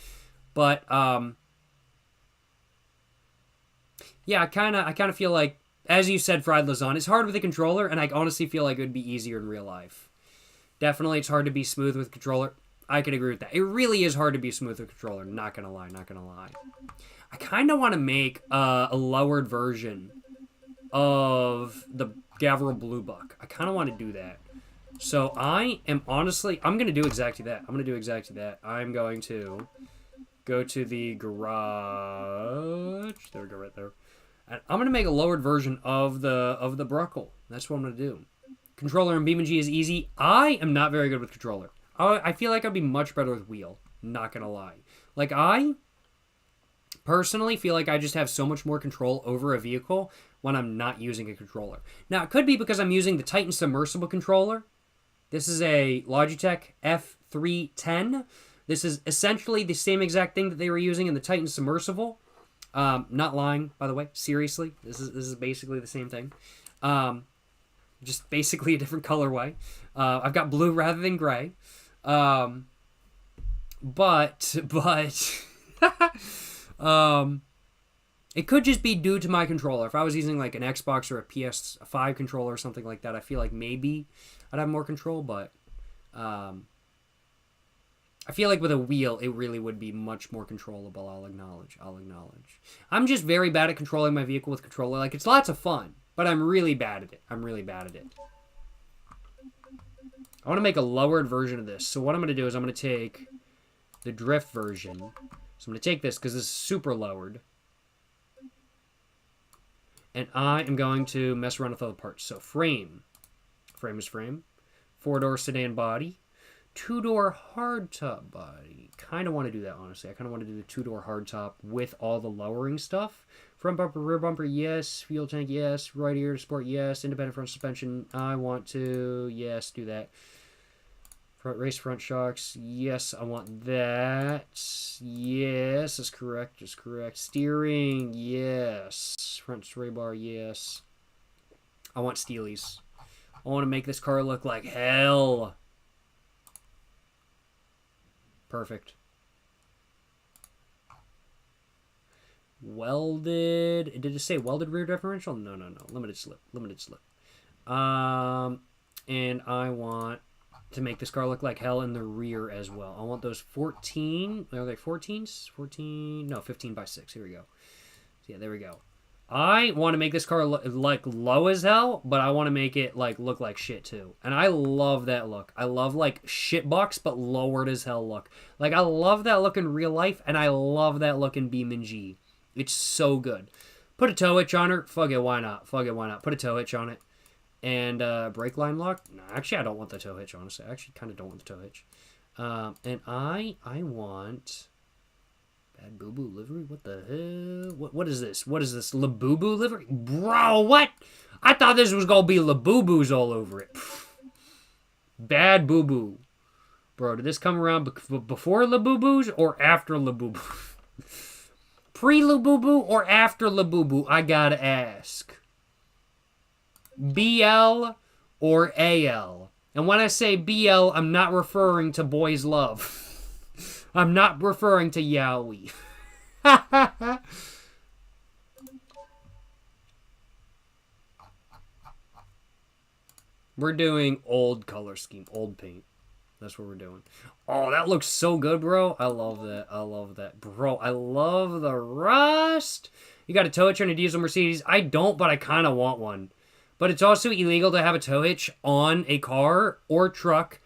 But, yeah, I kind of feel like, as you said, Fried Lazan, it's hard with a controller, and I honestly feel like it would be easier in real life. Definitely, it's hard to be smooth with controller. I could agree with that. It really is hard to be smooth with controller. Not going to lie, not going to lie. I kind of want to make a lowered version of the Gavril Blue Buck. I kind of want to do that. So I'm going to do exactly that. I'm going to go to the garage. There we go, right there. And I'm going to make a lowered version of the Bruckle. That's what I'm going to do. Controller in BeamNG is easy. I am not very good with controller. I feel like I'd be much better with wheel. Not going to lie. Like, I personally feel like I just have so much more control over a vehicle when I'm not using a controller. Now, it could be because I'm using the Titan submersible controller. This is a Logitech F310. This is essentially the same exact thing that they were using in the Titan submersible. Not lying, by the way. Seriously, this is basically the same thing. Just basically a different colorway. I've got blue rather than gray. But it could just be due to my controller. If I was using like an Xbox or a PS5 controller or something like that, I feel like maybe I'd have more control, but I feel like with a wheel, it really would be much more controllable. I'll acknowledge. I'm just very bad at controlling my vehicle with controller. Like, it's lots of fun, but I'm really bad at it. I want to make a lowered version of this. So what I'm going to do is I'm going to take the drift version. So I'm going to take this because this is super lowered. And I am going to mess around with other parts. So frame. Frame is frame. 4-door sedan body. 2-door hardtop body. Kind of want to do that, honestly. I kind of want to do the 2-door hardtop with all the lowering stuff. Front bumper, rear bumper, yes. Fuel tank, yes. Right ear sport, yes. Independent front suspension, I want to, yes, do that. Race front shocks, yes, I want that. Yes, that's correct, Steering, yes. Front sway bar, yes. I want steelies. I want to make this car look like hell. Perfect. Welded. Did it say welded rear differential? No. Limited slip. And I want to make this car look like hell in the rear as well. I want those 14. Are they 14s? 14. No, 15x6. Here we go. Yeah, there we go. I want to make this car like low as hell, but I want to make it like look like shit too. And I love that look. I love like shitbox, but lowered as hell look. Like, I love that look in real life, and I love that look in BeamNG. It's so good. Put a tow hitch on her. Fuck it, why not? Put a tow hitch on it. And brake line lock. No, actually, I don't want the tow hitch, honestly. I actually kind of don't want the tow hitch. And I want bad boo boo livery. What the hell? What is this? Labubu livery, bro? What? I thought this was gonna be Labubus all over it. Bad boo boo, bro. Did this come around before Labubus or after Labubu? Pre-Labubu or after Labubu? I gotta ask. BL or AL? And when I say BL, I'm not referring to Boys Love. I'm not referring to Yaoi. We're doing old color scheme, old paint. That's what we're doing. Oh, that looks so good, bro. I love that. Bro, I love the rust. You got a tow hitch on a diesel Mercedes? I don't, but I kind of want one. But it's also illegal to have a tow hitch on a car or truck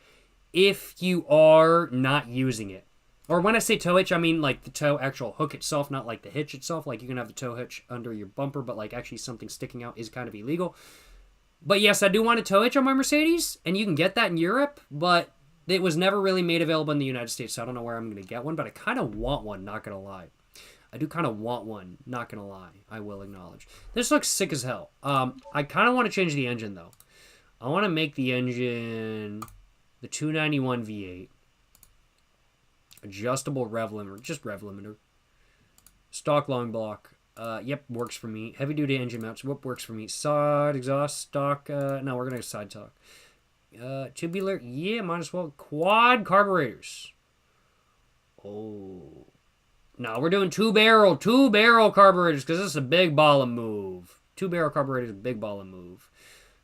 if you are not using it. Or when I say tow hitch, I mean like the tow actual hook itself, not like the hitch itself. Like, you can have the tow hitch under your bumper, but like actually something sticking out is kind of illegal. But yes, I do want a tow hitch on my Mercedes, and you can get that in Europe, but it was never really made available in the United States, so I don't know where I'm going to get one, but I kind of want one, not going to lie. I do kind of want one, not going to lie. I will acknowledge. This looks sick as hell. I kind of want to change the engine, though. I want to make the engine the 291 V8. Adjustable rev limiter. Just rev limiter. Stock long block. Yep, works for me. Heavy duty engine mounts. Whoop, works for me. Side exhaust stock. No, we're going to side talk. Tubular. Yeah, might as well. Quad carburetors. Oh. No, we're doing two barrel carburetors because this is a big ball of move. 2-barrel carburetors, a big ball of move.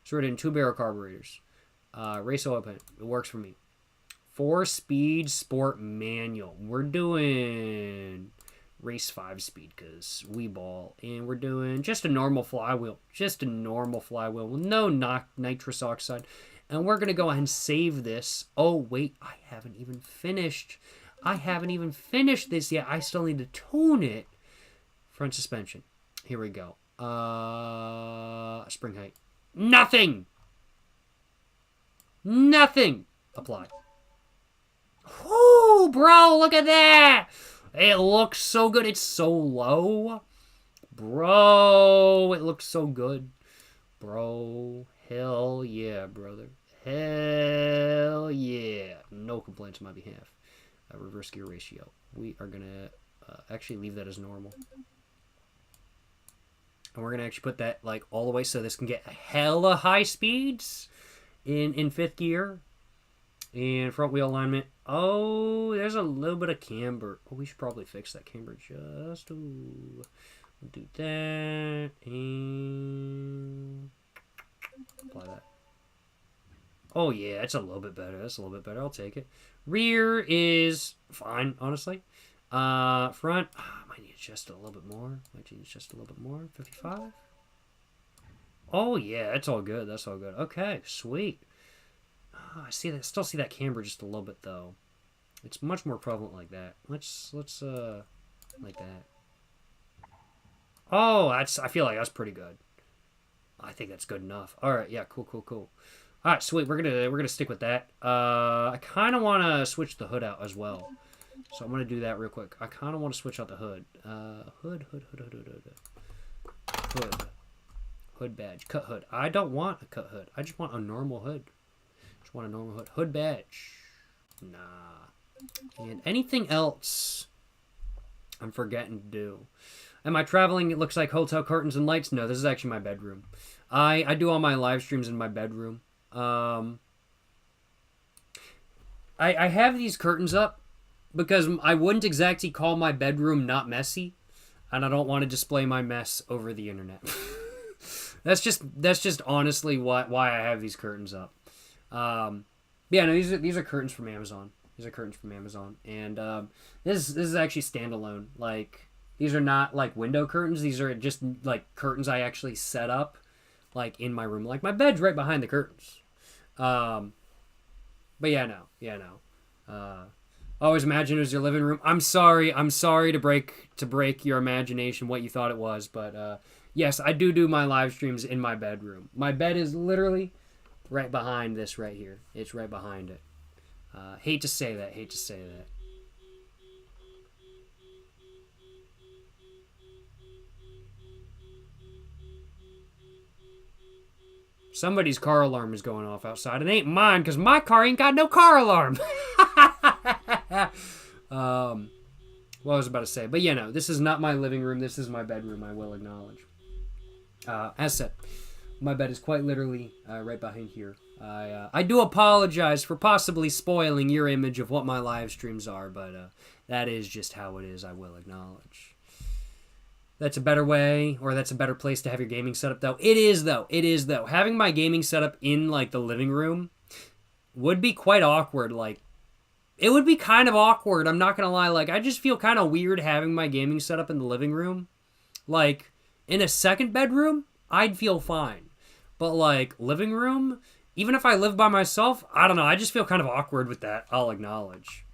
So we're doing 2-barrel carburetors. Race oil paint. It works for me. 4-speed sport manual. We're doing race 5-speed because we ball. And we're doing just a normal flywheel. With no nitrous oxide. And we're going to go ahead and save this. Oh, wait. I haven't even finished this yet. I still need to tune it. Front suspension. Here we go. Spring height. Nothing. Apply. Whoo, bro, look at that. It looks so good. It's so low. Bro, it looks so good. Bro, hell yeah, brother. Hell yeah. No complaints on my behalf. Reverse gear ratio. We are going to actually leave that as normal. And we're going to actually put that like all the way so this can get hella high speeds in fifth gear. And front wheel alignment. Oh, there's a little bit of camber. Oh, we should probably fix that camber just to do that. And apply that. Oh, yeah, it's a little bit better. That's a little bit better. I'll take it. Rear is fine, honestly. Front, might need just a little bit more. 55. Oh, yeah, that's all good. That's all good. Okay, sweet. Oh, I see that. Still see that camber just a little bit though. It's much more prevalent like that. Let's like that. Oh, I feel like that's pretty good. I think that's good enough. All right, yeah, cool. All right, sweet. We're gonna stick with that. I kind of want to switch the hood out as well, so I'm gonna do that real quick. I kind of want to switch out the hood. Hood badge, cut hood. I don't want a cut hood. I just want a normal hood. Just want a normal hood. Hood badge. Nah. And anything else I'm forgetting to do. Am I traveling? It looks like hotel curtains and lights. No, this is actually my bedroom. I do all my live streams in my bedroom. I have these curtains up because I wouldn't exactly call my bedroom not messy, and I don't want to display my mess over the internet. That's just honestly why I have these curtains up. Yeah, no, these are curtains from Amazon. And this is actually standalone. Like, these are not like window curtains. These are just like curtains I actually set up like in my room. Like, my bed's right behind the curtains. But yeah, no. Always imagine it was your living room. I'm sorry to break your imagination what you thought it was, but yes, I do my live streams in my bedroom. My bed is literally right behind this right here. It's right behind it. Hate to say that. Somebody's car alarm is going off outside. It ain't mine because my car ain't got no car alarm. What I was about to say. But yeah, no, this is not my living room. This is my bedroom, I will acknowledge. As said, my bed is quite literally right behind here. I do apologize for possibly spoiling your image of what my live streams are, but that is just how it is, I will acknowledge. That's a better way, or that's a better place to have your gaming setup, though. It is, though. Having my gaming setup in, like, the living room would be quite awkward. Like, it would be kind of awkward, I'm not gonna lie. Like, I just feel kind of weird having my gaming setup in the living room. Like, in a second bedroom, I'd feel fine. But, like, living room, even if I live by myself, I don't know. I just feel kind of awkward with that, I'll acknowledge.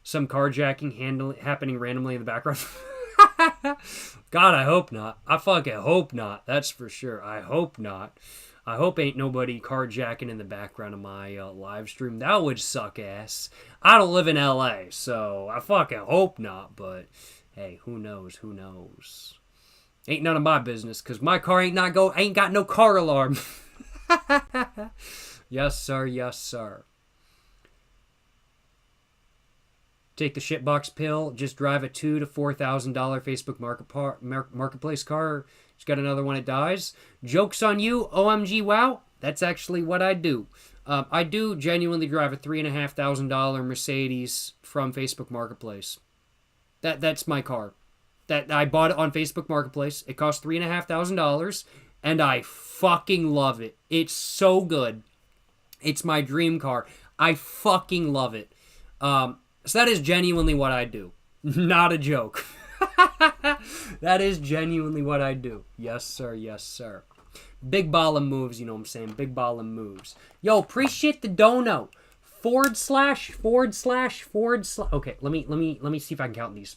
Some carjacking happening randomly in the background. God, I hope not. I fucking hope not. That's for sure. I hope not. I hope ain't nobody carjacking in the background of my live stream. That would suck ass. I don't live in LA, so I fucking hope not. But hey, who knows? Ain't none of my business, because my car ain't got no car alarm. Yes, sir. Take the shitbox pill. Just drive a $2,000 to $4,000 Facebook marketplace car. Just got another one. It dies. Joke's on you. OMG, wow. That's actually what I do. I do genuinely drive a $3,500 Mercedes from Facebook Marketplace. That's my car. That I bought it on Facebook Marketplace. It cost $3,500, and I fucking love it. It's so good. It's my dream car. I fucking love it. So that is genuinely what I do. Not a joke. That is genuinely what I do. Yes, sir. Big ball of moves, you know what I'm saying? Big ball of moves. Yo, appreciate the dono. / Okay, let me see if I can count these.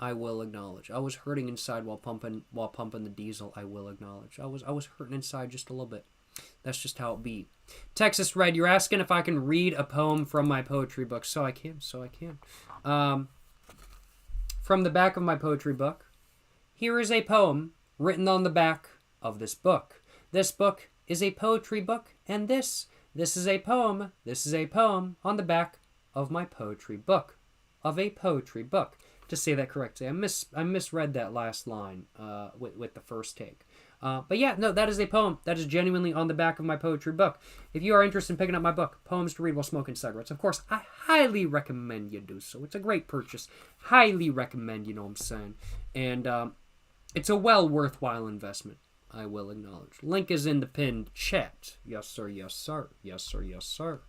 I will acknowledge. I was hurting inside while pumping the diesel. I will acknowledge. I was hurting inside just a little bit. That's just how it be. Texas Red, you're asking if I can read a poem from my poetry book. So I can. From the back of my poetry book, here is a poem written on the back of this book. This book is a poetry book, and this is a poem. This is a poem on the back of my poetry book. Of a poetry book. To say that correctly. I misread that last line with the first take. But yeah, no, that is a poem. That is genuinely on the back of my poetry book. If you are interested in picking up my book, Poems to Read While Smoking Cigarettes, of course, I highly recommend you do so. It's a great purchase. Highly recommend, you know what I'm saying. And it's a worthwhile investment, I will acknowledge. Link is in the pinned chat. Yes, sir, yes, sir. Yes, sir, yes, sir.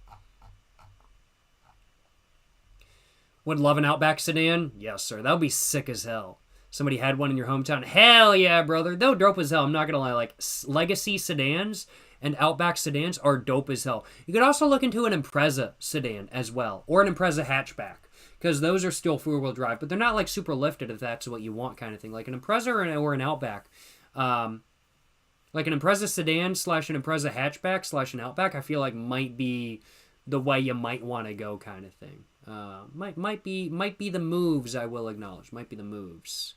Would love an Outback sedan? Yes, sir. That would be sick as hell. Somebody had one in your hometown. Hell yeah, brother. They're dope as hell. I'm not going to lie. Like, Legacy sedans and Outback sedans are dope as hell. You could also look into an Impreza sedan as well. Or an Impreza hatchback. Because those are still four-wheel drive. But they're not, like, super lifted if that's what you want kind of thing. Like an Impreza or an Outback. Like an Impreza sedan / an Impreza hatchback / an Outback, I feel like might be the way you might want to go kind of thing. Might be the moves, I will acknowledge. Might be the moves.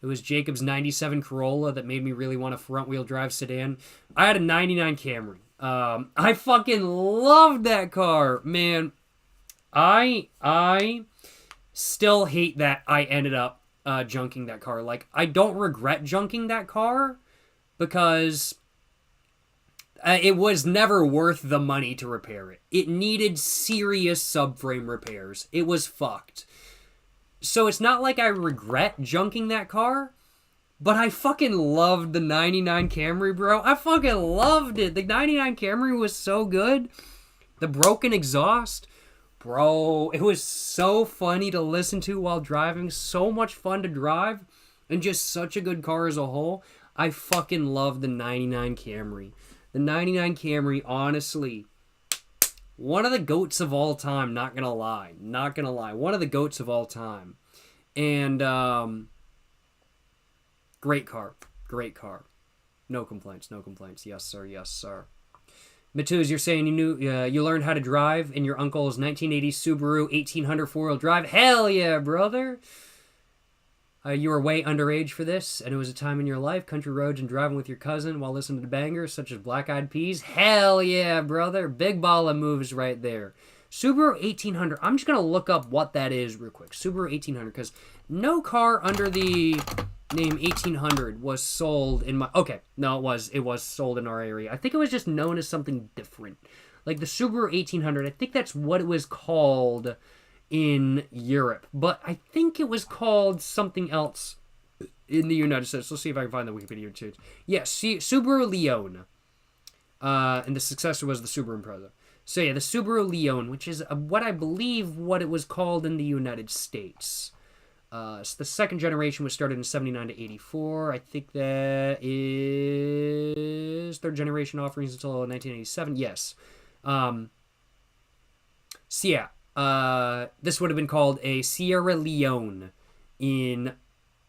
It was Jacob's 97 Corolla that made me really want a front-wheel drive sedan. I had a 99 Camry. I fucking loved that car, man. I still hate that I ended up junking that car. Like, I don't regret junking that car because it was never worth the money to repair it. It needed serious subframe repairs. It was fucked. So it's not like I regret junking that car, but I fucking loved the 99 Camry, bro. I fucking loved it. The 99 Camry was so good. The broken exhaust, bro, it was so funny to listen to while driving. So much fun to drive, and just such a good car as a whole. I fucking love the 99 Camry. The 99 Camry, honestly, one of the GOATs of all time, not gonna lie. One of the GOATs of all time. And, great car. No complaints. Yes, sir. Matuz, you're saying you learned how to drive in your uncle's 1980 Subaru 1800 four-wheel drive? Hell yeah, brother! You were way underage for this, and it was a time in your life, country roads and driving with your cousin while listening to bangers such as Black Eyed Peas. Hell yeah, brother. Big ball of moves right there. Subaru 1800. I'm just going to look up what that is real quick. Subaru 1800, because no car under the name 1800 was sold in my... Okay, no, it was sold in our area. I think it was just known as something different. Like the Subaru 1800, I think that's what it was called in Europe, but I think it was called something else in the United States. Let's see if I can find the Wikipedia page. Yes, Subaru Leone, and the successor was the Subaru Impreza. So yeah, the Subaru Leone, which is what I believe what it was called in the United States. So the second generation was started in 79 to 84. I think that is third generation offerings until 1987. Yes. So yeah. This would have been called a Sierra Leone in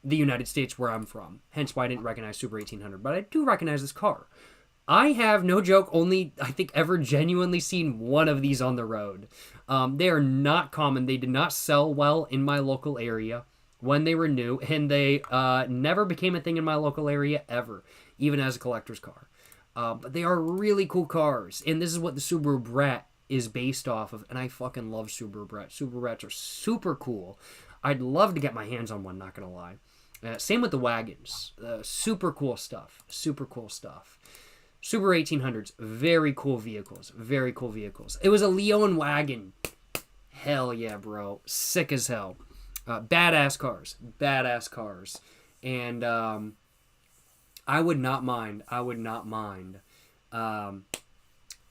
the United States where I'm from. Hence why I didn't recognize Super 1800. But I do recognize this car. I have, no joke, only, I think, ever genuinely seen one of these on the road. They are not common. They did not sell well in my local area when they were new. And they never became a thing in my local area ever, even as a collector's car. But they are really cool cars. And this is what the Subaru Brat is based off of, and I fucking love Subaru Brat. Subaru Brats are super cool. I'd love to get my hands on one, not gonna lie. Same with the wagons. Super cool stuff. Subaru 1800s, very cool vehicles. It was a Leone wagon. Hell yeah, bro. Sick as hell. Badass cars. And I would not mind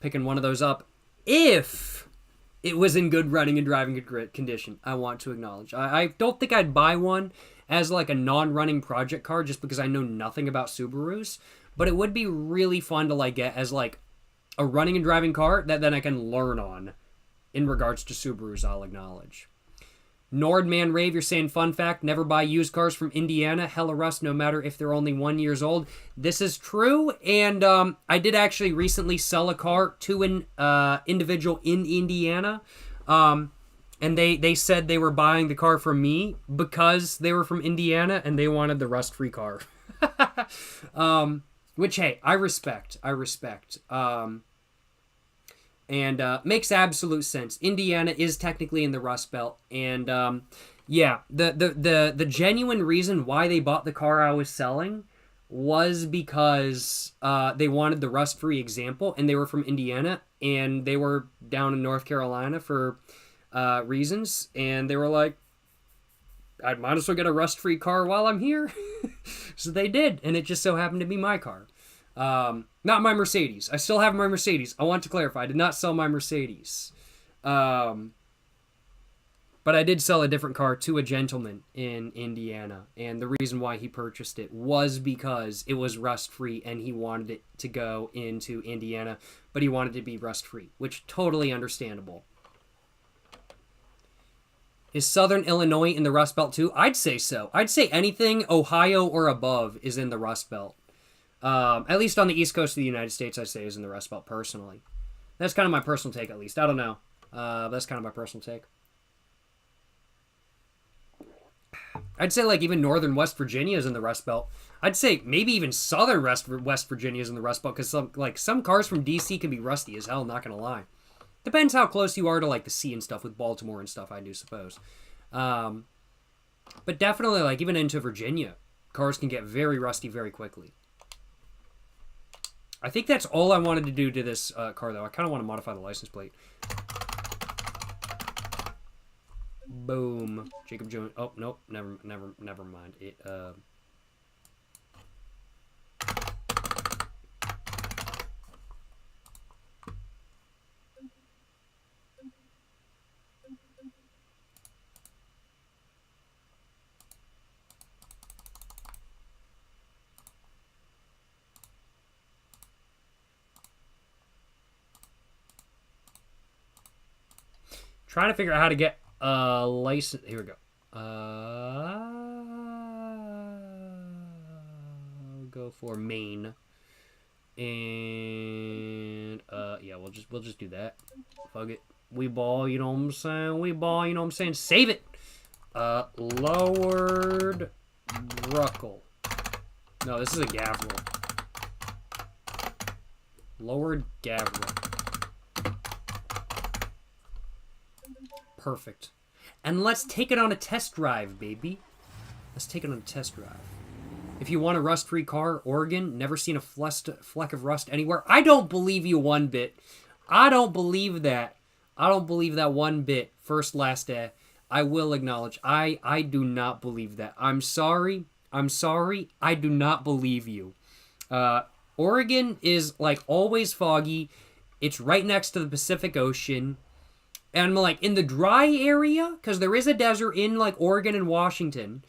picking one of those up if it was in good running and driving condition. I want to acknowledge. I don't think I'd buy one as like a non-running project car just because I know nothing about Subarus. But it would be really fun to like get as like a running and driving car that then I can learn on in regards to Subarus, I'll acknowledge. Nordman Rave, you're saying, fun fact, never buy used cars from Indiana. Hella rust, no matter if they're only 1 year old. This is true, and I did actually recently sell a car to an individual in Indiana, and they said they were buying the car from me because they were from Indiana, and they wanted the rust-free car. Which, hey, I respect. And makes absolute sense. Indiana is technically in the Rust Belt, and yeah, the genuine reason why they bought the car I was selling was because they wanted the rust-free example, and they were from Indiana, and they were down in North Carolina for reasons, and they were like, I might as well get a rust-free car while I'm here. So they did, and it just so happened to be my car. Not my Mercedes. I still have my Mercedes. I want to clarify. I did not sell my Mercedes. But I did sell a different car to a gentleman in Indiana. And the reason why he purchased it was because it was rust-free and he wanted it to go into Indiana. But he wanted it to be rust-free, which totally understandable. Is Southern Illinois in the Rust Belt too? I'd say so. I'd say anything Ohio or above is in the Rust Belt. At least on the East Coast of the United States, I'd say is in the Rust Belt personally. That's kind of my personal take, at least. I don't know. That's kind of my personal take. I'd say like even northern West Virginia is in the Rust Belt. I'd say maybe even southern West Virginia is in the Rust Belt because some cars from DC can be rusty as hell, not gonna lie. Depends how close you are to like the sea and stuff with Baltimore and stuff, I do suppose. But definitely like even into Virginia, cars can get very rusty very quickly. I think that's all I wanted to do to this car, though. I kind of want to modify the license plate. Boom. Jacob Jones. Oh, nope. Never mind. It, trying to figure out how to get a license. Here we go. Go for Maine. And yeah, we'll just do that. Fuck it. We ball, you know what I'm saying? We ball, you know what I'm saying? Save it. Lowered Bruckle. No, this is a Gavril. Lowered Gavril. Perfect. And let's take it on a test drive, baby. Let's take it on a test drive. If you want a rust-free car, Oregon, never seen a fleck of rust anywhere. I don't believe you one bit. I don't believe that. I don't believe that one bit. First, last day. I will acknowledge. I do not believe that. I'm sorry. I'm sorry. I do not believe you. Oregon is, like, always foggy. It's right next to the Pacific Ocean. And, like, in the dry area, because there is a desert in, like, Oregon and Washington,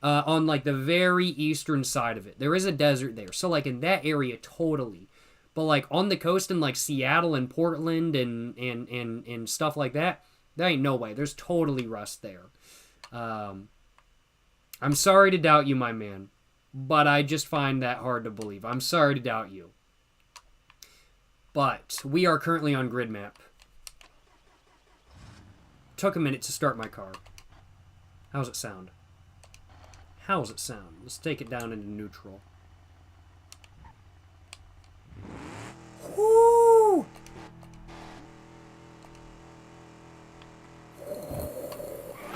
on, like, the very eastern side of it. There is a desert there. So, like, in that area, totally. But, like, on the coast in, like, Seattle and Portland and stuff like that, there ain't no way. There's totally rust there. I'm sorry to doubt you, my man. But I just find that hard to believe. I'm sorry to doubt you. But we are currently on grid map. Took a minute to start my car. How's it sound? How's it sound? Let's take it down into neutral. Woo!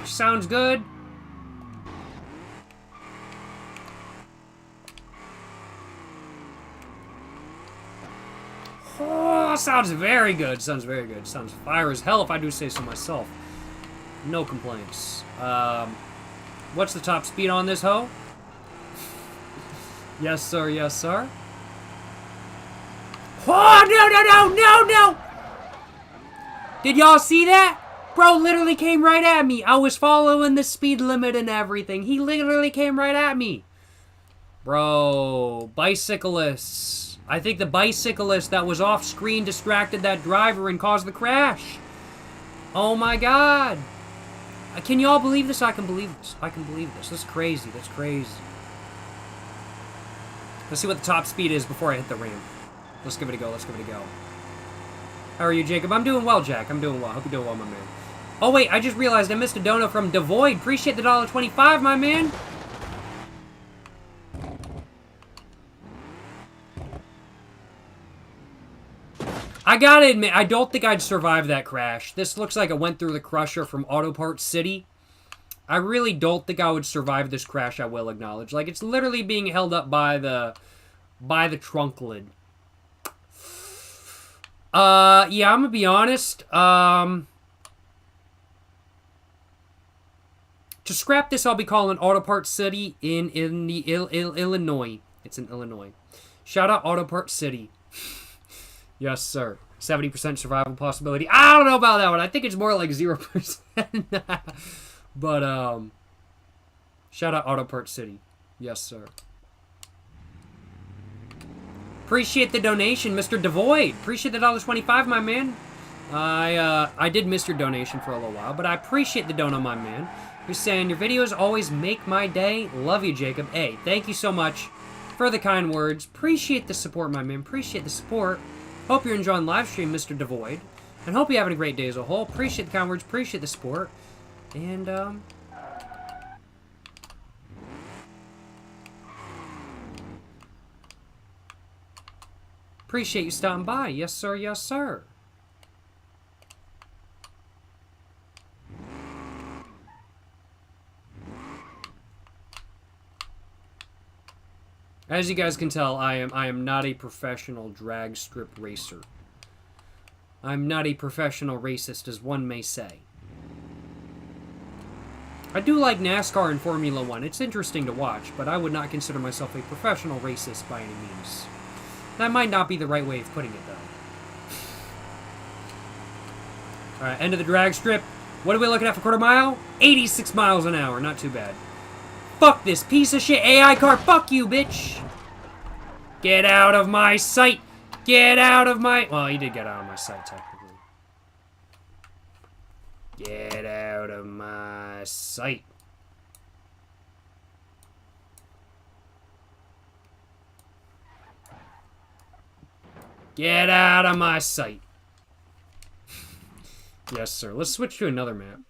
Sounds good. Oh, sounds very good. Sounds very good. Sounds fire as hell if I do say so myself. No complaints. What's the top speed on this hoe? Yes, sir. Yes, sir. Oh, no. Did y'all see that? Bro literally came right at me. I was following the speed limit and everything. He literally came right at me. Bro, bicyclists. I think the bicyclist that was off screen distracted that driver and caused the crash. Oh my god. Can y'all believe this? I can believe this. I can believe this. That's crazy. That's crazy. Let's see what the top speed is before I hit the ramp. Let's give it a go. Let's give it a go. How are you, Jacob? I'm doing well, Jack. I'm doing well. Hope you're doing well, my man. Oh, wait. I just realized I missed a donut from Devoid. Appreciate the $1.25, my man. I gotta admit, I don't think I'd survive that crash. This looks like it went through the crusher from Auto Parts City. I really don't think I would survive this crash, I will acknowledge. Like, it's literally being held up by the trunk lid. Yeah, I'm gonna be honest. To scrap this, I'll be calling Auto Parts City in Illinois. It's in Illinois. Shout out Auto Parts City. Yes, sir. 70% survival possibility. I don't know about that one. I think it's more like 0%. But, shout out Auto Parts City. Yes, sir. Appreciate the donation, Mr. Devoid. Appreciate the $1.25, my man. I did miss your donation for a little while, but I appreciate the dono, my man. You're saying your videos always make my day. Love you, Jacob. Hey, thank you so much for the kind words. Appreciate the support, my man. Appreciate the support. Hope you're enjoying live stream, Mr. Devoid. And hope you're having a great day as a whole. Appreciate the kind words. Appreciate the support. And, appreciate you stopping by. Yes, sir. Yes, sir. As you guys can tell, I am not a professional drag strip racer. I'm not a professional racist, as one may say. I do like NASCAR and Formula 1. It's interesting to watch, but I would not consider myself a professional racist by any means. That might not be the right way of putting it, though. Alright, end of the drag strip. What are we looking at for quarter mile? 86 miles an hour. Not too bad. Fuck this piece of shit AI car. Fuck you, bitch. Get out of my sight. Get out of my... Well, he did get out of my sight, technically. Get out of my sight. Get out of my sight. Yes, sir. Let's switch to another map.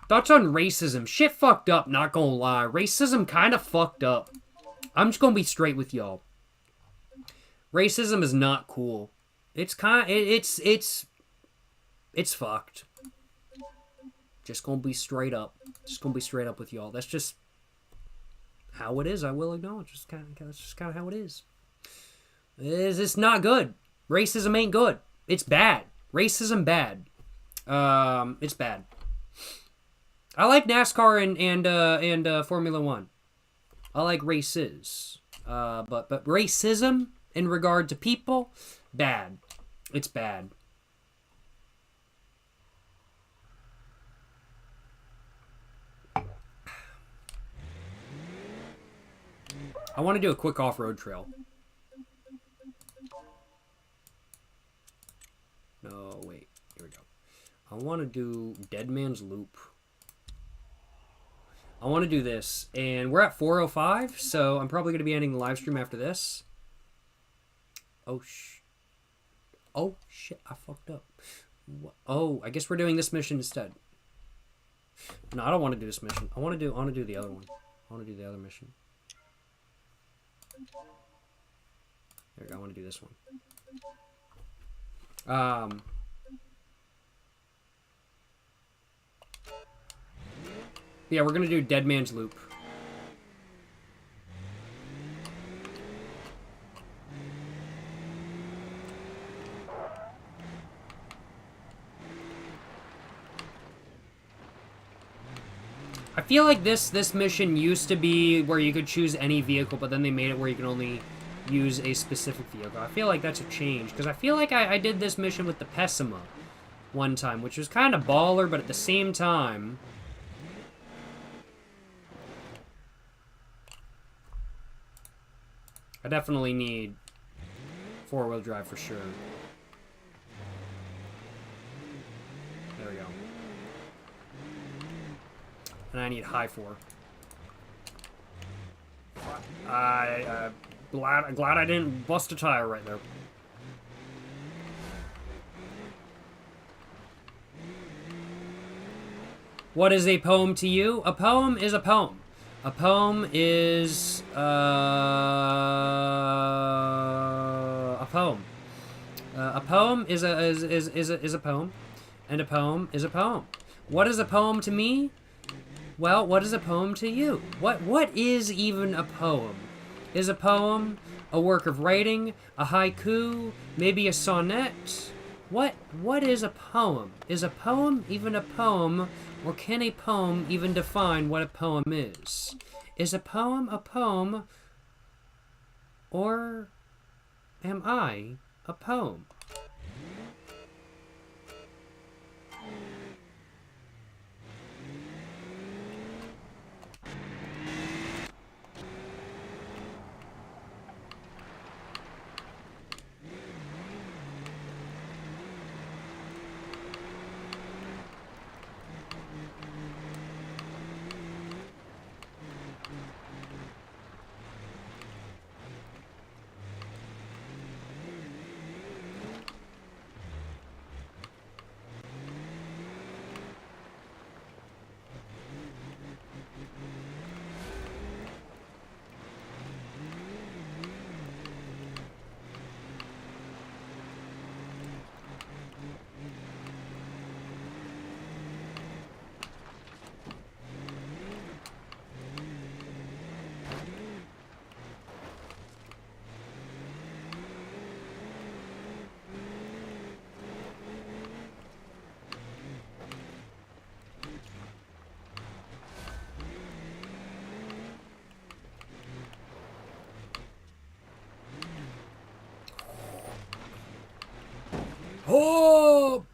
Thoughts on racism? Shit fucked up, not gonna lie. Racism kind of fucked up. I'm just gonna be straight with y'all. Racism is not cool. It's it's fucked. Just gonna be straight up. Just gonna be straight up with y'all. That's just how it is. I will acknowledge. That's just kind of how it is. It's not good. Racism ain't good. It's bad. Racism bad. It's bad. I like NASCAR and Formula 1. I like races. But racism in regard to people, bad. It's bad. I want to do a quick off-road trail. No, wait. Here we go. I want to do Dead Man's Loop. I want to do this, and we're at 4:05, so I'm probably going to be ending the live stream after this. Oh, shit, I fucked up. Oh, I guess we're doing this mission instead. No, I don't want to do this mission. I want to do the other one. I want to do the other mission. There we go, I want to do this one. Yeah, we're gonna do Dead Man's Loop. I feel like this mission used to be where you could choose any vehicle, but then they made it where you can only use a specific vehicle. I feel like that's a change, because I feel like I did this mission with the Pessima one time, which was kind of baller, but at the same time... I definitely need four-wheel drive for sure. There we go. And I need high 4. Glad I didn't bust a tire right there. What is a poem to you? A poem is a poem. A poem is a poem. A poem is a poem, and a poem is a poem. What is a poem to me? Well, what is a poem to you? What is even a poem? Is a poem a work of writing, a haiku, maybe a sonnet? What is a poem? Is a poem even a poem, or can a poem even define what a poem is? Is a poem, or am I a poem? Oh!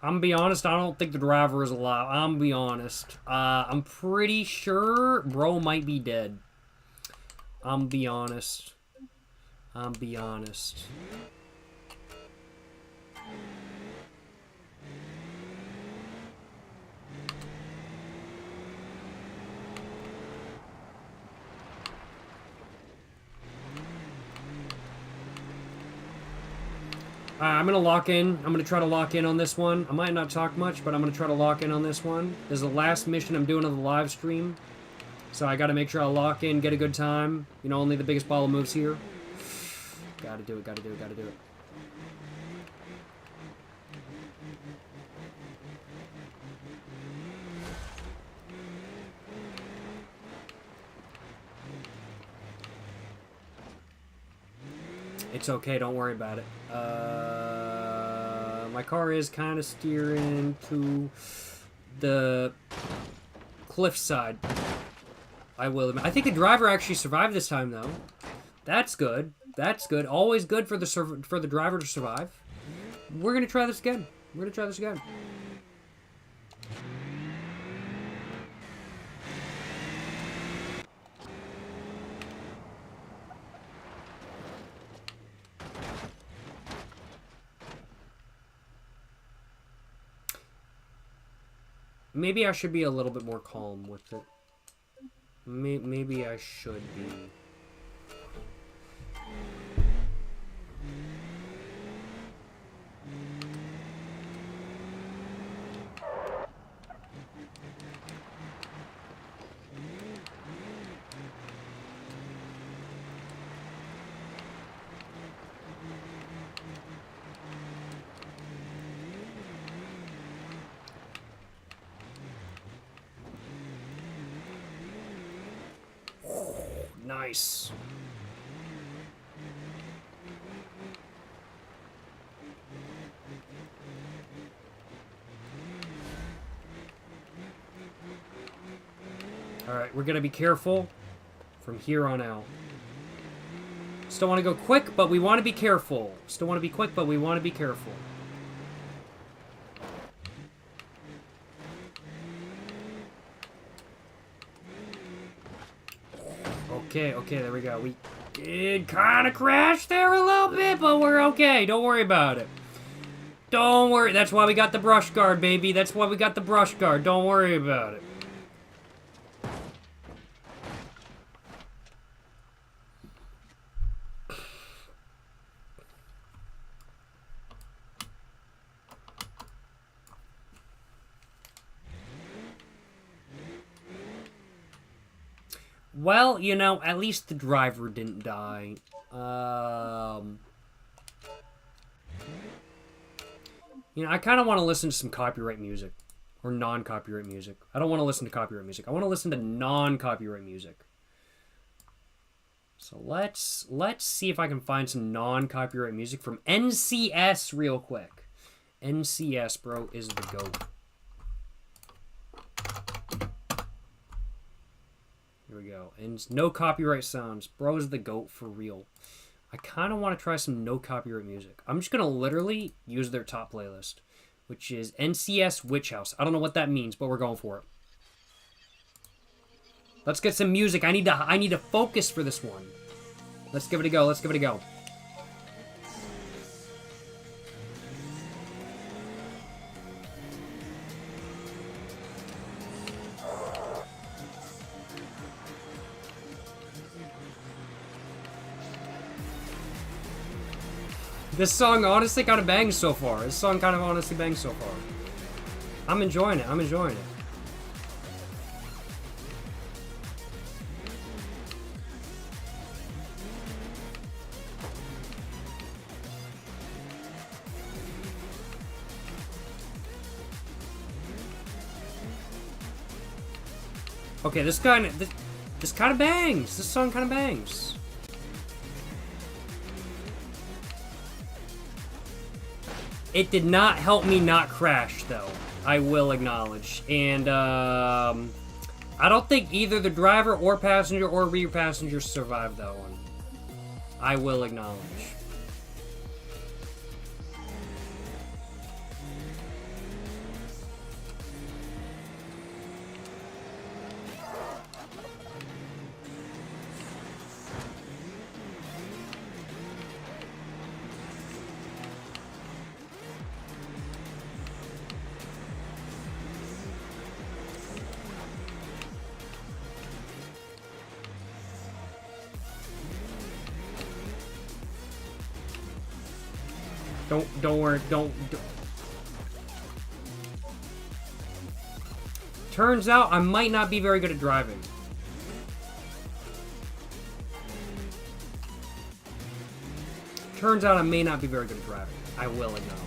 I'm gonna be honest, I don't think the driver is alive. I'm gonna be honest. I'm pretty sure bro might be dead. I'm gonna be honest. I'm going to lock in. I'm going to try to lock in on this one. I might not talk much, but I'm going to try to lock in on this one. This is the last mission I'm doing of the live stream. So I got to make sure I lock in, get a good time. You know, only the biggest ball of moves here. Gotta do it. It's okay, don't worry about it. My car is kind of steering to the cliff side. I will admit. I think the driver actually survived this time, though. That's good. Always good for the driver to survive. We're gonna try this again. Maybe I should be a little bit more calm with it. Maybe I should be. Nice. Alright, we're gonna be careful from here on out. Still want to go quick, but we want to be careful. Okay, there we go. We did kind of crash there a little bit, but we're okay. Don't worry about it. Don't worry. That's why we got the brush guard, baby. That's why we got the brush guard. Don't worry about it. Well, you know, at least the driver didn't die. You know, I kind of want to listen to some copyright music. Or non-copyright music. I don't want to listen to copyright music. I want to listen to non-copyright music. So let's see if I can find some non-copyright music from NCS real quick. NCS, bro, is the GOAT. Here we go. And no copyright sounds. Bro is the GOAT for real. I kind of want to try some no copyright music. I'm just going to literally use their top playlist, which is NCS Witch House. I don't know what that means, but we're going for it. Let's get some music. I need to focus for this one. Let's give it a go. Let's give it a go. This song honestly kind of bangs so far. This song kind of honestly bangs so far. I'm enjoying it. I'm enjoying it. Okay, this kind of bangs. This song kind of bangs. It did not help me not crash, though. I will acknowledge. And, I don't think either the driver or passenger or rear passenger survived that one. I will acknowledge. Don't worry, don't. Turns out I might not be very good at driving. Turns out I may not be very good at driving. I will acknowledge.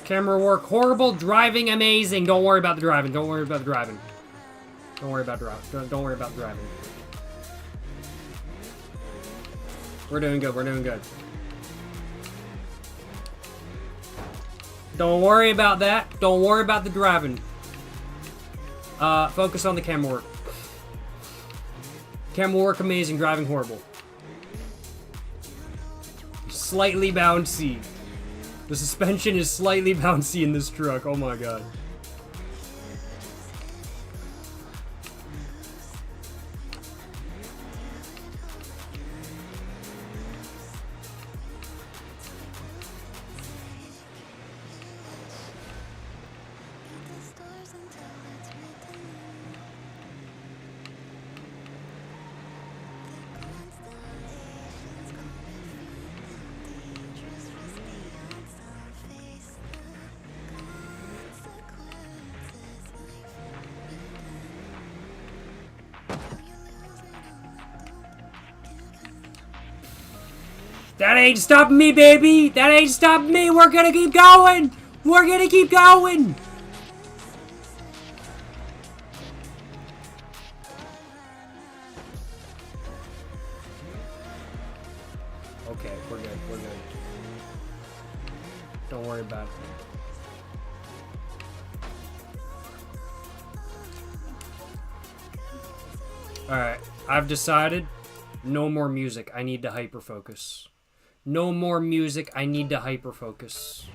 Camera work horrible, driving amazing. Don't worry about the driving. Don't worry about the driving. Don't worry about driving. Don't worry about the driving. We're doing good. We're doing good. Don't worry about that. Don't worry about the driving. Focus on the camera work. Camera work amazing, driving horrible. Slightly bouncy. The suspension is slightly bouncy in this truck. Oh my god. That ain't stopping me, baby! That ain't stopping me! We're gonna keep going! We're gonna keep going! Okay, we're good, we're good. Don't worry about it. Alright, I've decided no more music. I need to hyper-focus. No more music. I need to hyper-focus.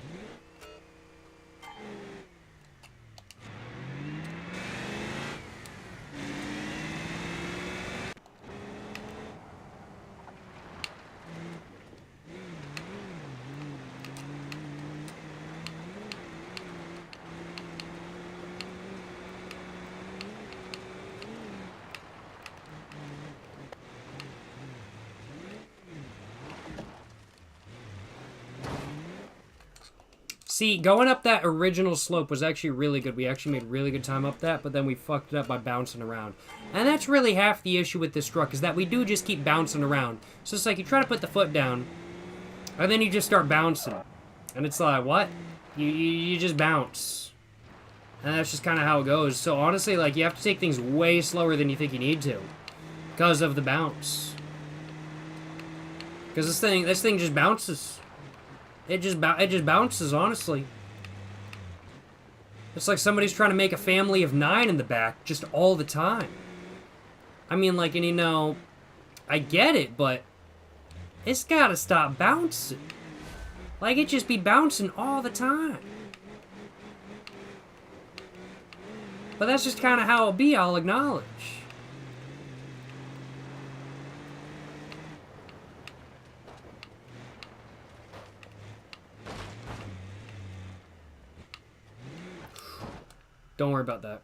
See, going up that original slope was actually really good. We actually made really good time up that, but then we fucked it up by bouncing around. And that's really half the issue with this truck, is that we do just keep bouncing around. So it's like you try to put the foot down, and then you just start bouncing. And it's like, what? You just bounce. And that's just kind of how it goes. So honestly, like, you have to take things way slower than you think you need to, because of the bounce. Because this thing just bounces. It just bounces, honestly. It's like somebody's trying to make a family of 9 in the back just all the time. I mean, like, and you know, I get it, but it's gotta stop bouncing. Like, it just be bouncing all the time. But that's just kind of how it'll be, I'll acknowledge. Don't worry about that.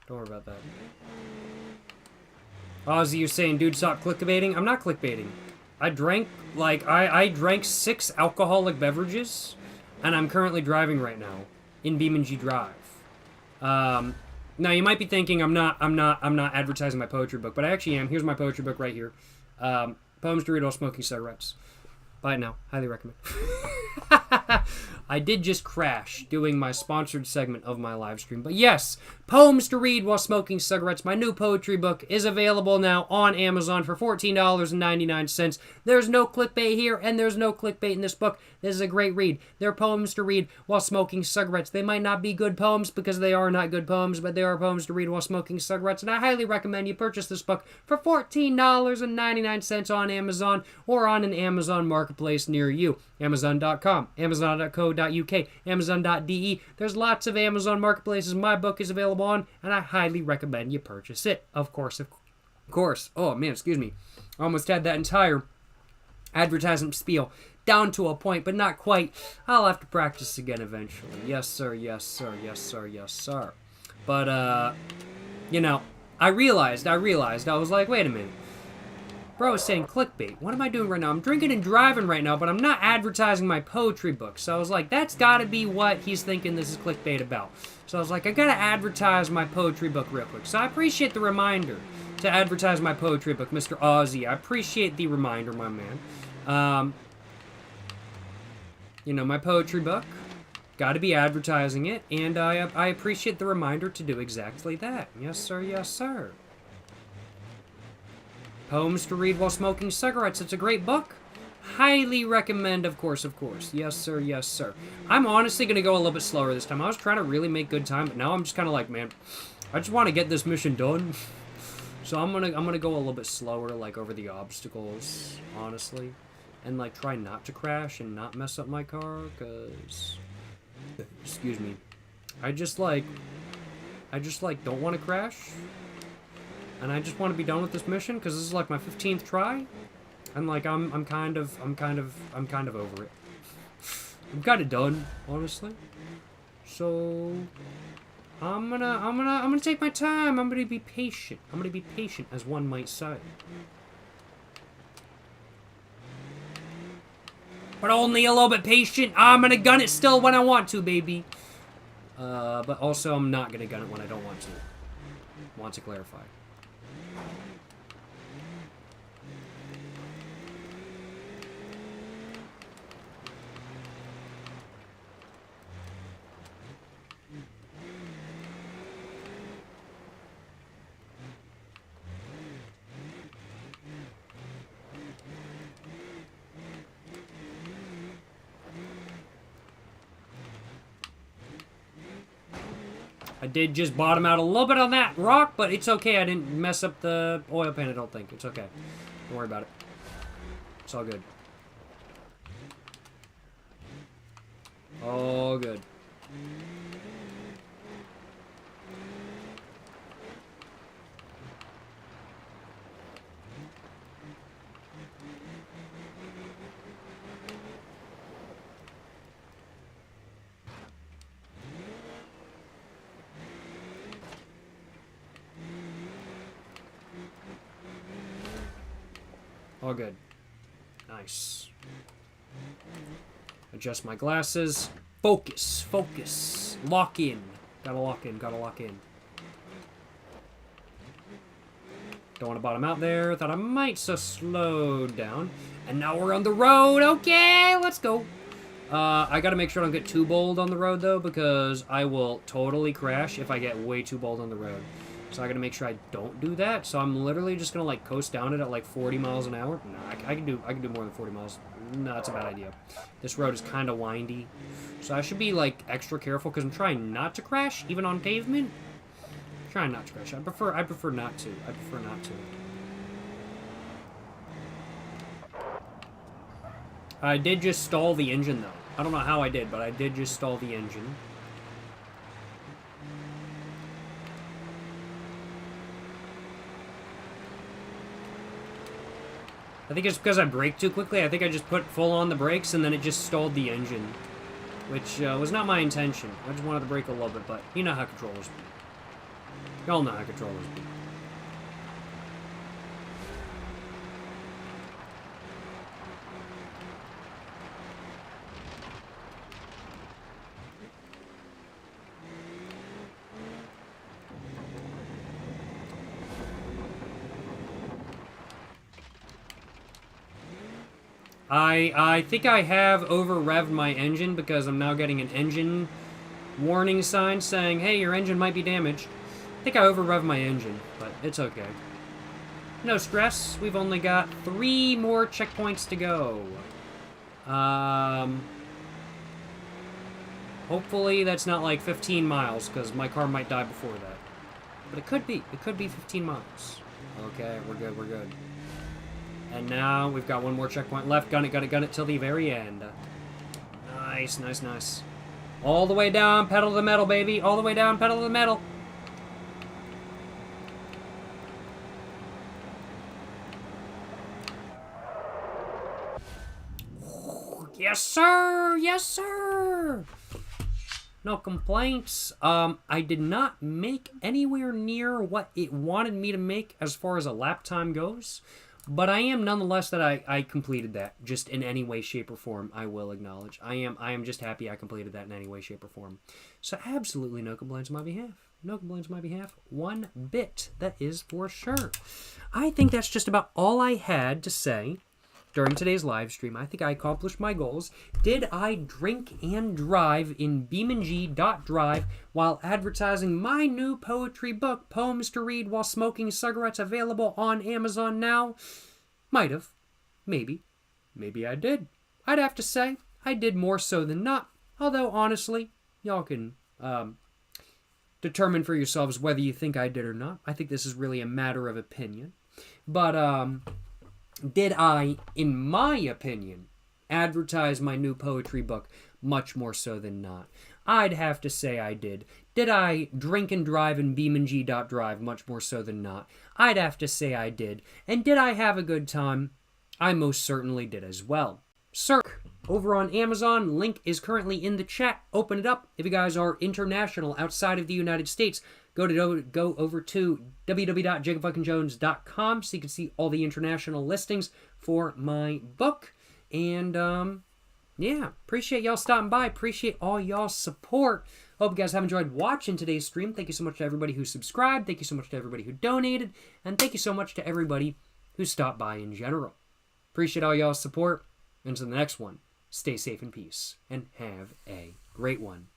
Don't worry about that. Ozzy, you're saying, dude, stop clickbaiting? I'm not clickbaiting. I drank, like, I drank 6 alcoholic beverages, and I'm currently driving right now in BeamNG Drive. Now, you might be thinking I'm not advertising my poetry book, but I actually am. Here's my poetry book right here. Poems to read while smoking cigarettes. Buy it now. Highly recommend. I did just crash doing my sponsored segment of my live stream. But yes, Poems to Read While Smoking Cigarettes, my new poetry book, is available now on Amazon for $14.99. There's no clickbait here, and there's no clickbait in this book. This is a great read. They're poems to read while smoking cigarettes. They might not be good poems because they are not good poems, but they are poems to read while smoking cigarettes. And I highly recommend you purchase this book for $14.99 on Amazon or on an Amazon marketplace near you. Amazon.com, Amazon.co.uk, Amazon.de. There's lots of Amazon marketplaces my book is available on, and I highly recommend you purchase it. Of course. Oh, man, excuse me. I almost had that entire advertisement spiel down to a point, but not quite. I'll have to practice again eventually. Yes, sir, yes, sir, yes, sir, yes, sir. But, you know, I realized, I was like, wait a minute. Bro is saying clickbait. What am I doing right now? I'm drinking and driving right now, but I'm not advertising my poetry book. So I was like, that's gotta be what he's thinking this is clickbait about. So I was like, I gotta advertise my poetry book real quick. So I appreciate the reminder to advertise my poetry book, Mr. Ozzy. I appreciate the reminder, my man. You know, my poetry book, gotta be advertising it, and I appreciate the reminder to do exactly that. Yes, sir, yes, sir. Poems to Read While Smoking Cigarettes. It's a great book. Highly recommend, of course, of course. Yes, sir, yes, sir. I'm honestly going to go a little bit slower this time. I was trying to really make good time, but now I'm just kind of like, man, I just want to get this mission done. So I'm gonna go a little bit slower, like, over the obstacles, honestly. And, like, try not to crash and not mess up my car, because... Excuse me. I just, like, don't want to crash. And I just want to be done with this mission because this is like my 15th try, and like I'm kind of over it. I'm kind of done, honestly. So I'm gonna take my time. I'm gonna be patient. I'm gonna be patient, as one might say. But only a little bit patient. I'm gonna gun it still when I want to, baby. But also I'm not gonna gun it when I don't want to. Want to clarify. I did just bottom out a little bit on that rock, but it's okay. I didn't mess up the oil pan, I don't think. It's okay. Don't worry about it. It's all good. All good. All good. Nice. Adjust my glasses. Focus. Focus. Lock in. Gotta lock in. Gotta lock in. Don't want to bottom out there. Thought I might slow down. And now we're on the road. Okay, let's go. I gotta make sure I don't get too bold on the road, though, because I will totally crash if I get way too bold on the road. So I gotta make sure I don't do that. So I'm literally just gonna like coast down it at like 40 miles an hour. No, I can do more than 40 miles. No, that's a bad idea. This road is kind of windy, so I should be like extra careful because I'm trying not to crash, even on pavement. I'm trying not to crash. I prefer not to. I prefer not to. I did just stall the engine though. I don't know how I did, but I did just stall the engine. I think it's because I braked too quickly. I think I just put full on the brakes and then it just stalled the engine, which was not my intention. I just wanted to brake a little bit, but you know how controllers be. Y'all know how controllers be. I think I have over-revved my engine because I'm now getting an engine warning sign saying, hey, your engine might be damaged. I think I over-revved my engine, but it's okay. No stress. We've only got 3 more checkpoints to go. Hopefully that's not like 15 miles because my car might die before that. But it could be. It could be 15 miles. Okay, we're good, we're good. And now we've got 1 more checkpoint left. Gun it till the very end. Nice, nice, nice. All the way down, pedal to the metal, baby. All the way down, pedal to the metal. Yes, sir! Yes, sir! No complaints. I did not make anywhere near what it wanted me to make as far as a lap time goes. But I am nonetheless that I completed that just in any way, shape, or form. I will acknowledge. I am just happy I completed that in any way, shape, or form. So absolutely no complaints on my behalf. No complaints on my behalf. 1 bit. That is for sure. I think that's just about all I had to say during today's live stream. I think I accomplished my goals. Did I drink and drive in BeamNG.drive while advertising my new poetry book, Poems to Read While Smoking Cigarettes, available on Amazon now? Might have. Maybe. Maybe I did. I'd have to say I did more so than not. Although, honestly, y'all can determine for yourselves whether you think I did or not. I think this is really a matter of opinion. But, did I, in my opinion, advertise my new poetry book? Much more so than not. I'd have to say I did. Did I drink and drive in BeamNG.drive? Much more so than not. I'd have to say I did. And did I have a good time? I most certainly did as well. Circ, over on Amazon, link is currently in the chat. Open it up. If you guys are international outside of the United States, go over to www.jacobfuckingjones.com so you can see all the international listings for my book. And, yeah, appreciate y'all stopping by. Appreciate all y'all's support. Hope you guys have enjoyed watching today's stream. Thank you so much to everybody who subscribed. Thank you so much to everybody who donated. And thank you so much to everybody who stopped by in general. Appreciate all y'all's support. Until the next one, stay safe in peace and have a great one.